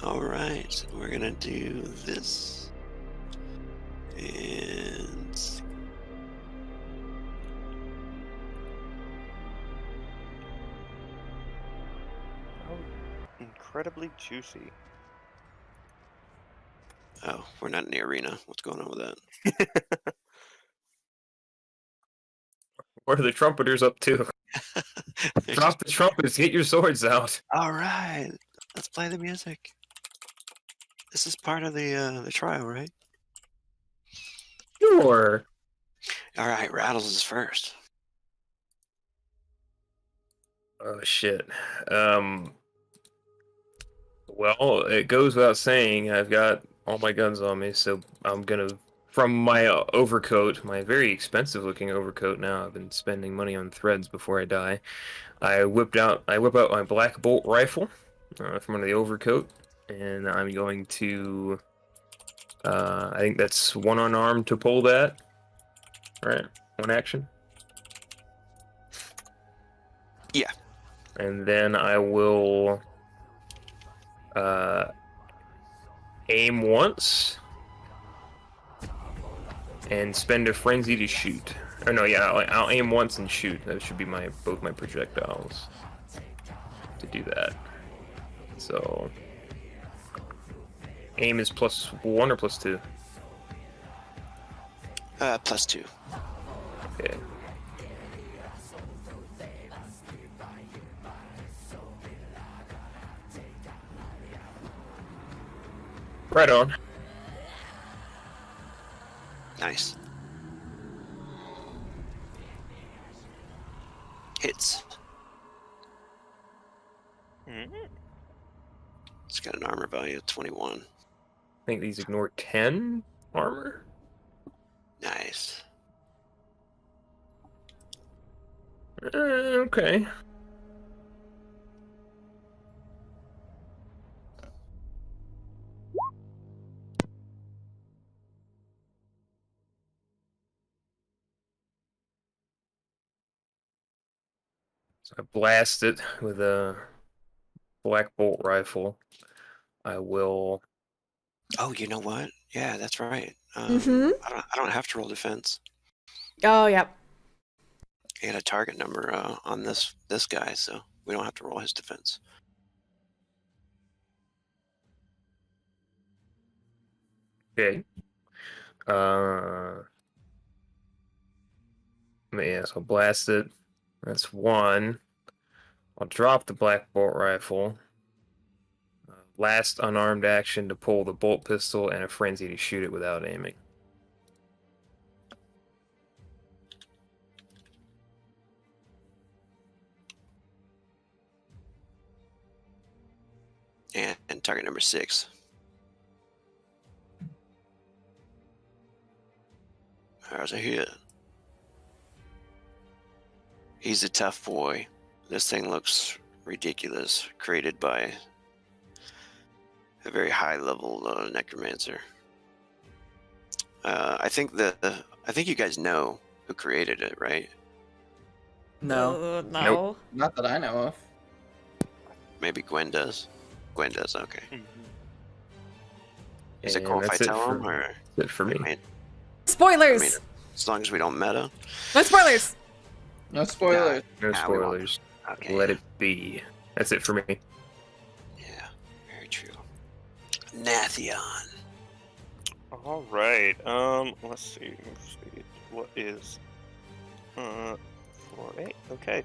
[SPEAKER 2] All right, we're gonna do this. And
[SPEAKER 5] Oh, incredibly juicy.
[SPEAKER 2] oh, we're not in the arena. What's going on with that?
[SPEAKER 4] What are the trumpeters up to? Drop the trumpets, get your swords out.
[SPEAKER 2] All right, let's play the music. This is part of the trial, right?
[SPEAKER 4] Sure.
[SPEAKER 2] All right, Rattles is first.
[SPEAKER 4] Oh shit. Well, it goes without saying, I've got all my guns on me, so I'm gonna, from my overcoat, my very expensive looking overcoat now, I've been spending money on threads before I die. I whip out my black bolt rifle from under the overcoat, and I'm going to, I think that's one unarmed to pull that. Right? One action.
[SPEAKER 2] Yeah.
[SPEAKER 4] And then I will aim once and spend a frenzy to shoot. Or no, yeah, I'll aim once and shoot. That should be both my projectiles to do that. So aim is +1 or +2?
[SPEAKER 2] +2.
[SPEAKER 4] Okay. Right on.
[SPEAKER 2] Nice. Hits.
[SPEAKER 5] Mhm.
[SPEAKER 2] It's got an armor value of 21.
[SPEAKER 4] I think these ignore 10 armor.
[SPEAKER 2] Nice.
[SPEAKER 4] Okay. So I blast it with a black bolt rifle. I will.
[SPEAKER 2] Oh, you know what? Yeah, that's right.
[SPEAKER 3] Mhm.
[SPEAKER 2] I don't have to roll defense.
[SPEAKER 3] Oh, yep.
[SPEAKER 2] I got a target number on this guy, so we don't have to roll his defense.
[SPEAKER 4] Okay. Yeah, so blast it. That's 1. I'll drop the black bolt rifle. Last unarmed action to pull the bolt pistol and a frenzy to shoot it without aiming.
[SPEAKER 2] And target number 6. How's a hit? He's a tough boy. This thing looks ridiculous. Created by a very high-level necromancer. I think you guys know who created it, right?
[SPEAKER 7] No,
[SPEAKER 3] No.
[SPEAKER 4] Nope.
[SPEAKER 7] not that I know of.
[SPEAKER 2] Maybe Gwen does. Gwen does. Okay.
[SPEAKER 5] Mhm.
[SPEAKER 2] Is it
[SPEAKER 4] And
[SPEAKER 2] cool if I
[SPEAKER 4] that's it
[SPEAKER 2] tell
[SPEAKER 4] for-
[SPEAKER 2] him, or
[SPEAKER 4] That's it for me.
[SPEAKER 2] I mean,
[SPEAKER 3] Spoilers.
[SPEAKER 2] I mean, as long as we don't meta?
[SPEAKER 3] No spoilers.
[SPEAKER 7] No spoilers.
[SPEAKER 4] No
[SPEAKER 2] Nah, we won't.
[SPEAKER 4] spoilers.
[SPEAKER 2] Okay.
[SPEAKER 4] Let it be. That's it for me.
[SPEAKER 2] Yeah, very true. Nathion.
[SPEAKER 5] All right. Let's see. What is 4-8? Okay.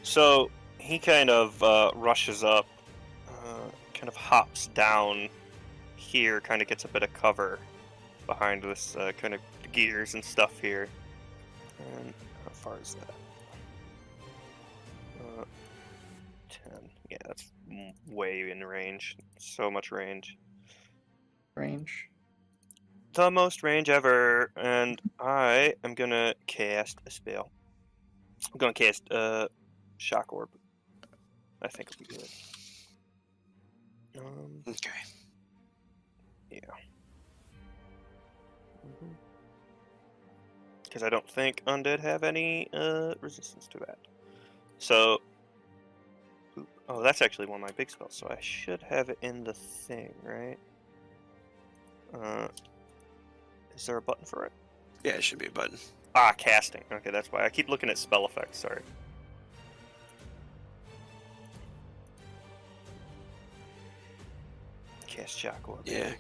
[SPEAKER 5] So he kind of rushes up, kind of hops down here, kind of gets a bit of cover behind this kind of gears and stuff here. And how far is that? 10. Yeah, that's way in range. So much range.
[SPEAKER 7] Range.
[SPEAKER 5] The most range ever, and I am gonna cast a spell. I'm gonna cast Shock Orb. I think it'll be good.
[SPEAKER 2] Okay.
[SPEAKER 5] Yeah. Because I don't think undead have any resistance to that. So, oh, that's actually one of my big spells, so I should have it in the thing, right? Is there a button for it?
[SPEAKER 2] Yeah, it should be a button.
[SPEAKER 5] Ah, casting. Okay, that's why I keep looking at spell effects. Sorry. Cast Shock Orb.
[SPEAKER 2] Yeah.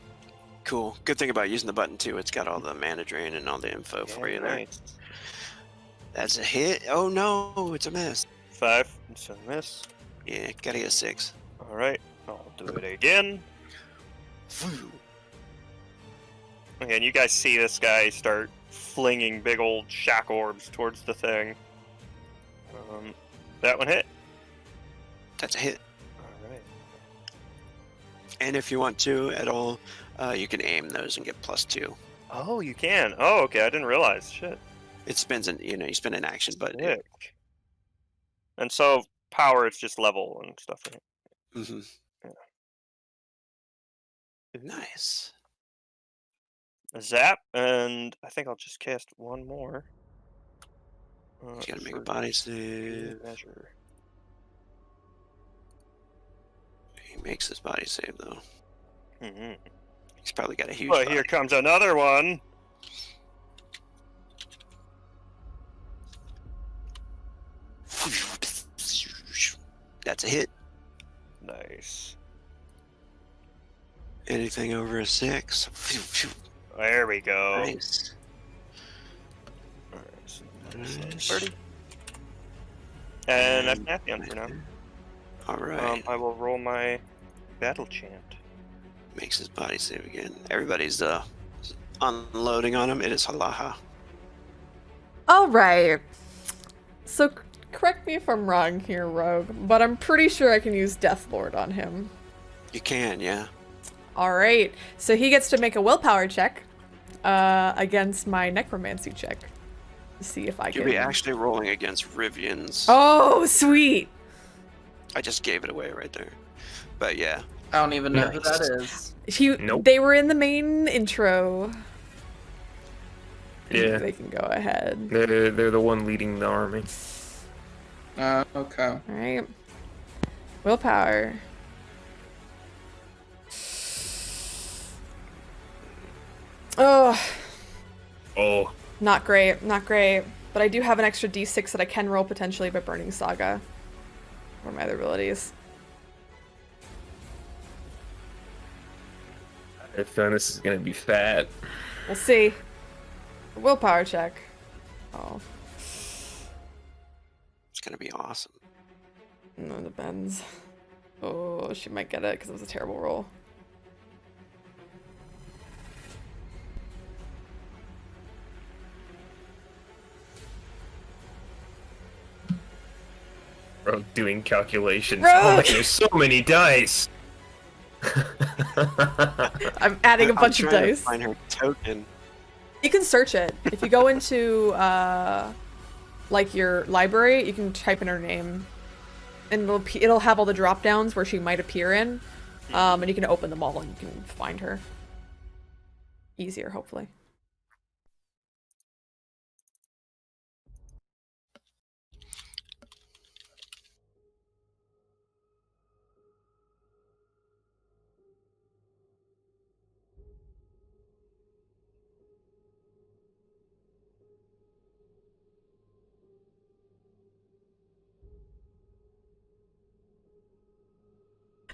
[SPEAKER 2] Cool. Good thing about using the button too, it's got all the mana drain and all the info for you there.
[SPEAKER 5] Nice.
[SPEAKER 2] That's a hit. Oh no, it's a miss.
[SPEAKER 5] 5. It's a miss.
[SPEAKER 2] Yeah, gotta get a 6.
[SPEAKER 5] All right. I'll do it again.
[SPEAKER 2] Phew.
[SPEAKER 5] Okay, and you guys see this guy start flinging big old shock orbs towards the thing. That one hit.
[SPEAKER 2] That's a hit.
[SPEAKER 5] All right.
[SPEAKER 2] And if you want to at all, you can aim those and get +2.
[SPEAKER 5] Oh, you can. Oh, okay. I didn't realize. Shit.
[SPEAKER 2] It spins an you spin an action button.
[SPEAKER 5] Sick. And so power, it's just level and stuff. Right?
[SPEAKER 2] Mm-hmm.
[SPEAKER 5] Yeah.
[SPEAKER 2] Nice.
[SPEAKER 5] A zap, and I think I'll just cast one more.
[SPEAKER 2] You gotta make a
[SPEAKER 5] for
[SPEAKER 2] body save.
[SPEAKER 5] measure.
[SPEAKER 2] He makes his body save though.
[SPEAKER 5] Mm-hmm.
[SPEAKER 2] He's probably got a huge
[SPEAKER 5] But
[SPEAKER 2] body.
[SPEAKER 5] here comes another one.
[SPEAKER 2] That's a hit.
[SPEAKER 5] Nice.
[SPEAKER 2] Anything over a 6.
[SPEAKER 5] There we go.
[SPEAKER 2] Nice.
[SPEAKER 5] Alright, so that's
[SPEAKER 2] Nice.
[SPEAKER 5] 30. And that's Nathion for now.
[SPEAKER 2] Alright.
[SPEAKER 5] I will roll my battle chant.
[SPEAKER 2] Makes his body save again. Everybody's unloading on him. It is Halaha.
[SPEAKER 3] All right. So correct me if I'm wrong here, Rogue, but I'm pretty sure I can use Death Lord on him.
[SPEAKER 2] You can, yeah.
[SPEAKER 3] All right. So he gets to make a willpower check against my necromancy check to see if I
[SPEAKER 2] You'll
[SPEAKER 3] can.
[SPEAKER 2] be actually rolling against Rivian's.
[SPEAKER 3] Oh, sweet.
[SPEAKER 2] I just gave it away right there. But yeah.
[SPEAKER 7] I don't even know who
[SPEAKER 2] Nice.
[SPEAKER 7] that is.
[SPEAKER 4] Nope.
[SPEAKER 3] They were in the main intro.
[SPEAKER 4] Yeah.
[SPEAKER 3] They can go ahead.
[SPEAKER 4] They're the one leading the army.
[SPEAKER 7] Okay.
[SPEAKER 3] All right. Willpower. Oh,
[SPEAKER 4] Oh.
[SPEAKER 3] not great. Not great. But I do have an extra d6 that I can roll potentially by burning Saga. Or my other abilities.
[SPEAKER 4] I have a feeling this is gonna be fat.
[SPEAKER 3] We'll see. Willpower check. Oh,
[SPEAKER 2] It's gonna be awesome.
[SPEAKER 3] no, it depends. Oh, she might get it because it was a terrible roll.
[SPEAKER 4] Bro, doing calculations.
[SPEAKER 3] Bro!
[SPEAKER 4] Oh, there's so many dice.
[SPEAKER 3] I'm adding a bunch
[SPEAKER 2] I'm
[SPEAKER 3] of
[SPEAKER 2] trying to
[SPEAKER 3] dice.
[SPEAKER 2] find her token.
[SPEAKER 3] You can search it. If you go into like your library, you can type in her name, and it'll have all the drop downs where she might appear in, and you can open them all and you can find her. Easier, hopefully.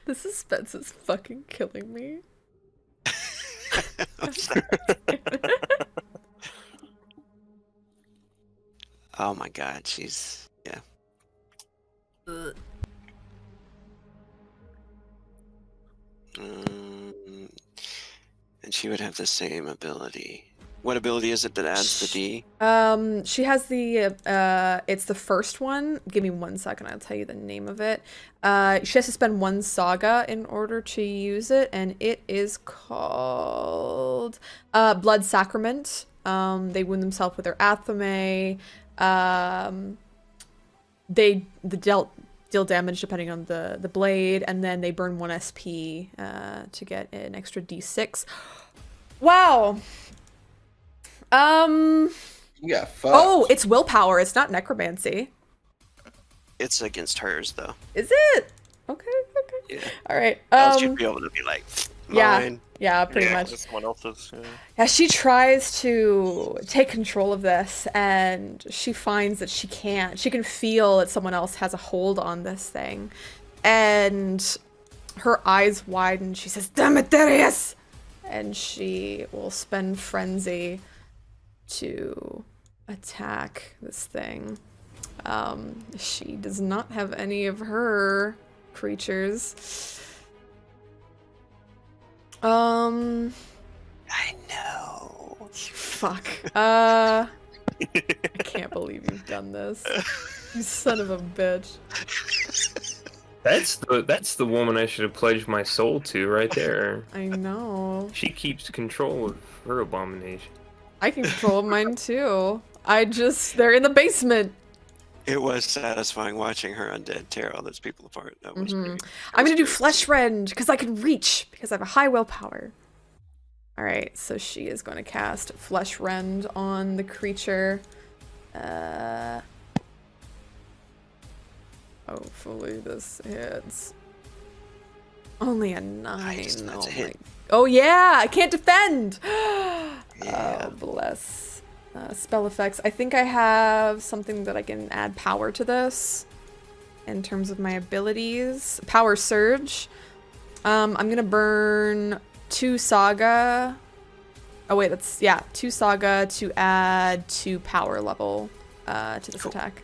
[SPEAKER 3] The suspense is fucking killing me.
[SPEAKER 2] I'm sorry. Oh my god, she's yeah. And she would have the same ability. What ability is it that adds the D?
[SPEAKER 3] She has the it's the first one. Give me 1 second, I'll tell you the name of it. She has to spend 1 saga in order to use it, and it is called Blood Sacrament. They wound themselves with their athame. They deal damage depending on the blade, and then they burn 1 SP to get an extra D6. Wow.
[SPEAKER 7] Yeah, fuck.
[SPEAKER 3] Oh, it's willpower. It's not necromancy.
[SPEAKER 2] It's against hers though.
[SPEAKER 3] Is it? Okay.
[SPEAKER 2] Yeah.
[SPEAKER 3] All right.
[SPEAKER 2] Else you'd be able to be like, mine.
[SPEAKER 3] Yeah, pretty
[SPEAKER 5] Yeah,
[SPEAKER 3] much.
[SPEAKER 5] it's someone else's. Yeah.
[SPEAKER 3] Yeah, she tries to take control of this, and she finds that she can't. She can feel that someone else has a hold on this thing, and her eyes widen. She says, "Demetrius!" And she will spend frenzy to attack this thing. She does not have any of her creatures.
[SPEAKER 2] I know.
[SPEAKER 3] Fuck. I can't believe you've done this. You son of a bitch.
[SPEAKER 4] That's the woman I should have pledged my soul to right there.
[SPEAKER 3] I know.
[SPEAKER 4] She keeps control of her abomination.
[SPEAKER 3] I can control mine too. They're in the basement.
[SPEAKER 2] It was satisfying watching her undead tear all those people apart. That was pretty.
[SPEAKER 3] I'm gonna do Flesh Rend because I can reach because I have a high willpower. Alright, so she is going to cast Flesh Rend on the creature. Hopefully this hits. Only a 9.
[SPEAKER 2] Nice, that's a hit.
[SPEAKER 3] Oh yeah, I can't defend!
[SPEAKER 2] Yeah.
[SPEAKER 3] Oh, bless. Spell effects. I think I have something that I can add power to this in terms of my abilities. Power Surge. I'm gonna burn 2 Saga. Oh wait, that's, yeah, 2 Saga to add 2 power level to this attack.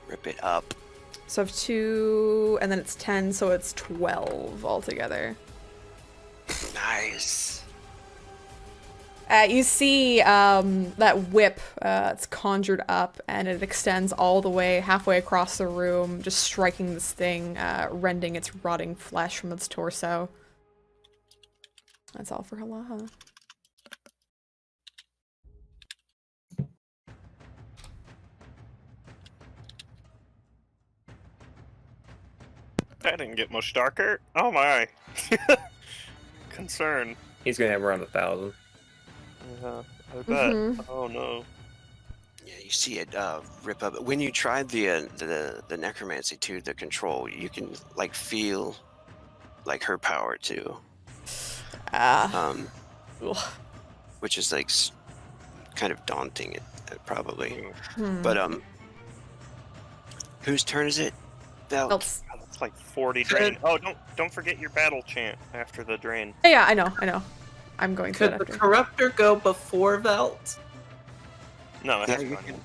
[SPEAKER 2] Rip it up.
[SPEAKER 3] So I have 2, and then it's 10, so it's 12 altogether.
[SPEAKER 2] Nice.
[SPEAKER 3] You see that whip, it's conjured up, and it extends all the way, halfway across the room, just striking this thing, rending its rotting flesh from its torso. That's all for Halaha.
[SPEAKER 5] That didn't get much darker. Oh my. Concern.
[SPEAKER 4] He's gonna have around 1,000.
[SPEAKER 5] I bet.
[SPEAKER 3] Mhm.
[SPEAKER 5] Oh no.
[SPEAKER 2] Yeah, you see it rip up. When you tried the necromancy too, the control, you can like feel like her power too.
[SPEAKER 3] Ugh.
[SPEAKER 2] Which is like kind of daunting, probably.
[SPEAKER 3] Hmm.
[SPEAKER 2] But whose turn is it? Velt.
[SPEAKER 3] Else.
[SPEAKER 5] God, that's like 40 drain. Oh, don't forget your battle chant after the drain.
[SPEAKER 3] Yeah, I know. I'm going to
[SPEAKER 7] Could
[SPEAKER 3] that
[SPEAKER 7] the
[SPEAKER 3] after.
[SPEAKER 7] corruptor go before Velt?
[SPEAKER 5] No, it
[SPEAKER 2] Yeah,
[SPEAKER 5] has
[SPEAKER 2] you
[SPEAKER 5] gone.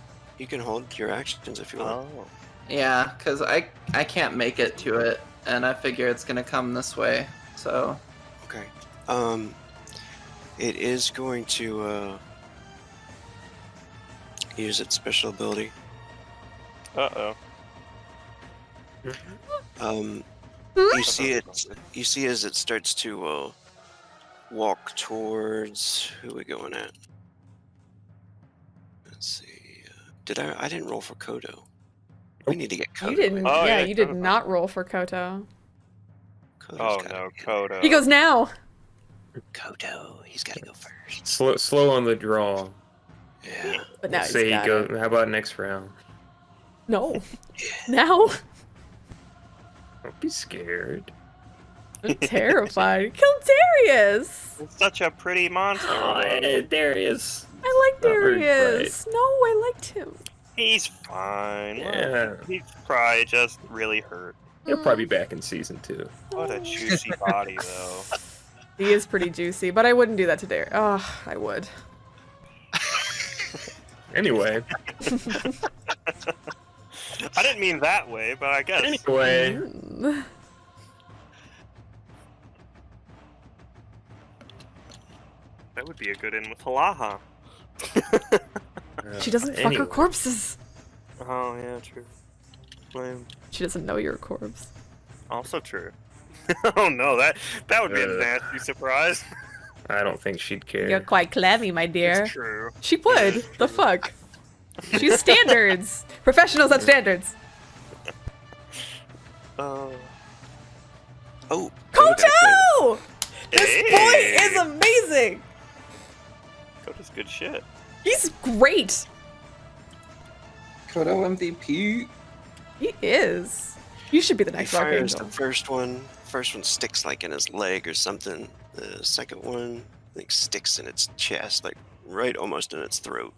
[SPEAKER 2] can hold your actions if you want.
[SPEAKER 5] Oh.
[SPEAKER 7] Yeah, because I can't make it to it, and I figure it's gonna come this way. So
[SPEAKER 2] Okay. It is going to use its special ability.
[SPEAKER 5] Uh-oh.
[SPEAKER 2] You see it. You see as it starts to walk towards. Who are we going at? Let's see. I didn't roll for Kodo. We need to get Kodo.
[SPEAKER 3] You didn't.
[SPEAKER 5] Oh,
[SPEAKER 3] yeah,
[SPEAKER 5] yeah,
[SPEAKER 3] you did
[SPEAKER 5] Kodo.
[SPEAKER 3] not roll for Koto.
[SPEAKER 2] Kodo's
[SPEAKER 5] Oh
[SPEAKER 2] gotta
[SPEAKER 5] no,
[SPEAKER 2] be in
[SPEAKER 5] Kodo.
[SPEAKER 3] He goes now.
[SPEAKER 2] there. Kodo. He's got to go first.
[SPEAKER 4] Slow on the draw.
[SPEAKER 2] Yeah.
[SPEAKER 3] But now
[SPEAKER 4] Say
[SPEAKER 3] he's
[SPEAKER 4] he
[SPEAKER 3] got
[SPEAKER 4] go.
[SPEAKER 3] it.
[SPEAKER 4] How about next round?
[SPEAKER 3] No. Now.
[SPEAKER 4] Don't be scared.
[SPEAKER 3] I'm terrified. Kill Darius.
[SPEAKER 5] It's such a pretty monster.
[SPEAKER 4] There he is.
[SPEAKER 3] I like
[SPEAKER 4] Not very
[SPEAKER 3] Darius. No, I liked him.
[SPEAKER 5] He's fine.
[SPEAKER 4] Yeah.
[SPEAKER 5] He's probably just really hurt.
[SPEAKER 4] He'll probably be back in season 2.
[SPEAKER 5] What a juicy body, though.
[SPEAKER 3] He is pretty juicy, but I wouldn't do that to Darius. Oh, I would.
[SPEAKER 4] Anyway.
[SPEAKER 5] I didn't mean that way, but I guess.
[SPEAKER 4] Anyway.
[SPEAKER 3] Mm.
[SPEAKER 5] That would be a good in with Halaha.
[SPEAKER 3] She doesn't fuck her
[SPEAKER 4] Anyway.
[SPEAKER 3] corpses.
[SPEAKER 5] Oh, yeah, true. Lame.
[SPEAKER 3] She doesn't know you're a corpse.
[SPEAKER 5] Also true. Oh no, that would be a nasty surprise.
[SPEAKER 4] I don't think she'd care.
[SPEAKER 3] You're quite clammy, my dear.
[SPEAKER 5] It's true.
[SPEAKER 3] She would. The fuck? She's standards. Professionals at standards.
[SPEAKER 2] Oh.
[SPEAKER 3] Koto! This
[SPEAKER 5] Hey!
[SPEAKER 3] boy is amazing.
[SPEAKER 5] Koto's good shit.
[SPEAKER 3] He's great.
[SPEAKER 7] Kodo MVP.
[SPEAKER 3] He is. You should be the
[SPEAKER 2] He
[SPEAKER 3] next
[SPEAKER 2] fires
[SPEAKER 3] Archangel.
[SPEAKER 2] the first one. First one sticks like in his leg or something. The second one, I think, sticks in its chest, like right almost in its throat.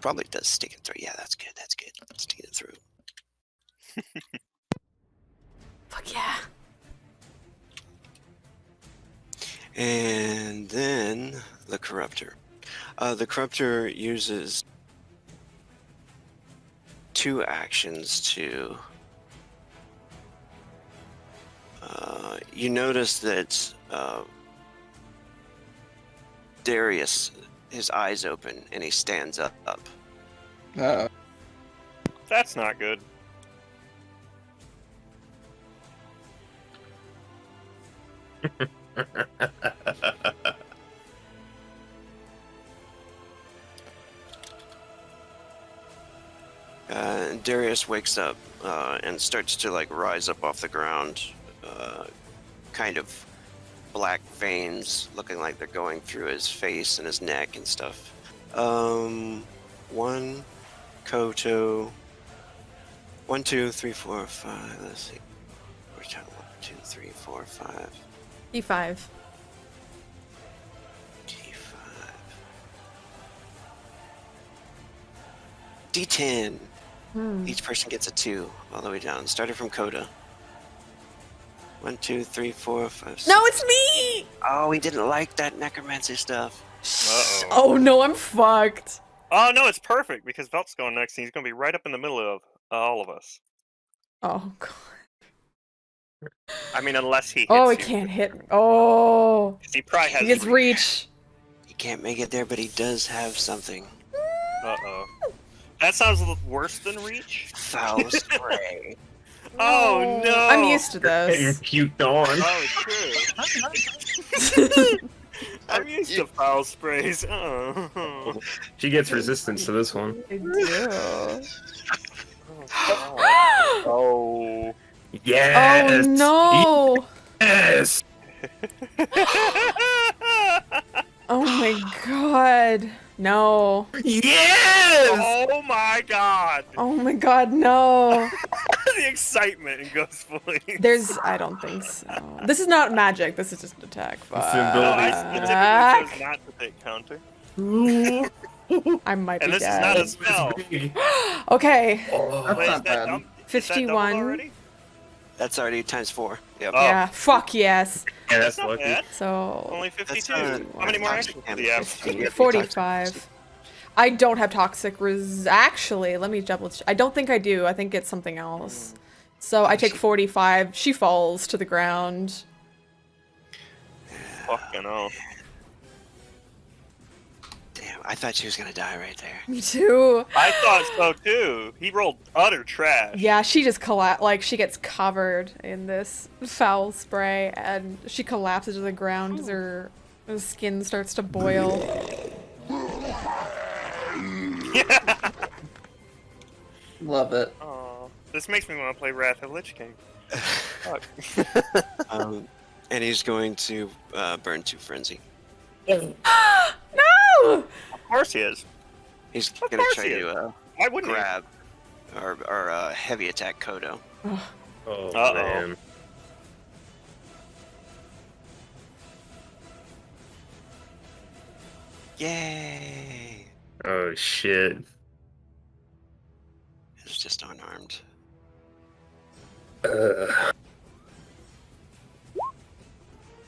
[SPEAKER 2] Probably does stick in throat. Yeah, that's good. That's good. Stick in the throat.
[SPEAKER 3] Fuck yeah.
[SPEAKER 2] And then the Corruptor. The Corruptor uses 2 actions to. You notice that Darius, his eyes open, and he stands up.
[SPEAKER 5] That's not good.
[SPEAKER 2] Darius wakes up and starts to like rise up off the ground, kind of black veins looking like they're going through his face and his neck and stuff. One, Koto. 1, 2, 3, 4, 5. Let's see. We're talking 1, 2, 3, 4, 5.
[SPEAKER 3] E5.
[SPEAKER 2] D5. D10. Each person gets a 2 all the way down. Started from Coda. 1, 2, 3, 4, 5, 6.
[SPEAKER 3] No, it's me!
[SPEAKER 2] Oh, he didn't like that necromancy stuff.
[SPEAKER 5] Uh-oh.
[SPEAKER 3] Oh no, I'm fucked.
[SPEAKER 5] Oh no, it's perfect because Velt's going next, and he's going to be right up in the middle of all of us.
[SPEAKER 3] Oh god.
[SPEAKER 5] I mean, unless he hits
[SPEAKER 3] Oh, he
[SPEAKER 5] you.
[SPEAKER 3] can't hit. Oh.
[SPEAKER 5] 'Cause he probably has
[SPEAKER 3] He gets
[SPEAKER 5] reach.
[SPEAKER 3] reach.
[SPEAKER 2] He He can't make it there, but he does have something.
[SPEAKER 5] Uh-oh. That sounds a little worse than reach.
[SPEAKER 2] Foul spray.
[SPEAKER 5] Oh, no!
[SPEAKER 3] I'm used to
[SPEAKER 4] Getting
[SPEAKER 3] this.
[SPEAKER 4] puked on.
[SPEAKER 5] Oh, true. I'm used to foul sprays. Oh.
[SPEAKER 4] She gets resistance to this one.
[SPEAKER 3] I do.
[SPEAKER 5] Oh.
[SPEAKER 4] Yes!
[SPEAKER 3] Oh no!
[SPEAKER 4] Yes!
[SPEAKER 3] Oh my god. No.
[SPEAKER 4] Yes!
[SPEAKER 5] Oh my god!
[SPEAKER 3] Oh my god, no.
[SPEAKER 5] The excitement in Ghost Voice.
[SPEAKER 3] I don't think so. This is not magic, this is just an attack.
[SPEAKER 4] It's
[SPEAKER 5] No, I
[SPEAKER 3] Fuck.
[SPEAKER 5] specifically chose not to take counter.
[SPEAKER 3] I might
[SPEAKER 5] And
[SPEAKER 3] be
[SPEAKER 5] this is not
[SPEAKER 3] dead.
[SPEAKER 5] a spell.
[SPEAKER 3] Okay.
[SPEAKER 7] That's
[SPEAKER 5] Wait,
[SPEAKER 7] not
[SPEAKER 5] is that
[SPEAKER 7] bad.
[SPEAKER 5] dum- is that doubled
[SPEAKER 3] 51.
[SPEAKER 5] already?
[SPEAKER 2] That's already times 4. Yep.
[SPEAKER 5] Oh.
[SPEAKER 3] Yeah, fuck yes.
[SPEAKER 4] Yeah, that's
[SPEAKER 5] Not
[SPEAKER 4] lucky.
[SPEAKER 5] bad.
[SPEAKER 3] So,
[SPEAKER 5] Only 52.
[SPEAKER 2] That's,
[SPEAKER 5] How many more
[SPEAKER 2] toxic
[SPEAKER 5] actions do you have?
[SPEAKER 2] 50,
[SPEAKER 3] 45. I don't have toxic Actually, let me double check. I don't think I do. I think it's something else. So I take 45. She falls to the ground.
[SPEAKER 5] Fucking hell.
[SPEAKER 2] Damn, I thought she was gonna die right there.
[SPEAKER 3] Me too.
[SPEAKER 5] I thought so too. He rolled utter trash.
[SPEAKER 3] Yeah, she just she gets covered in this foul spray and she collapses to the ground as her skin starts to boil.
[SPEAKER 7] Love it.
[SPEAKER 5] Aw. This makes me want to play Wrath of Lich King. Fuck.
[SPEAKER 2] And he's going to burn 2 frenzy.
[SPEAKER 3] No!
[SPEAKER 5] Of course he is.
[SPEAKER 2] He's
[SPEAKER 5] Of
[SPEAKER 2] gonna
[SPEAKER 5] course
[SPEAKER 2] try
[SPEAKER 5] he is.
[SPEAKER 2] to
[SPEAKER 5] Why wouldn't he?
[SPEAKER 2] grab or heavy attack Kodo.
[SPEAKER 4] Oh,
[SPEAKER 5] Uh-oh.
[SPEAKER 4] man.
[SPEAKER 2] Yay!
[SPEAKER 4] Oh, shit.
[SPEAKER 2] It's just unarmed.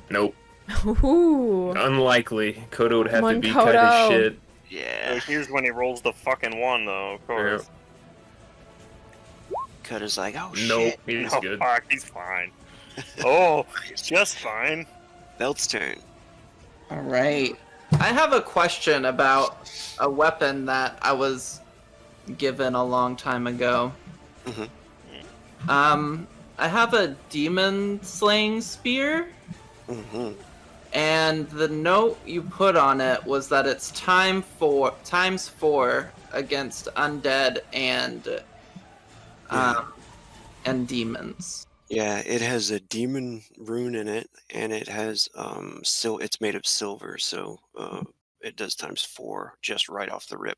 [SPEAKER 4] Nope.
[SPEAKER 3] Ooh.
[SPEAKER 4] Unlikely. Kodo would have
[SPEAKER 3] Come
[SPEAKER 4] to
[SPEAKER 3] on,
[SPEAKER 4] be cut
[SPEAKER 3] Kodo.
[SPEAKER 4] as shit.
[SPEAKER 2] Yeah.
[SPEAKER 5] Here's when he rolls the fucking 1 though, of course.
[SPEAKER 2] Kodo's like, oh
[SPEAKER 4] Nope,
[SPEAKER 2] shit.
[SPEAKER 4] he's
[SPEAKER 5] No,
[SPEAKER 4] good.
[SPEAKER 5] fuck, he's fine. Oh, just fine.
[SPEAKER 2] Belt's turn.
[SPEAKER 7] All right. I have a question about a weapon that I was given a long time ago.
[SPEAKER 2] Mhm.
[SPEAKER 7] I have a demon slaying spear,
[SPEAKER 2] Mm-hmm.
[SPEAKER 7] and the note you put on it was that it's times 4 against undead and demons.
[SPEAKER 2] Yeah, it has a demon rune in it, and it has it's made of silver, so it does times 4 just right off the rip.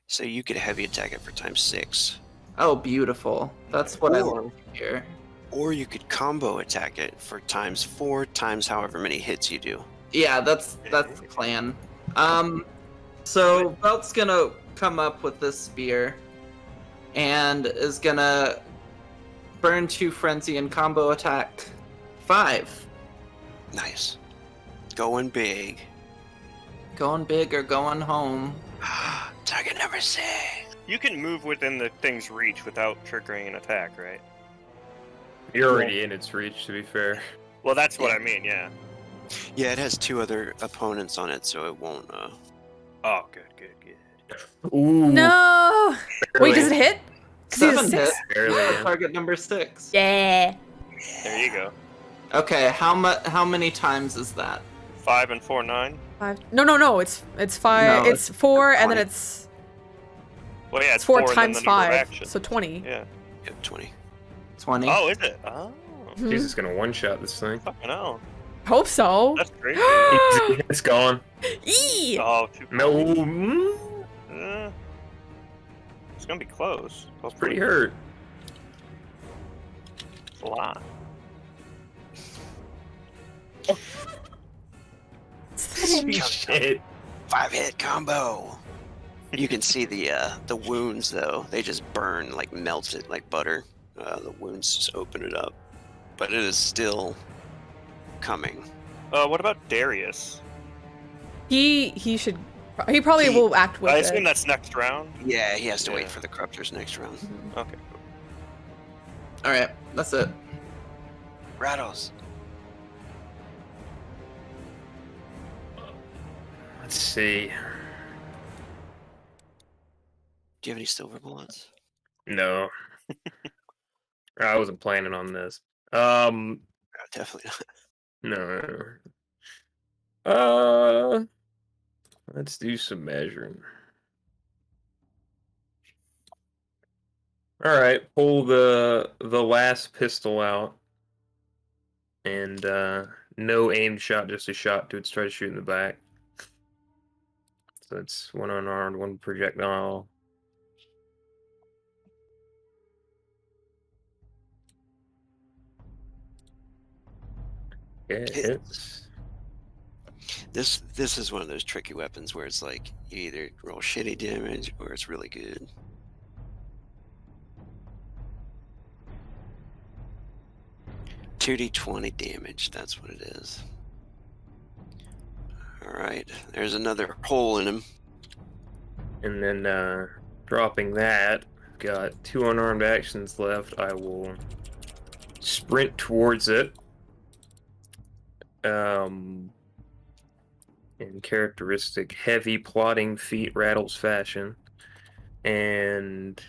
[SPEAKER 2] So you could heavy attack it for times 6,
[SPEAKER 7] Oh, beautiful. That's what I
[SPEAKER 2] Or-
[SPEAKER 7] love to hear.
[SPEAKER 2] or you could combo attack it for times 4 times however many hits you do.
[SPEAKER 7] Yeah, that's the plan. So Belt's gonna come up with this spear and is gonna burn 2 frenzy and combo attack 5.
[SPEAKER 2] Nice. Going big.
[SPEAKER 7] Going big or going home.
[SPEAKER 2] Target number 6.
[SPEAKER 5] You can move within the thing's reach without triggering an attack, right?
[SPEAKER 4] You're already in its reach, to be fair.
[SPEAKER 5] Well, that's what I mean, yeah.
[SPEAKER 2] Yeah, it has 2 other opponents on it, so it won't.
[SPEAKER 5] Oh, good.
[SPEAKER 4] Ooh.
[SPEAKER 3] No! Wait, does it hit? 'Cause he has
[SPEAKER 7] 7 hit.
[SPEAKER 3] 6?
[SPEAKER 4] Barely, yeah.
[SPEAKER 7] Target number 6.
[SPEAKER 3] Yeah.
[SPEAKER 5] There you go.
[SPEAKER 7] Okay, how many times is that?
[SPEAKER 5] 5 and 4, 9.
[SPEAKER 3] 5. No. It's 5.
[SPEAKER 7] No,
[SPEAKER 3] it's 4, and then
[SPEAKER 2] 20.
[SPEAKER 3] it's
[SPEAKER 5] Well, yeah,
[SPEAKER 3] it's 4
[SPEAKER 5] and then
[SPEAKER 3] times
[SPEAKER 5] the number of
[SPEAKER 3] 5,
[SPEAKER 5] actions.
[SPEAKER 3] so 20.
[SPEAKER 5] Yeah.
[SPEAKER 2] Yep, 20.
[SPEAKER 7] 20.
[SPEAKER 5] Oh, is it? Oh,
[SPEAKER 3] Mhm.
[SPEAKER 4] Jesus gonna one-shot this thing.
[SPEAKER 5] fucking hell.
[SPEAKER 3] Hope so.
[SPEAKER 5] That's crazy.
[SPEAKER 4] It's gone.
[SPEAKER 3] Eee!
[SPEAKER 5] Oh, too
[SPEAKER 4] No.
[SPEAKER 5] close. It's gonna be close. Close
[SPEAKER 4] Pretty hurt.
[SPEAKER 5] It's a lot.
[SPEAKER 4] Shit.
[SPEAKER 2] 5-hit combo. You can see the wounds though; they just burn, like melts it like butter. The wounds just open it up, but it is still coming.
[SPEAKER 5] What about Darius?
[SPEAKER 3] He probably
[SPEAKER 2] He-
[SPEAKER 3] will act with
[SPEAKER 5] I
[SPEAKER 3] it.
[SPEAKER 5] assume that's next round.
[SPEAKER 2] Yeah, he has to
[SPEAKER 5] Yeah.
[SPEAKER 2] wait for the corruptors next round.
[SPEAKER 5] Okay.
[SPEAKER 7] Alright, that's it.
[SPEAKER 2] Rattles.
[SPEAKER 4] Let's see.
[SPEAKER 2] Do you have any silver bullets?
[SPEAKER 4] No. I wasn't planning on this.
[SPEAKER 2] Oh, definitely not.
[SPEAKER 4] No. Let's do some measuring. All right, pull the last pistol out, and no aimed shot, just a shot to try to shoot in the back. So it's one unarmed, one projectile. Yeah, it hits.
[SPEAKER 2] This is one of those tricky weapons where it's like you either roll shitty damage or it's really good. $2d20 damage, that's what it is. Alright, there's another hole in him.
[SPEAKER 4] And then dropping that, got 2 unarmed actions left. I will sprint towards it. In characteristic heavy plodding feet Rattles fashion. And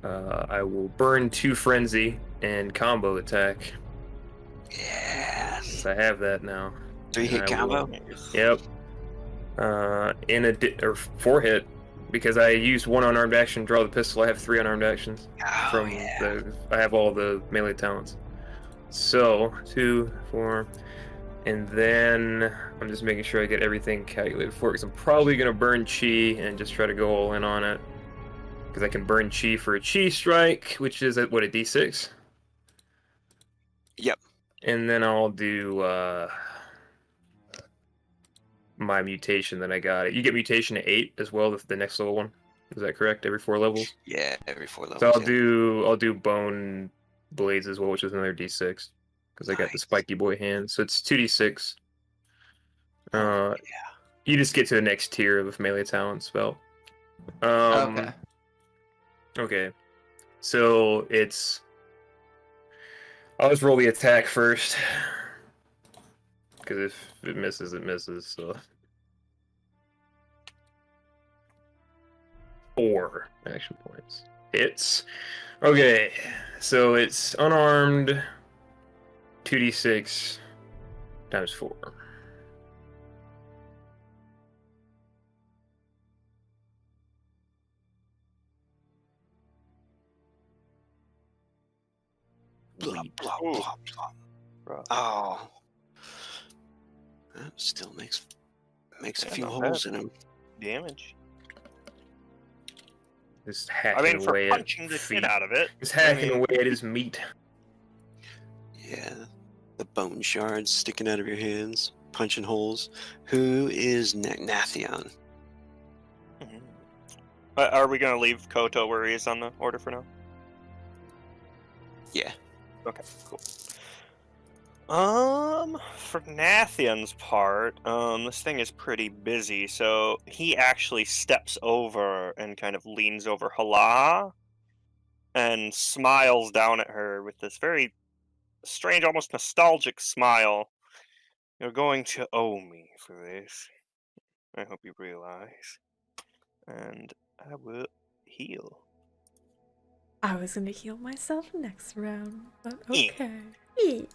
[SPEAKER 4] I will burn 2 frenzy and combo attack.
[SPEAKER 2] Yes.
[SPEAKER 4] I have that now.
[SPEAKER 2] 3-hit combo?
[SPEAKER 4] Yep. Or 4-hit, because I used 1 unarmed action, draw the pistol. I have 3 unarmed actions I have all the melee talents. So 2, 4, and then I'm just making sure I get everything calculated for it, because I'm probably gonna burn chi and just try to go all in on it, because I can burn chi for a chi strike, which is what, a d6.
[SPEAKER 2] Yep.
[SPEAKER 4] And then I'll do my mutation that I got. You get mutation at 8 as well, the next level one. Is that correct? Every 4 levels?
[SPEAKER 2] Yeah, every 4 levels.
[SPEAKER 4] So I'll do bone blades as well, which is another d6, because I got the spiky boy hand. So it's 2d6. You just get to the next tier of melee talent spell. Okay. So I'll just roll the attack first, because if it misses, it misses. So 4 action points. Hits. Okay, so it's unarmed, 2d6 times 4.
[SPEAKER 2] Blah, blah, blah, blah. Oh. That still makes a few holes in him.
[SPEAKER 5] Damage.
[SPEAKER 4] Just hacking away
[SPEAKER 5] for punching the shit out of it.
[SPEAKER 4] Just hacking away at his meat.
[SPEAKER 2] Yeah. The bone shards sticking out of your hands, punching holes. Who is Nathion?
[SPEAKER 5] Are we going to leave Koto where he is on the order for now?
[SPEAKER 2] Yeah.
[SPEAKER 5] Okay, cool. For Nathion's part, this thing is pretty busy, so he actually steps over and kind of leans over Hala and smiles down at her with this very strange, almost nostalgic smile. You're going to owe me for this. I hope you realize. And I will heal.
[SPEAKER 3] I was gonna heal myself next round, but
[SPEAKER 5] Eh.
[SPEAKER 3] okay.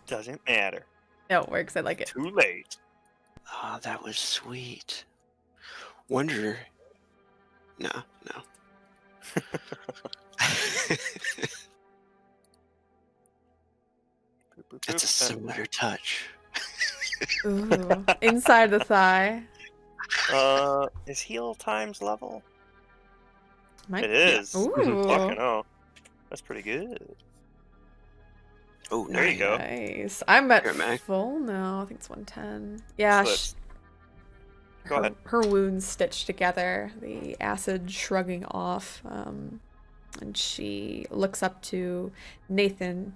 [SPEAKER 5] Doesn't matter.
[SPEAKER 3] No, it works. I like it.
[SPEAKER 5] Too late.
[SPEAKER 2] Oh, that was sweet. Wonder. No. That's a similar touch.
[SPEAKER 3] Ooh, inside the thigh.
[SPEAKER 5] Is heal times level?
[SPEAKER 3] Might
[SPEAKER 5] It is.
[SPEAKER 3] Ooh.
[SPEAKER 5] Fucking hell. That's pretty good.
[SPEAKER 2] Oh,
[SPEAKER 5] There you go.
[SPEAKER 3] Nice. I'm at
[SPEAKER 2] Here, Mac.
[SPEAKER 3] full now. I think it's 110. Yeah.
[SPEAKER 5] So Go ahead.
[SPEAKER 3] Her wounds stitched together, the acid shrugging off, and she looks up to Nathan,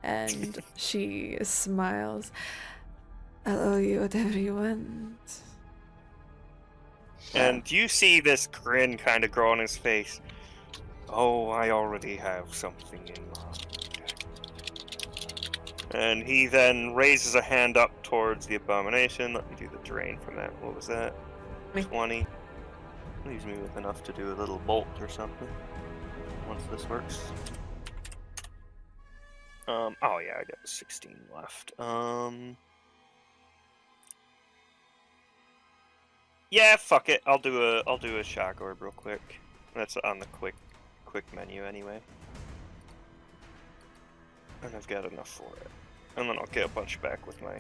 [SPEAKER 3] and she smiles. I'll owe you whatever you want.
[SPEAKER 5] And you see this grin kind of grow on his face. Oh, I already have something in mind. And he then raises a hand up towards the Abomination. Let me do the drain from that. What was that? 20. Leaves me with enough to do a little bolt or something. Once this works. Oh yeah, I got 16 left. Yeah, fuck it. I'll do a shock orb real quick. That's on the quick menu anyway. And I've got enough for it. And then I'll get a bunch back with my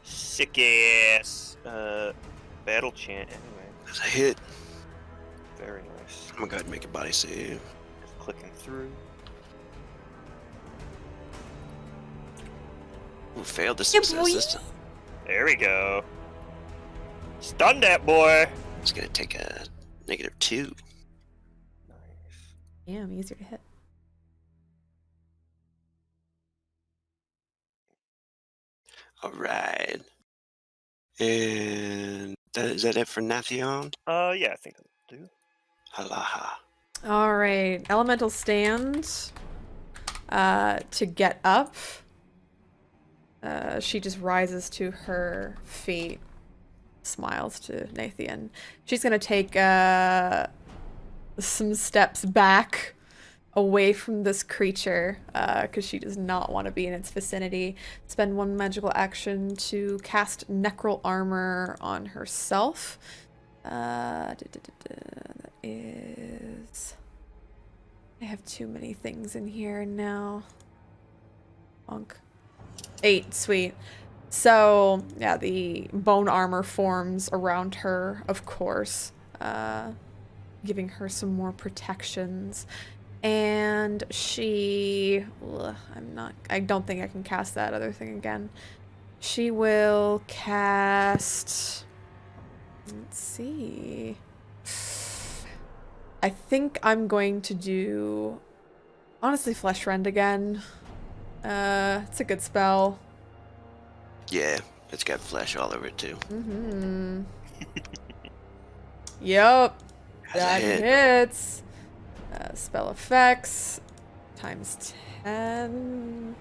[SPEAKER 5] sick ass battle chant anyway.
[SPEAKER 2] That's a hit.
[SPEAKER 5] Very nice.
[SPEAKER 2] I'm gonna go ahead and make a body save.
[SPEAKER 5] Just clicking through.
[SPEAKER 2] Ooh, failed to success this time.
[SPEAKER 5] There we go. Stun that boy.
[SPEAKER 2] It's gonna take a -2.
[SPEAKER 5] Nice.
[SPEAKER 3] Damn, easier to hit.
[SPEAKER 2] All right. And is that it for Nathion?
[SPEAKER 5] Yeah, I think that'll do.
[SPEAKER 2] Halaha.
[SPEAKER 3] All right, elemental stand. To get up, she just rises to her feet, smiles to Nathan. She's gonna take some steps back away from this creature, because she does not want to be in its vicinity. Spend 1 magical action to cast Necral Armor on herself. That is... I have too many things in here now. Bonk. 8, sweet. So, yeah, the bone armor forms around her, of course, giving her some more protections. And she... I don't think I can cast that other thing again. She will cast... Let's see... I think I'm going to do... Honestly, Flesh Rend again. It's a good spell.
[SPEAKER 2] Yeah, it's got flesh all over it too.
[SPEAKER 3] Mm-hmm. Yup.
[SPEAKER 2] That's a
[SPEAKER 3] That
[SPEAKER 2] hit.
[SPEAKER 3] hits. Spell effects. Times 10.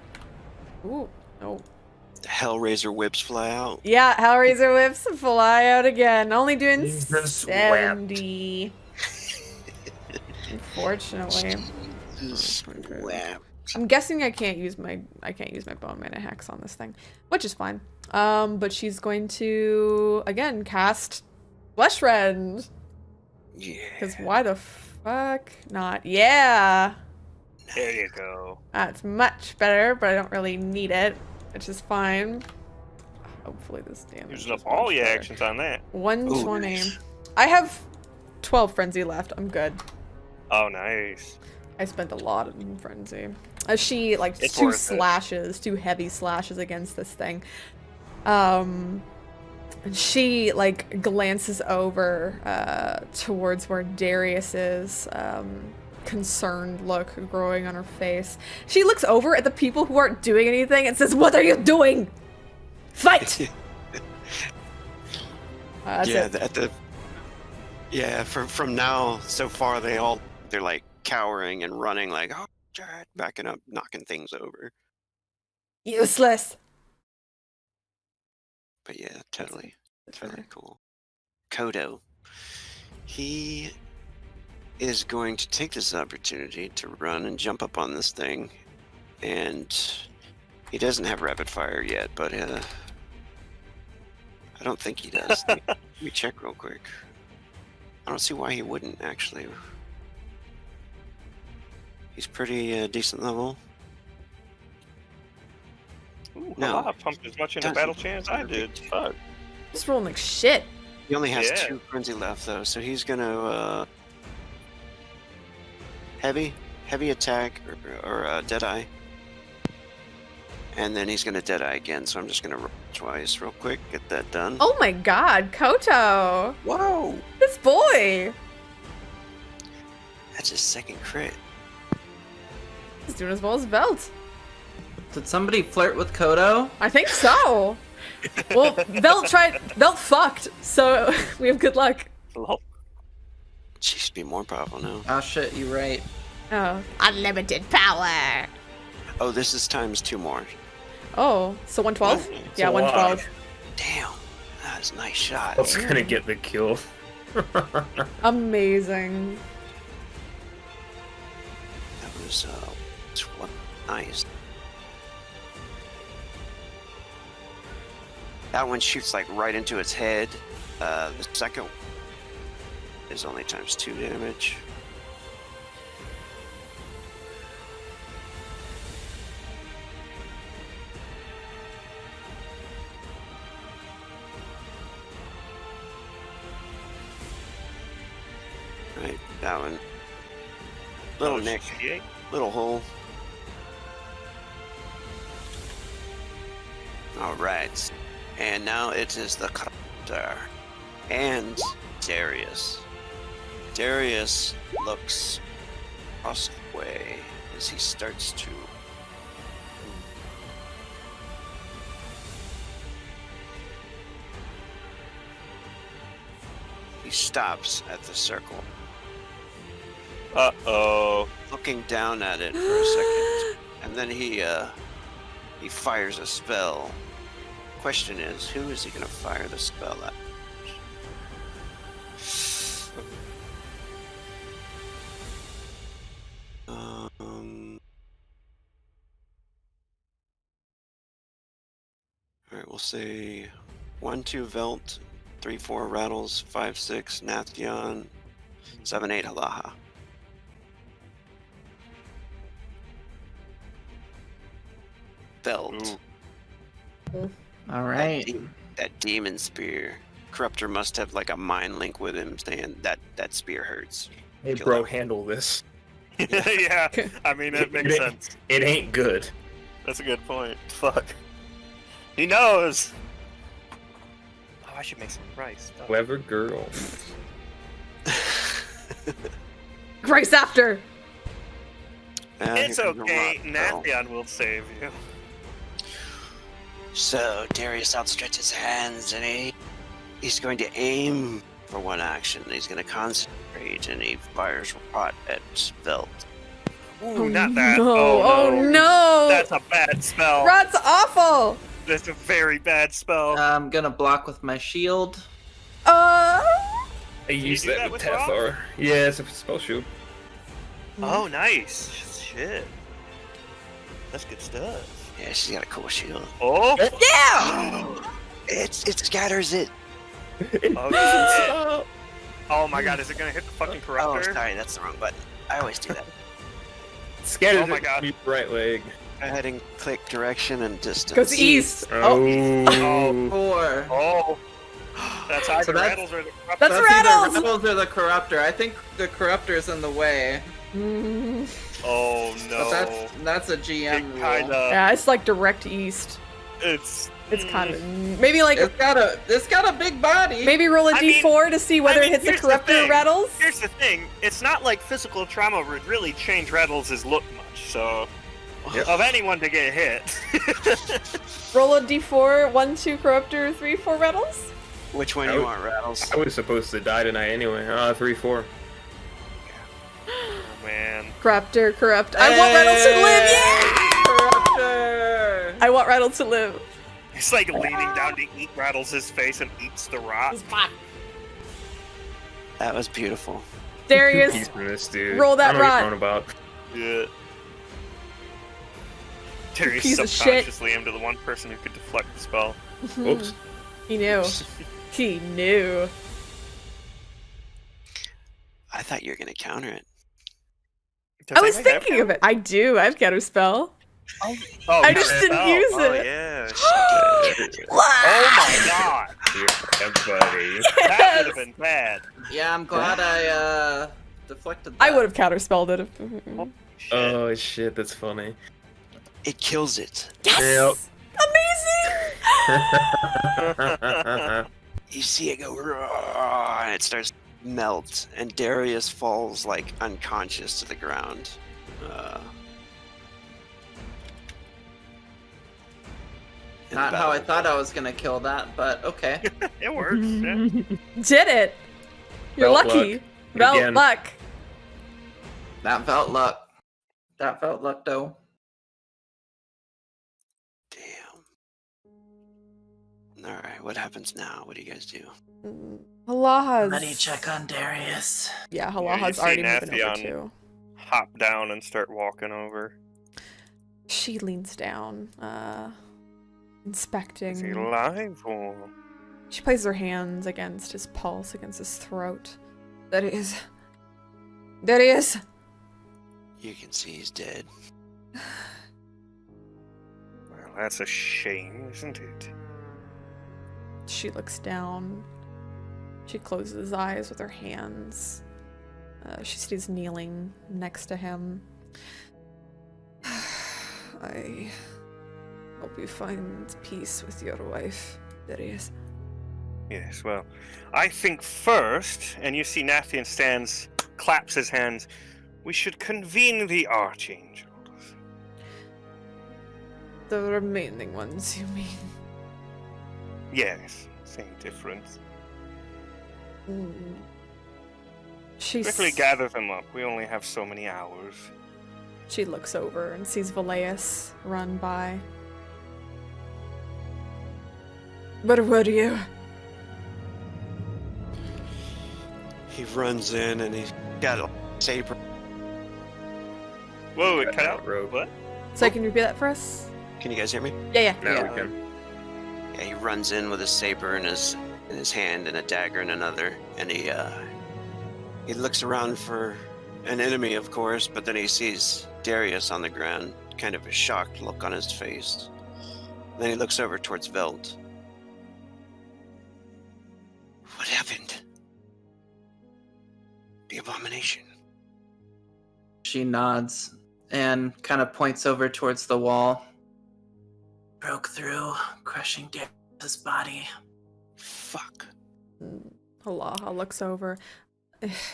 [SPEAKER 3] Ooh, no.
[SPEAKER 2] The Hellraiser whips fly out.
[SPEAKER 3] Yeah, Hellraiser whips fly out again. Only doing
[SPEAKER 4] Jesus
[SPEAKER 3] 70. Unfortunately.
[SPEAKER 2] Swap.
[SPEAKER 3] I'm guessing I can't use my bone mana hex on this thing, which is fine. But she's going to again cast Flesh Rend.
[SPEAKER 2] Yeah.
[SPEAKER 3] Because why the fuck not? Yeah,
[SPEAKER 5] There you go.
[SPEAKER 3] that's much better, but I don't really need it, which is fine. Hopefully this damage.
[SPEAKER 5] Using
[SPEAKER 3] is
[SPEAKER 5] up all
[SPEAKER 3] much
[SPEAKER 5] your
[SPEAKER 3] better.
[SPEAKER 5] actions on that.
[SPEAKER 3] 120.
[SPEAKER 2] Ooh, nice.
[SPEAKER 3] I have 12 frenzy left. I'm good.
[SPEAKER 5] Oh, nice.
[SPEAKER 3] I spent a lot in frenzy. She like
[SPEAKER 5] It's
[SPEAKER 3] two
[SPEAKER 5] worth it.
[SPEAKER 3] slashes, 2 heavy slashes against this thing. And she like glances over towards where Darius is. Concerned look growing on her face. She looks over at the people who aren't doing anything and says, "What are you doing? Fight!" That's it.
[SPEAKER 2] From now so far they're like cowering and running like, oh God, backing up, knocking things over.
[SPEAKER 3] Useless.
[SPEAKER 2] But yeah, totally
[SPEAKER 3] fair.
[SPEAKER 2] cool. Kodo, he is going to take this opportunity to run and jump up on this thing, and he doesn't have rapid fire yet, but I don't think he does. Let me check real quick. I don't see why he wouldn't, actually. He's pretty decent level.
[SPEAKER 5] Ooh,
[SPEAKER 2] No.
[SPEAKER 5] I pumped as much into
[SPEAKER 2] Doesn't.
[SPEAKER 5] battle chance as I did. Fuck.
[SPEAKER 3] Just rolling like shit.
[SPEAKER 2] He only has
[SPEAKER 5] Yeah.
[SPEAKER 2] 2 frenzy left, though, so he's gonna heavy attack or Deadeye, and then he's gonna Deadeye again. So I'm just gonna roll twice, real quick, get that done.
[SPEAKER 3] Oh my god, Koto!
[SPEAKER 2] Whoa!
[SPEAKER 3] This boy!
[SPEAKER 2] That's his 2nd crit.
[SPEAKER 3] He's doing as well as Velt.
[SPEAKER 7] Did somebody flirt with Kodo?
[SPEAKER 3] I think so. Well, Velt fucked, so we have good luck.
[SPEAKER 5] Lol.
[SPEAKER 2] She should be more powerful now.
[SPEAKER 7] Oh shit, you're right.
[SPEAKER 3] Oh, unlimited power.
[SPEAKER 2] Oh, this is times 2 more.
[SPEAKER 3] Oh, so 112?
[SPEAKER 2] It's
[SPEAKER 3] Yeah,
[SPEAKER 4] a lot.
[SPEAKER 3] 112.
[SPEAKER 2] Damn, that was a nice shot.
[SPEAKER 4] That's gonna get the kill.
[SPEAKER 3] Amazing.
[SPEAKER 2] That was nice. That one shoots like right into its head. The second is only ×2 damage. Right, that one. Little nick, little hole. All right, and now it is the Corruptor and Darius. Darius looks across the way as he starts to he stops at the circle,
[SPEAKER 5] Uh-oh.
[SPEAKER 2] looking down at it for a second, and then he fires a spell. Question is, who is he gonna fire the spell at? Alright, we'll say 1-2 Velt, 3-4 Rattles, 5-6 Natheon, 7-8 Halaha. Velt.
[SPEAKER 5] Ooh.
[SPEAKER 7] All right.
[SPEAKER 2] That demon spear. Corruptor must have like a mind link with him saying that spear hurts.
[SPEAKER 4] Hey,
[SPEAKER 2] Kill
[SPEAKER 4] bro,
[SPEAKER 2] him.
[SPEAKER 4] handle this.
[SPEAKER 5] Yeah, I mean, it makes sense.
[SPEAKER 4] It ain't good.
[SPEAKER 5] That's a good point. Fuck. He knows! Oh, I should make some rice. Oh.
[SPEAKER 4] Clever girl.
[SPEAKER 3] Grace after!
[SPEAKER 5] It's
[SPEAKER 2] Here comes the
[SPEAKER 5] okay,
[SPEAKER 2] rock girl.
[SPEAKER 5] Natheon will save you.
[SPEAKER 2] So Darius outstretches his hands and he's going to aim for one action. He's going to concentrate and he fires rot at Velt.
[SPEAKER 5] Ooh, not that.
[SPEAKER 3] No.
[SPEAKER 5] Oh, no.
[SPEAKER 3] Oh no!
[SPEAKER 5] That's a bad spell.
[SPEAKER 3] Rot's awful!
[SPEAKER 5] That's a very bad spell.
[SPEAKER 7] I'm gonna block with my shield.
[SPEAKER 4] I
[SPEAKER 5] you
[SPEAKER 4] use
[SPEAKER 5] do
[SPEAKER 4] that
[SPEAKER 5] that
[SPEAKER 4] with
[SPEAKER 5] with rock?
[SPEAKER 4] Tathar. Yeah, it's a spell shield.
[SPEAKER 5] Oh, nice. Shit. That's good stuff.
[SPEAKER 2] Yeah, she's got a cool shield.
[SPEAKER 5] Oh!
[SPEAKER 3] Yeah!
[SPEAKER 2] It scatters it.
[SPEAKER 5] Oh, shit. Oh my god, is it gonna hit the fucking
[SPEAKER 2] Oh,
[SPEAKER 5] corruptor?
[SPEAKER 2] sorry, that's the wrong button. I always do that.
[SPEAKER 4] Scattered
[SPEAKER 5] Oh my
[SPEAKER 4] it
[SPEAKER 5] God.
[SPEAKER 4] with your right leg.
[SPEAKER 2] Go ahead and click direction and distance.
[SPEAKER 3] Goes east. Oh,
[SPEAKER 4] Oh.
[SPEAKER 7] 4.
[SPEAKER 5] Oh! That's either
[SPEAKER 7] So that's-
[SPEAKER 5] Rattles or the corruptor.
[SPEAKER 3] That's
[SPEAKER 7] Either
[SPEAKER 3] Rattles!
[SPEAKER 7] Rattles or the Corruptor. I think the Corruptor's in the way.
[SPEAKER 3] Mm,
[SPEAKER 5] Oh no.
[SPEAKER 7] But that's a GM
[SPEAKER 5] It
[SPEAKER 7] rule.
[SPEAKER 5] kinda.
[SPEAKER 3] yeah, it's like direct east.
[SPEAKER 5] It's.
[SPEAKER 3] It's kind of maybe like
[SPEAKER 7] It's got a big body.
[SPEAKER 3] maybe roll a
[SPEAKER 5] I mean-
[SPEAKER 3] d4 to see whether
[SPEAKER 5] I mean,
[SPEAKER 3] it hits the
[SPEAKER 5] here's the
[SPEAKER 3] corruptor or
[SPEAKER 5] thing.
[SPEAKER 3] Rattles.
[SPEAKER 5] Here's the thing. It's not like physical trauma would really change Rattles' look much. So, of anyone to get hit.
[SPEAKER 3] Roll a d4, 1, 2 corruptor, 3, 4 Rattles.
[SPEAKER 2] Which one
[SPEAKER 4] I
[SPEAKER 2] you
[SPEAKER 4] would-
[SPEAKER 2] want, Rattles?
[SPEAKER 4] I was supposed to die tonight anyway. 3-4.
[SPEAKER 5] Oh man.
[SPEAKER 3] Corruptor, corrupt. I want Rattles to live. Yeah!
[SPEAKER 7] Corruptor.
[SPEAKER 3] I want Rattles to live.
[SPEAKER 5] He's like leaning down to eat Rattles' face and eats the rot.
[SPEAKER 2] That was beautiful.
[SPEAKER 3] Darius,
[SPEAKER 4] He's from this dude.
[SPEAKER 3] roll that
[SPEAKER 4] I don't know what
[SPEAKER 3] rot.
[SPEAKER 4] you're talking about.
[SPEAKER 5] Yeah. Terry
[SPEAKER 3] Piece of shit.
[SPEAKER 5] subconsciously aimed at the one person who could deflect the spell.
[SPEAKER 4] Whoops.
[SPEAKER 3] He knew. He knew.
[SPEAKER 2] I thought you were gonna counter it.
[SPEAKER 5] Does
[SPEAKER 3] I was
[SPEAKER 5] anybody have
[SPEAKER 3] thinking of it. I do. I've got a spell.
[SPEAKER 5] Oh,
[SPEAKER 3] I
[SPEAKER 5] you
[SPEAKER 3] just
[SPEAKER 5] have
[SPEAKER 3] didn't
[SPEAKER 5] spell.
[SPEAKER 3] use
[SPEAKER 5] Oh,
[SPEAKER 3] it.
[SPEAKER 5] yeah. Shit. Oh my god.
[SPEAKER 4] Yeah, buddy.
[SPEAKER 5] That
[SPEAKER 3] Yes!
[SPEAKER 5] would have been bad.
[SPEAKER 7] Yeah, I'm glad I deflected that.
[SPEAKER 3] I would have counterspelled it.
[SPEAKER 5] Shit.
[SPEAKER 4] Oh shit, that's funny.
[SPEAKER 2] It kills it.
[SPEAKER 3] Yes! Amazing!
[SPEAKER 2] You see it go "Roar," and it starts to melt, and Darius falls like unconscious to the ground. In the
[SPEAKER 7] Not how I
[SPEAKER 2] battle.
[SPEAKER 7] thought I was gonna kill that, but okay.
[SPEAKER 5] It works. Yeah.
[SPEAKER 3] Did it! You're
[SPEAKER 4] Felt
[SPEAKER 3] lucky.
[SPEAKER 4] luck.
[SPEAKER 3] Felt
[SPEAKER 4] Again.
[SPEAKER 3] luck.
[SPEAKER 7] That felt luck. That felt luck, though.
[SPEAKER 2] Damn. All right, what happens now? What do you guys do?
[SPEAKER 3] Halaha's.
[SPEAKER 8] Let me check on Darius.
[SPEAKER 3] Yeah,
[SPEAKER 5] you
[SPEAKER 3] Halaha's
[SPEAKER 5] see
[SPEAKER 3] already moving over
[SPEAKER 5] Nathion
[SPEAKER 3] too.
[SPEAKER 5] Hop down and start walking over.
[SPEAKER 3] She leans down,
[SPEAKER 5] Is he
[SPEAKER 3] inspecting.
[SPEAKER 5] alive or?
[SPEAKER 3] She places her hands against his pulse, against his throat.
[SPEAKER 9] There he is. There he is.
[SPEAKER 2] You can see he's dead.
[SPEAKER 5] Well, that's a shame, isn't it?
[SPEAKER 3] She looks down. She closes his eyes with her hands. She stays kneeling next to him.
[SPEAKER 9] I hope you find peace with your wife. There he is.
[SPEAKER 5] Yes, well, I think first, and you see Nathian stands, claps his hands, we should convene the archangels.
[SPEAKER 9] The remaining ones, you mean?
[SPEAKER 5] Yes, same difference.
[SPEAKER 3] She's,
[SPEAKER 5] Quickly gather them up. We only have so many hours.
[SPEAKER 3] She looks over and sees Valeus run by.
[SPEAKER 9] Where were you?
[SPEAKER 2] He runs in and he's got a saber.
[SPEAKER 5] Whoa, it
[SPEAKER 4] Cut
[SPEAKER 5] cut
[SPEAKER 4] out,
[SPEAKER 5] out.
[SPEAKER 4] Rogue.
[SPEAKER 5] What?
[SPEAKER 3] So can you repeat that for us?
[SPEAKER 2] Can you guys hear me?
[SPEAKER 3] Yeah.
[SPEAKER 4] Now
[SPEAKER 7] Yeah.
[SPEAKER 4] we can.
[SPEAKER 2] Yeah, he runs in with a saber in his hand and a dagger in another, and he looks around for an enemy, of course, but then he sees Darius on the ground, kind of a shocked look on his face. Then he looks over towards Velt. What happened? The Abomination.
[SPEAKER 7] She nods and kind of points over towards the wall.
[SPEAKER 8] Broke through, crushing Darius' body.
[SPEAKER 2] Fuck.
[SPEAKER 3] Halaha looks over.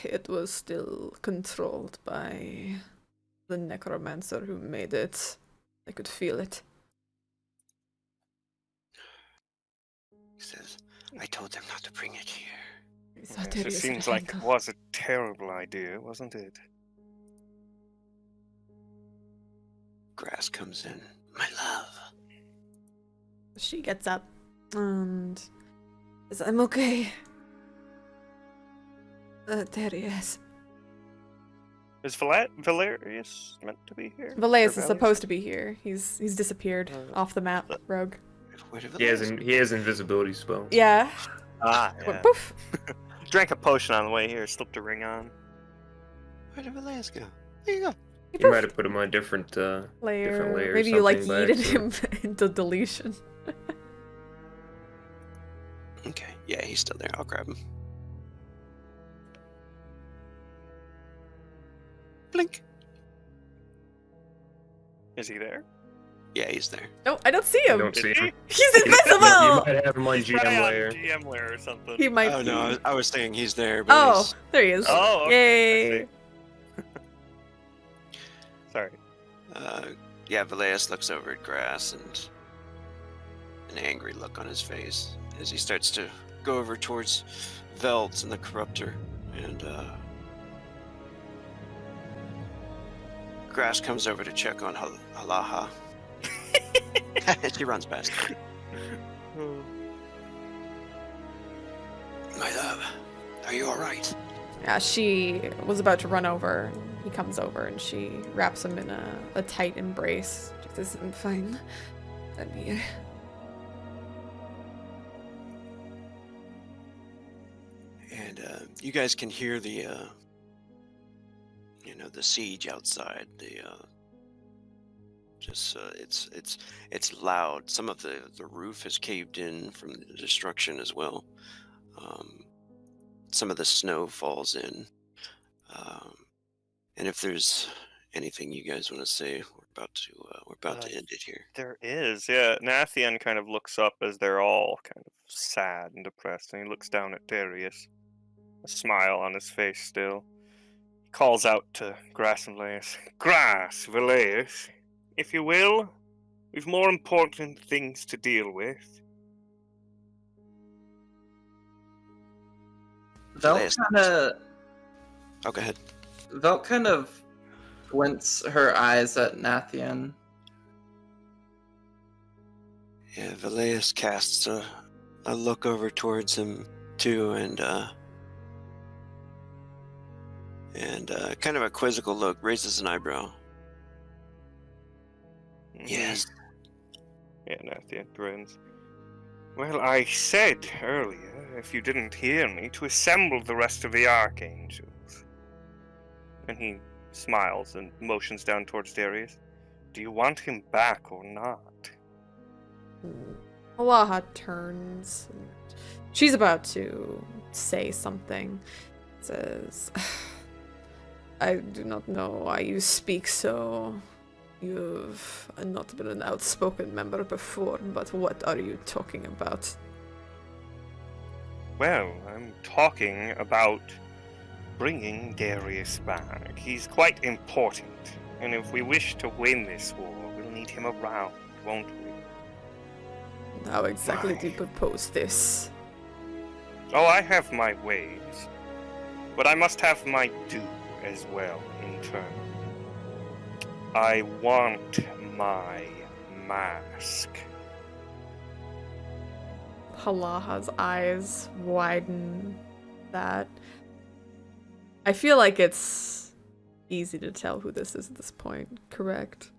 [SPEAKER 9] It was still controlled by the necromancer who made it. I could feel it.
[SPEAKER 2] He says, I told them not to bring it here.
[SPEAKER 9] I thought
[SPEAKER 5] Yes, it
[SPEAKER 9] Darius
[SPEAKER 5] seems
[SPEAKER 9] could
[SPEAKER 5] like it
[SPEAKER 9] handle-
[SPEAKER 5] was a terrible idea, wasn't it?
[SPEAKER 2] Grass comes in. My love.
[SPEAKER 3] She gets up and
[SPEAKER 9] Yes, I'm okay. There he is.
[SPEAKER 5] Is Valerius meant to be here?
[SPEAKER 3] Valeus
[SPEAKER 5] Or
[SPEAKER 3] is supposed to be here. He's disappeared off the map, Rogue.
[SPEAKER 2] Where did
[SPEAKER 4] He has
[SPEAKER 2] Valeus-
[SPEAKER 4] he has invisibility spells.
[SPEAKER 3] Yeah.
[SPEAKER 5] Ah,
[SPEAKER 3] Went
[SPEAKER 5] yeah.
[SPEAKER 3] poof.
[SPEAKER 5] Drank a potion on the way here, slipped a ring on.
[SPEAKER 2] Where did Valeus go? There you go.
[SPEAKER 4] You might have put him on a different
[SPEAKER 3] Layer.
[SPEAKER 4] layer or
[SPEAKER 3] Maybe you like
[SPEAKER 4] something by
[SPEAKER 3] yeeted him into deletion.
[SPEAKER 2] Okay, yeah, he's still there. I'll grab him. Blink.
[SPEAKER 5] Is he there?
[SPEAKER 2] Yeah, he's there.
[SPEAKER 3] No, I don't see
[SPEAKER 4] I
[SPEAKER 3] him.
[SPEAKER 4] don't see him.
[SPEAKER 3] He's
[SPEAKER 4] You
[SPEAKER 3] invisible.
[SPEAKER 4] might have him on
[SPEAKER 5] He's probably
[SPEAKER 4] GM
[SPEAKER 5] on
[SPEAKER 4] layer.
[SPEAKER 5] GM layer or something.
[SPEAKER 3] He might
[SPEAKER 2] Oh
[SPEAKER 3] be.
[SPEAKER 2] no, I was saying he's there, but
[SPEAKER 3] Oh,
[SPEAKER 2] he's...
[SPEAKER 3] there he is.
[SPEAKER 5] Oh, okay, I
[SPEAKER 3] Yay.
[SPEAKER 5] Sorry.
[SPEAKER 2] Yeah, Valeus looks over at Grass and an angry look on his face as he starts to go over towards Velt and the Corruptor, and Grass comes over to check on Halaha. She runs past him. My love, are you alright?
[SPEAKER 3] Yeah, she was about to run over. He comes over and she wraps him in a tight embrace.
[SPEAKER 9] It isn't fine. I'm here.
[SPEAKER 2] And you guys can hear the the siege outside. It's loud. Some of the roof has caved in from the destruction as well. Some of the snow falls in. And if there's anything you guys want to say, we're about to end it here.
[SPEAKER 5] There is, yeah. Nathian kind of looks up as they're all kind of sad and depressed, and he looks down at Darius. A smile on his face still. He calls out to Grass and Valeus. Grass, Valeus, if you will. We've more important things to deal with.
[SPEAKER 7] Velt
[SPEAKER 2] Oh, go ahead.
[SPEAKER 7] kind of squints her eyes at Nathian.
[SPEAKER 2] Yeah, Valeus casts a look over towards him too, and kind of a quizzical look, raises an eyebrow. Yes.
[SPEAKER 5] Yeah, Nathia grins. Well, I said earlier, if you didn't hear me, to assemble the rest of the Archangels. And he smiles and motions down towards Darius. Do you want him back or not?
[SPEAKER 3] Alaha turns. She's about to say something. Says, I do not know why you speak so. You've not been an outspoken member before, but what are you talking about?
[SPEAKER 5] Well, I'm talking about bringing Darius back. He's quite important, and if we wish to win this war, we'll need him around, won't we?
[SPEAKER 3] How exactly do you propose this?
[SPEAKER 5] Oh, I have my ways, but I must have my due as well in turn. I want my mask.
[SPEAKER 3] Halaha's eyes widen that. I feel like it's easy to tell who this is at this point, correct?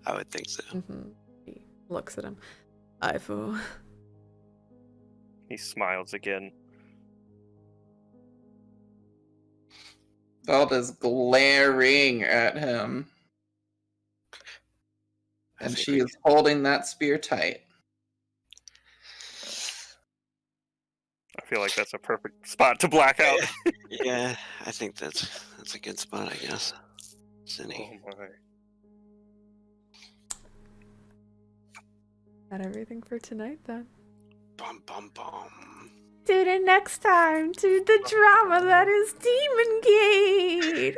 [SPEAKER 2] I would think so.
[SPEAKER 3] He looks at him. Ivo.
[SPEAKER 5] He smiles again.
[SPEAKER 7] Veld is glaring at him. And she is holding that spear tight.
[SPEAKER 5] I feel like that's a perfect spot to black out.
[SPEAKER 2] Yeah, I think that's a good spot, I guess. Cindy.
[SPEAKER 5] Oh my.
[SPEAKER 3] That everything for tonight, then.
[SPEAKER 2] Bum bum bum.
[SPEAKER 3] Tune in next time to the drama that is Demon Gate.